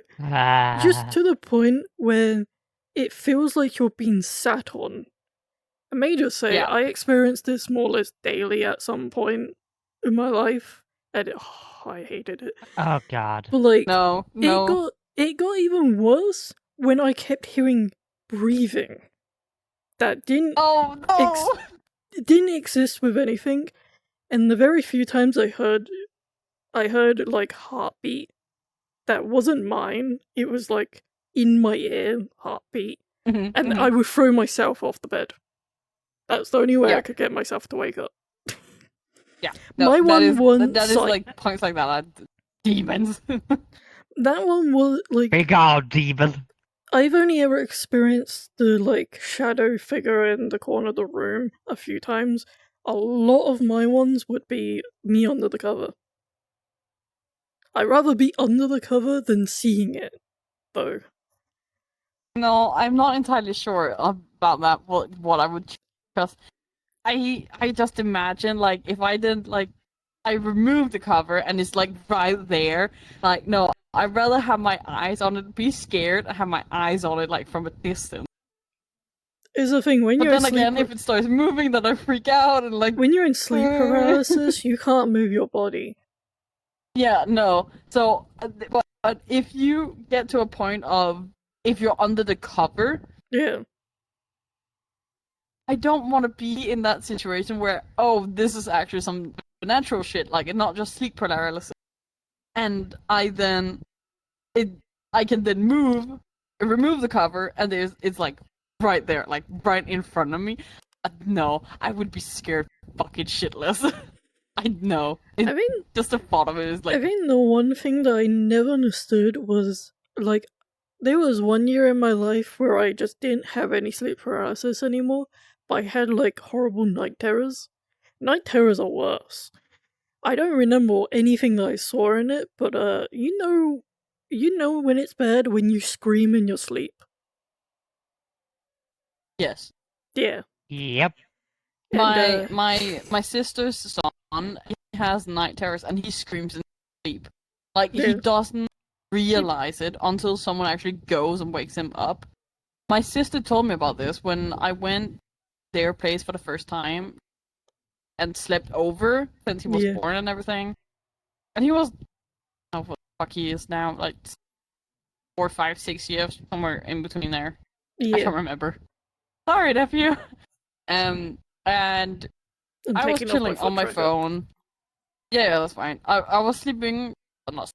S3: just to the point where it feels like you're being sat on. I may just say,
S2: Yeah.
S3: I experienced this more or less daily at some point in my life, and I hated it.
S1: Oh God.
S3: But like,
S2: No.
S3: it got even worse when I kept hearing breathing that didn't
S2: Oh no.
S3: it didn't exist with anything, and the very few times I heard like heartbeat that wasn't mine. It was like in my ear heartbeat, and I would throw myself off the bed. That's the only way I could get myself to wake up.
S2: Yeah.
S3: My one
S2: that is like points like that are demons.
S3: That one was like
S1: Big old demon.
S3: I've only ever experienced the like shadow figure in the corner of the room a few times. A lot of my ones would be me under the cover. I'd rather be under the cover than seeing it, though.
S2: No, I'm not entirely sure about that. What I would, because I just imagine like if I didn't like I removed the cover and it's like right there. Like no, I'd rather have my eyes on it, be scared, and have my eyes on it like from a distance.
S3: Is the thing when
S2: But
S3: you're
S2: then
S3: in
S2: again,
S3: sleep,
S2: if it starts moving, then I freak out and like.
S3: when you're in sleep paralysis, you can't move your body.
S2: Yeah, no. So, but if you get to a point of if you're under the cover,
S3: Yeah,
S2: I don't want to be in that situation where this is actually some natural shit, like it's not just sleep paralysis, and I can then remove the cover, and it's like right there, like right in front of me. No, I would be scared fucking shitless. I know.
S3: I mean,
S2: Just the thought of it is like.
S3: I think the one thing that I never understood was like there was one year in my life where I just didn't have any sleep paralysis anymore, but I had like horrible night terrors. Night terrors are worse. I don't remember anything that I saw in it, but you know when it's bad when you scream in your sleep.
S2: Yes.
S3: Yeah.
S1: Yep.
S3: And,
S2: My sister's son, he has night terrors and he screams in sleep. Like he
S3: Yeah.
S2: doesn't realize it until someone actually goes and wakes him up. My sister told me about this when I went their place for the first time and slept over since he was
S3: Yeah.
S2: born and everything. And he was what the fuck he is now, like 4, 5, 6 years, somewhere in between there. I
S3: yeah.
S2: can't remember. Sorry, nephew. And
S3: And
S2: I was
S3: taking off
S2: chilling on my
S3: foot trigger.
S2: phone. Yeah, that's fine. I was sleeping. Not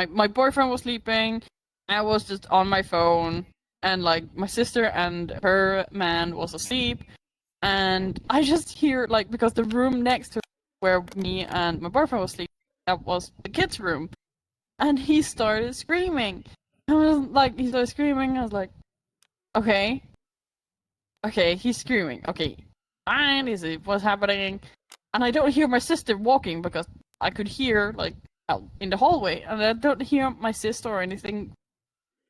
S2: my boyfriend was sleeping. I was just on my phone, and like my sister and her man was asleep, and I just hear like because the room next to where me and my boyfriend was sleeping, that was the kids' room, and he started screaming. He started screaming. I was like, okay, he's screaming. Okay, fine. Is it what's happening? And I don't hear my sister walking because I could hear like out in the hallway, and I don't hear my sister or anything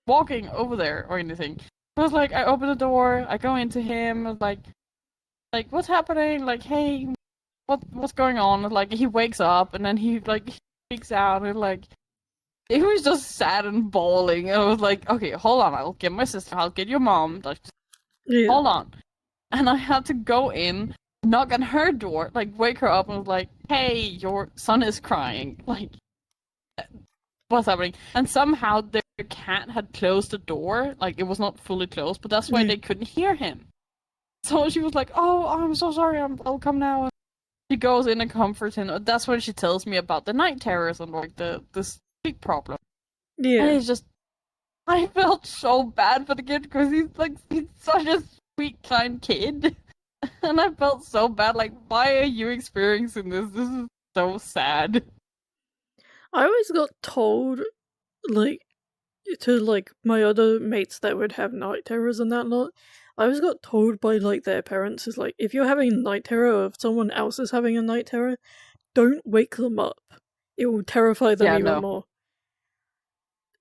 S2: walking over there or anything. I was like, I open the door, I go into him, I was like what's happening? Like, hey, what's going on? Like he wakes up and then he like freaks out and like he was just sad and bawling. And I was like, okay, hold on, I'll get my sister, I'll get your mom. Like,
S3: Yeah.
S2: hold on. And I had to go in, knock on her door, like wake her up and was like, hey, your son is crying. Like, what's happening? And somehow their cat had closed the door, like it was not fully closed, but that's why they couldn't hear him. So she was like, oh, I'm so sorry, I'll come now. She goes in and comforts him. That's when she tells me about the night terrors and like the sleep problem. And
S3: Yeah.
S2: it's just, I felt so bad for the kid because he's such a sweet, kind kid. And I felt so bad, like, why are you experiencing this? This is so sad.
S3: I always got told, like, to like my other mates that would have night terrors and that lot. I always got told by like their parents is like, if you're having night terror or if someone else is having a night terror, don't wake them up. It will terrify them even more.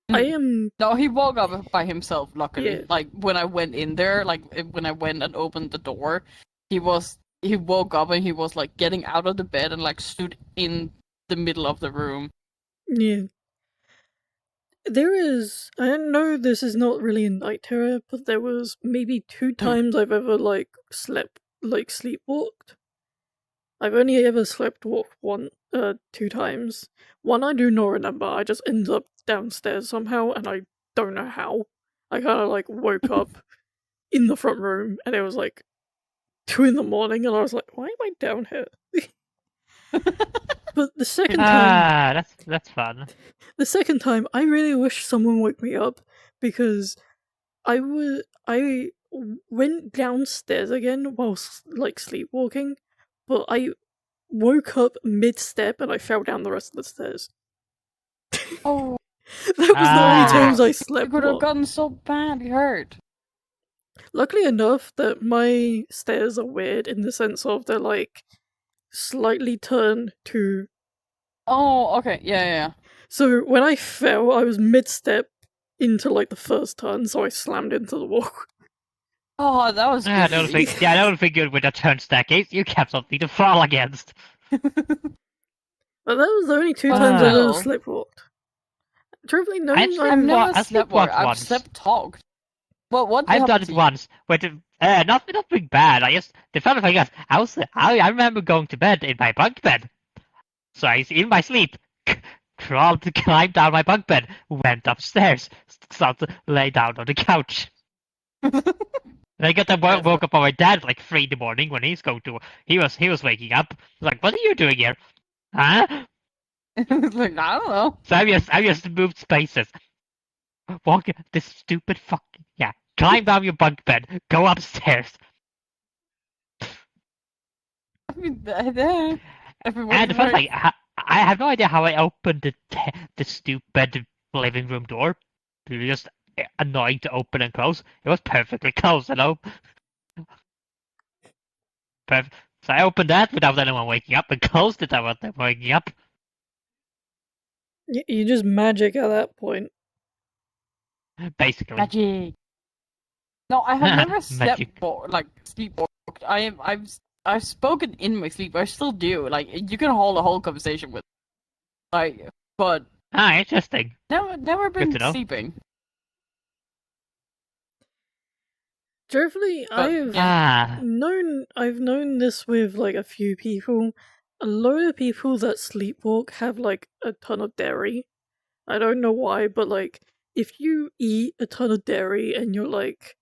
S3: I am.
S2: No, he woke up by himself, luckily.
S3: Yeah.
S2: Like, when I went in there, like, when I went and opened the door, he woke up and he was, like, getting out of the bed and, like, stood in the middle of the room.
S3: Yeah. There is. I know this is not really a night terror, but there was maybe 2 times I've ever, like, sleepwalked. I've only ever sleepwalked 2 times. One I do not remember, I just ended up downstairs somehow, and I don't know how. I kinda, like, woke up in the front room, and it was, like, 2 in the morning, and I was like, why am I down here? But the second time...
S1: that's fun.
S3: The second time, I really wish someone woke me up, because I went downstairs again while, like, sleepwalking, but I woke up mid-step and I fell down the rest of the stairs.
S2: Oh,
S3: That was the only times I
S2: it
S3: slept.
S2: could have gotten so badly hurt.
S3: Luckily enough that my stairs are weird in the sense of they're like slightly turned to.
S2: Oh, okay, yeah.
S3: So when I fell, I was mid-step into like the first turn, so I slammed into the wall.
S2: Oh, that was
S1: I
S2: good.
S1: don't think good with a turn stack. You kept something to fall against.
S3: But that was the only 2 times I ever sleepwalked. Truthfully, no,
S1: I
S3: no.
S1: sleep
S2: I've
S1: wa-
S2: never
S1: I
S2: slept
S1: sleepwalked
S2: I've
S1: once.
S2: slept talked. What
S1: I've done
S2: happened
S1: it
S2: to you?
S1: once, but nothing bad. The funny thing is, I remember going to bed in my bunk bed. So I, in my sleep, climbed down my bunk bed, went upstairs, started to lay down on the couch. And I got to woke up on my dad like 3 in the morning when he was waking up. Like, what are you doing here? Huh?
S2: It's like, I don't know.
S1: So I just moved spaces. Walk this stupid fucking climb down your bunk bed, go upstairs.
S2: I mean, everyone's
S1: And the fun
S2: right.
S1: thing, I have no idea how I opened the stupid living room door. It was just annoying to open and close. It was perfectly closed, Perfect. So I opened that without anyone waking up and closed it without them waking up.
S3: You just magic at that point.
S1: Basically.
S2: Magic. No, I have never
S1: Magic.
S2: sleepwalked. I've spoken in my sleep. I still do. Like you can hold a whole conversation with, but
S1: Interesting.
S2: never
S1: Good to
S2: been
S1: know.
S2: sleeping.
S3: Truthfully,
S2: But,
S3: I've known this with like a few people. A lot of people that sleepwalk have like a ton of dairy. I don't know why, but like if you eat a ton of dairy and you're like,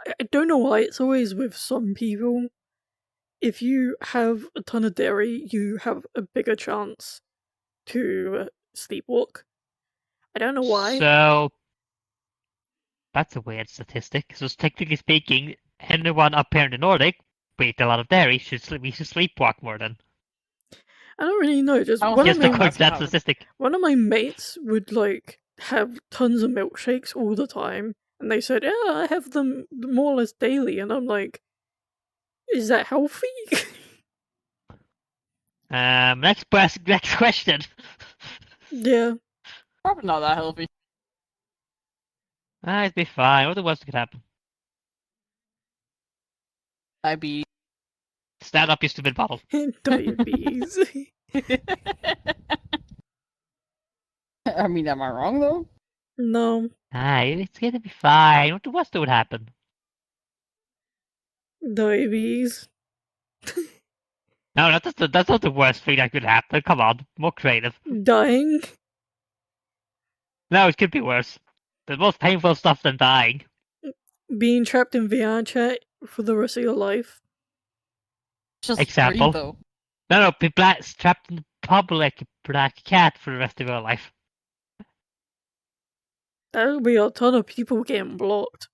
S3: I don't know why, it's always with some people. If you have a ton of dairy, you have a bigger chance to sleepwalk. I don't know why.
S1: So that's a weird statistic. So technically speaking, anyone up here in the Nordic we eat a lot of dairy we should sleepwalk more than.
S3: I don't really know. Just
S2: I don't
S3: one
S2: think
S3: of
S1: Just
S3: my
S1: according to that
S2: happen.
S1: statistic.
S3: one of my mates would like have tons of milkshakes all the time, and they said, "Yeah, I have them more or less daily," and I'm like, "Is that healthy?"
S1: Next question.
S3: Yeah.
S2: Probably not that healthy.
S1: It'd be fine. What the worst could happen?
S2: Diabetes.
S1: Stand up, you stupid bottle.
S3: Diabetes.
S2: I mean, am I wrong though?
S3: No.
S1: It's gonna be fine. What the worst that would happen?
S3: Diabetes.
S1: No, that's not the worst thing that could happen. Come on, more creative.
S3: Dying.
S1: No, it could be worse. The most painful stuff than dying.
S3: Being trapped in Vrchat for the rest of your life.
S2: Just
S1: Example.
S2: breathe, though.
S1: No, be trapped in the pub like a black cat for the rest of your life.
S3: That would be a ton of people getting blocked.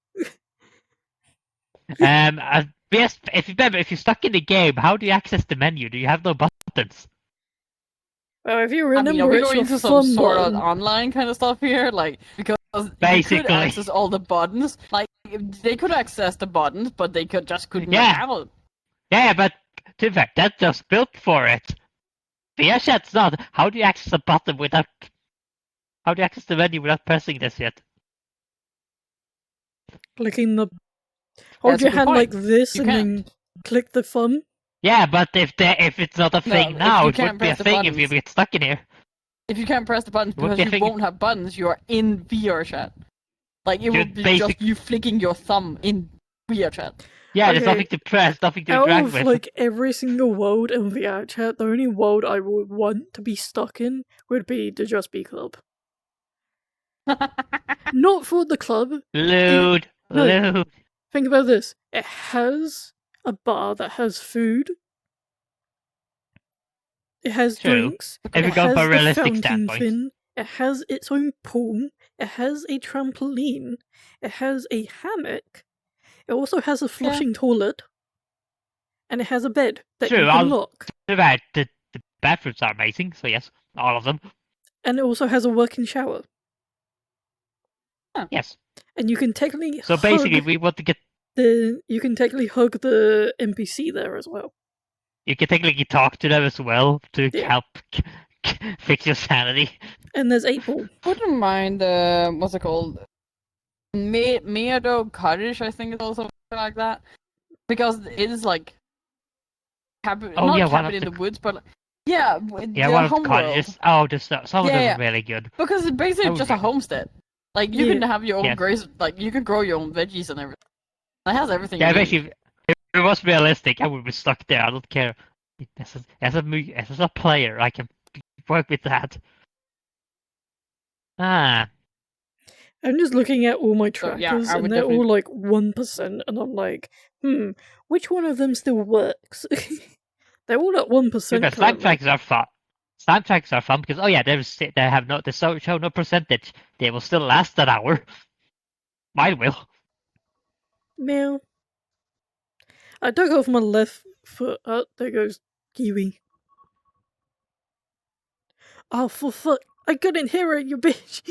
S1: Yes, if you're stuck in the game, how do you access the menu? Do you have no buttons?
S3: Well, if you
S2: I mean, are
S3: remember,
S2: we
S3: it's
S2: going
S3: your
S2: into some
S3: thumb
S2: sort of
S3: button.
S2: online kind of stuff here? Like, because you
S1: Basically.
S2: could access all the buttons. Like, they could access the buttons, but they couldn't
S1: Yeah.
S2: have it.
S1: Yeah, but to be fair, that's just built for it. Vrchat's not. How do you access a button without? How do you access the menu without pressing this yet?
S3: Clicking the. Hold
S2: That's a
S3: your
S2: good
S3: hand
S2: point.
S3: like this
S2: You
S3: and then click the thumb.
S1: Yeah, but if it's not a thing
S2: if
S1: now,
S2: you
S1: it
S2: can't
S1: would be a
S2: press the
S1: thing if you
S2: buttons.
S1: get stuck in here.
S2: If you can't press the buttons
S1: Would
S2: because
S1: be a
S2: you
S1: thing.
S2: won't have buttons, you are in VRChat. Like, it
S1: You're
S2: would be just you flicking your thumb in VRChat.
S1: Yeah, there's
S3: Okay.
S1: nothing to press, nothing to
S3: Out
S1: interact
S3: of
S1: with.
S3: like every single world in Vrchat, the only world I would want to be stuck in would be the Just Be Club. Not for the club.
S1: Lewd.
S3: No.
S1: Lewd.
S3: Think about this. It has a bar that has food. It has
S1: True.
S3: drinks.
S1: If
S3: It
S1: we go
S3: has
S1: for a
S3: the
S1: realistic
S3: fountain
S1: standpoint.
S3: thing. It has its own pool. It has a trampoline. It has a hammock. It also has a flushing toilet. And it has a bed that
S1: True,
S3: you can lock.
S1: The bathrooms are amazing, so yes, all of them.
S3: And it also has a working shower.
S1: Yes.
S3: And you can technically
S1: So basically, we want to get.
S3: you can technically hug the NPC there as well.
S1: You can technically talk to them as well to
S3: Yeah.
S1: help fix your sanity.
S3: And there's 8 Ball.
S2: Wouldn't mind, what's it called? Meadow Cottage, I think it's also something like that. Because it is like, not
S1: one
S2: cabin
S1: of
S2: in the woods, but Yeah,
S1: Yeah,
S2: the
S1: one of the
S2: homeworld.
S1: cottages. Oh, some of them
S2: Yeah.
S1: are really good.
S2: Because it's basically
S1: Oh,
S2: just a
S1: yeah.
S2: homestead. Like you
S3: Yeah.
S2: can have your own
S1: Yeah.
S2: grace, like you can grow your own veggies and everything. It has everything
S1: Yeah,
S2: you need.
S1: basically, if it was realistic, I would be stuck there. I don't care. As a player, I can work with that. Ah,
S3: I'm just looking at all my
S2: So yeah,
S3: trackers,
S2: I
S3: and
S2: would
S3: they're all
S2: definitely.
S3: like 1%, and I'm like, which one of them still works? They're all at 1%
S1: because time
S3: currently.
S1: trackers are fun. Time trackers are fun because they have no they show no percentage. They will still last an hour. Mine will.
S3: Meow. I dug off my left foot. Oh, there goes Kiwi. Oh, for fuck. I couldn't hear it, you bitch.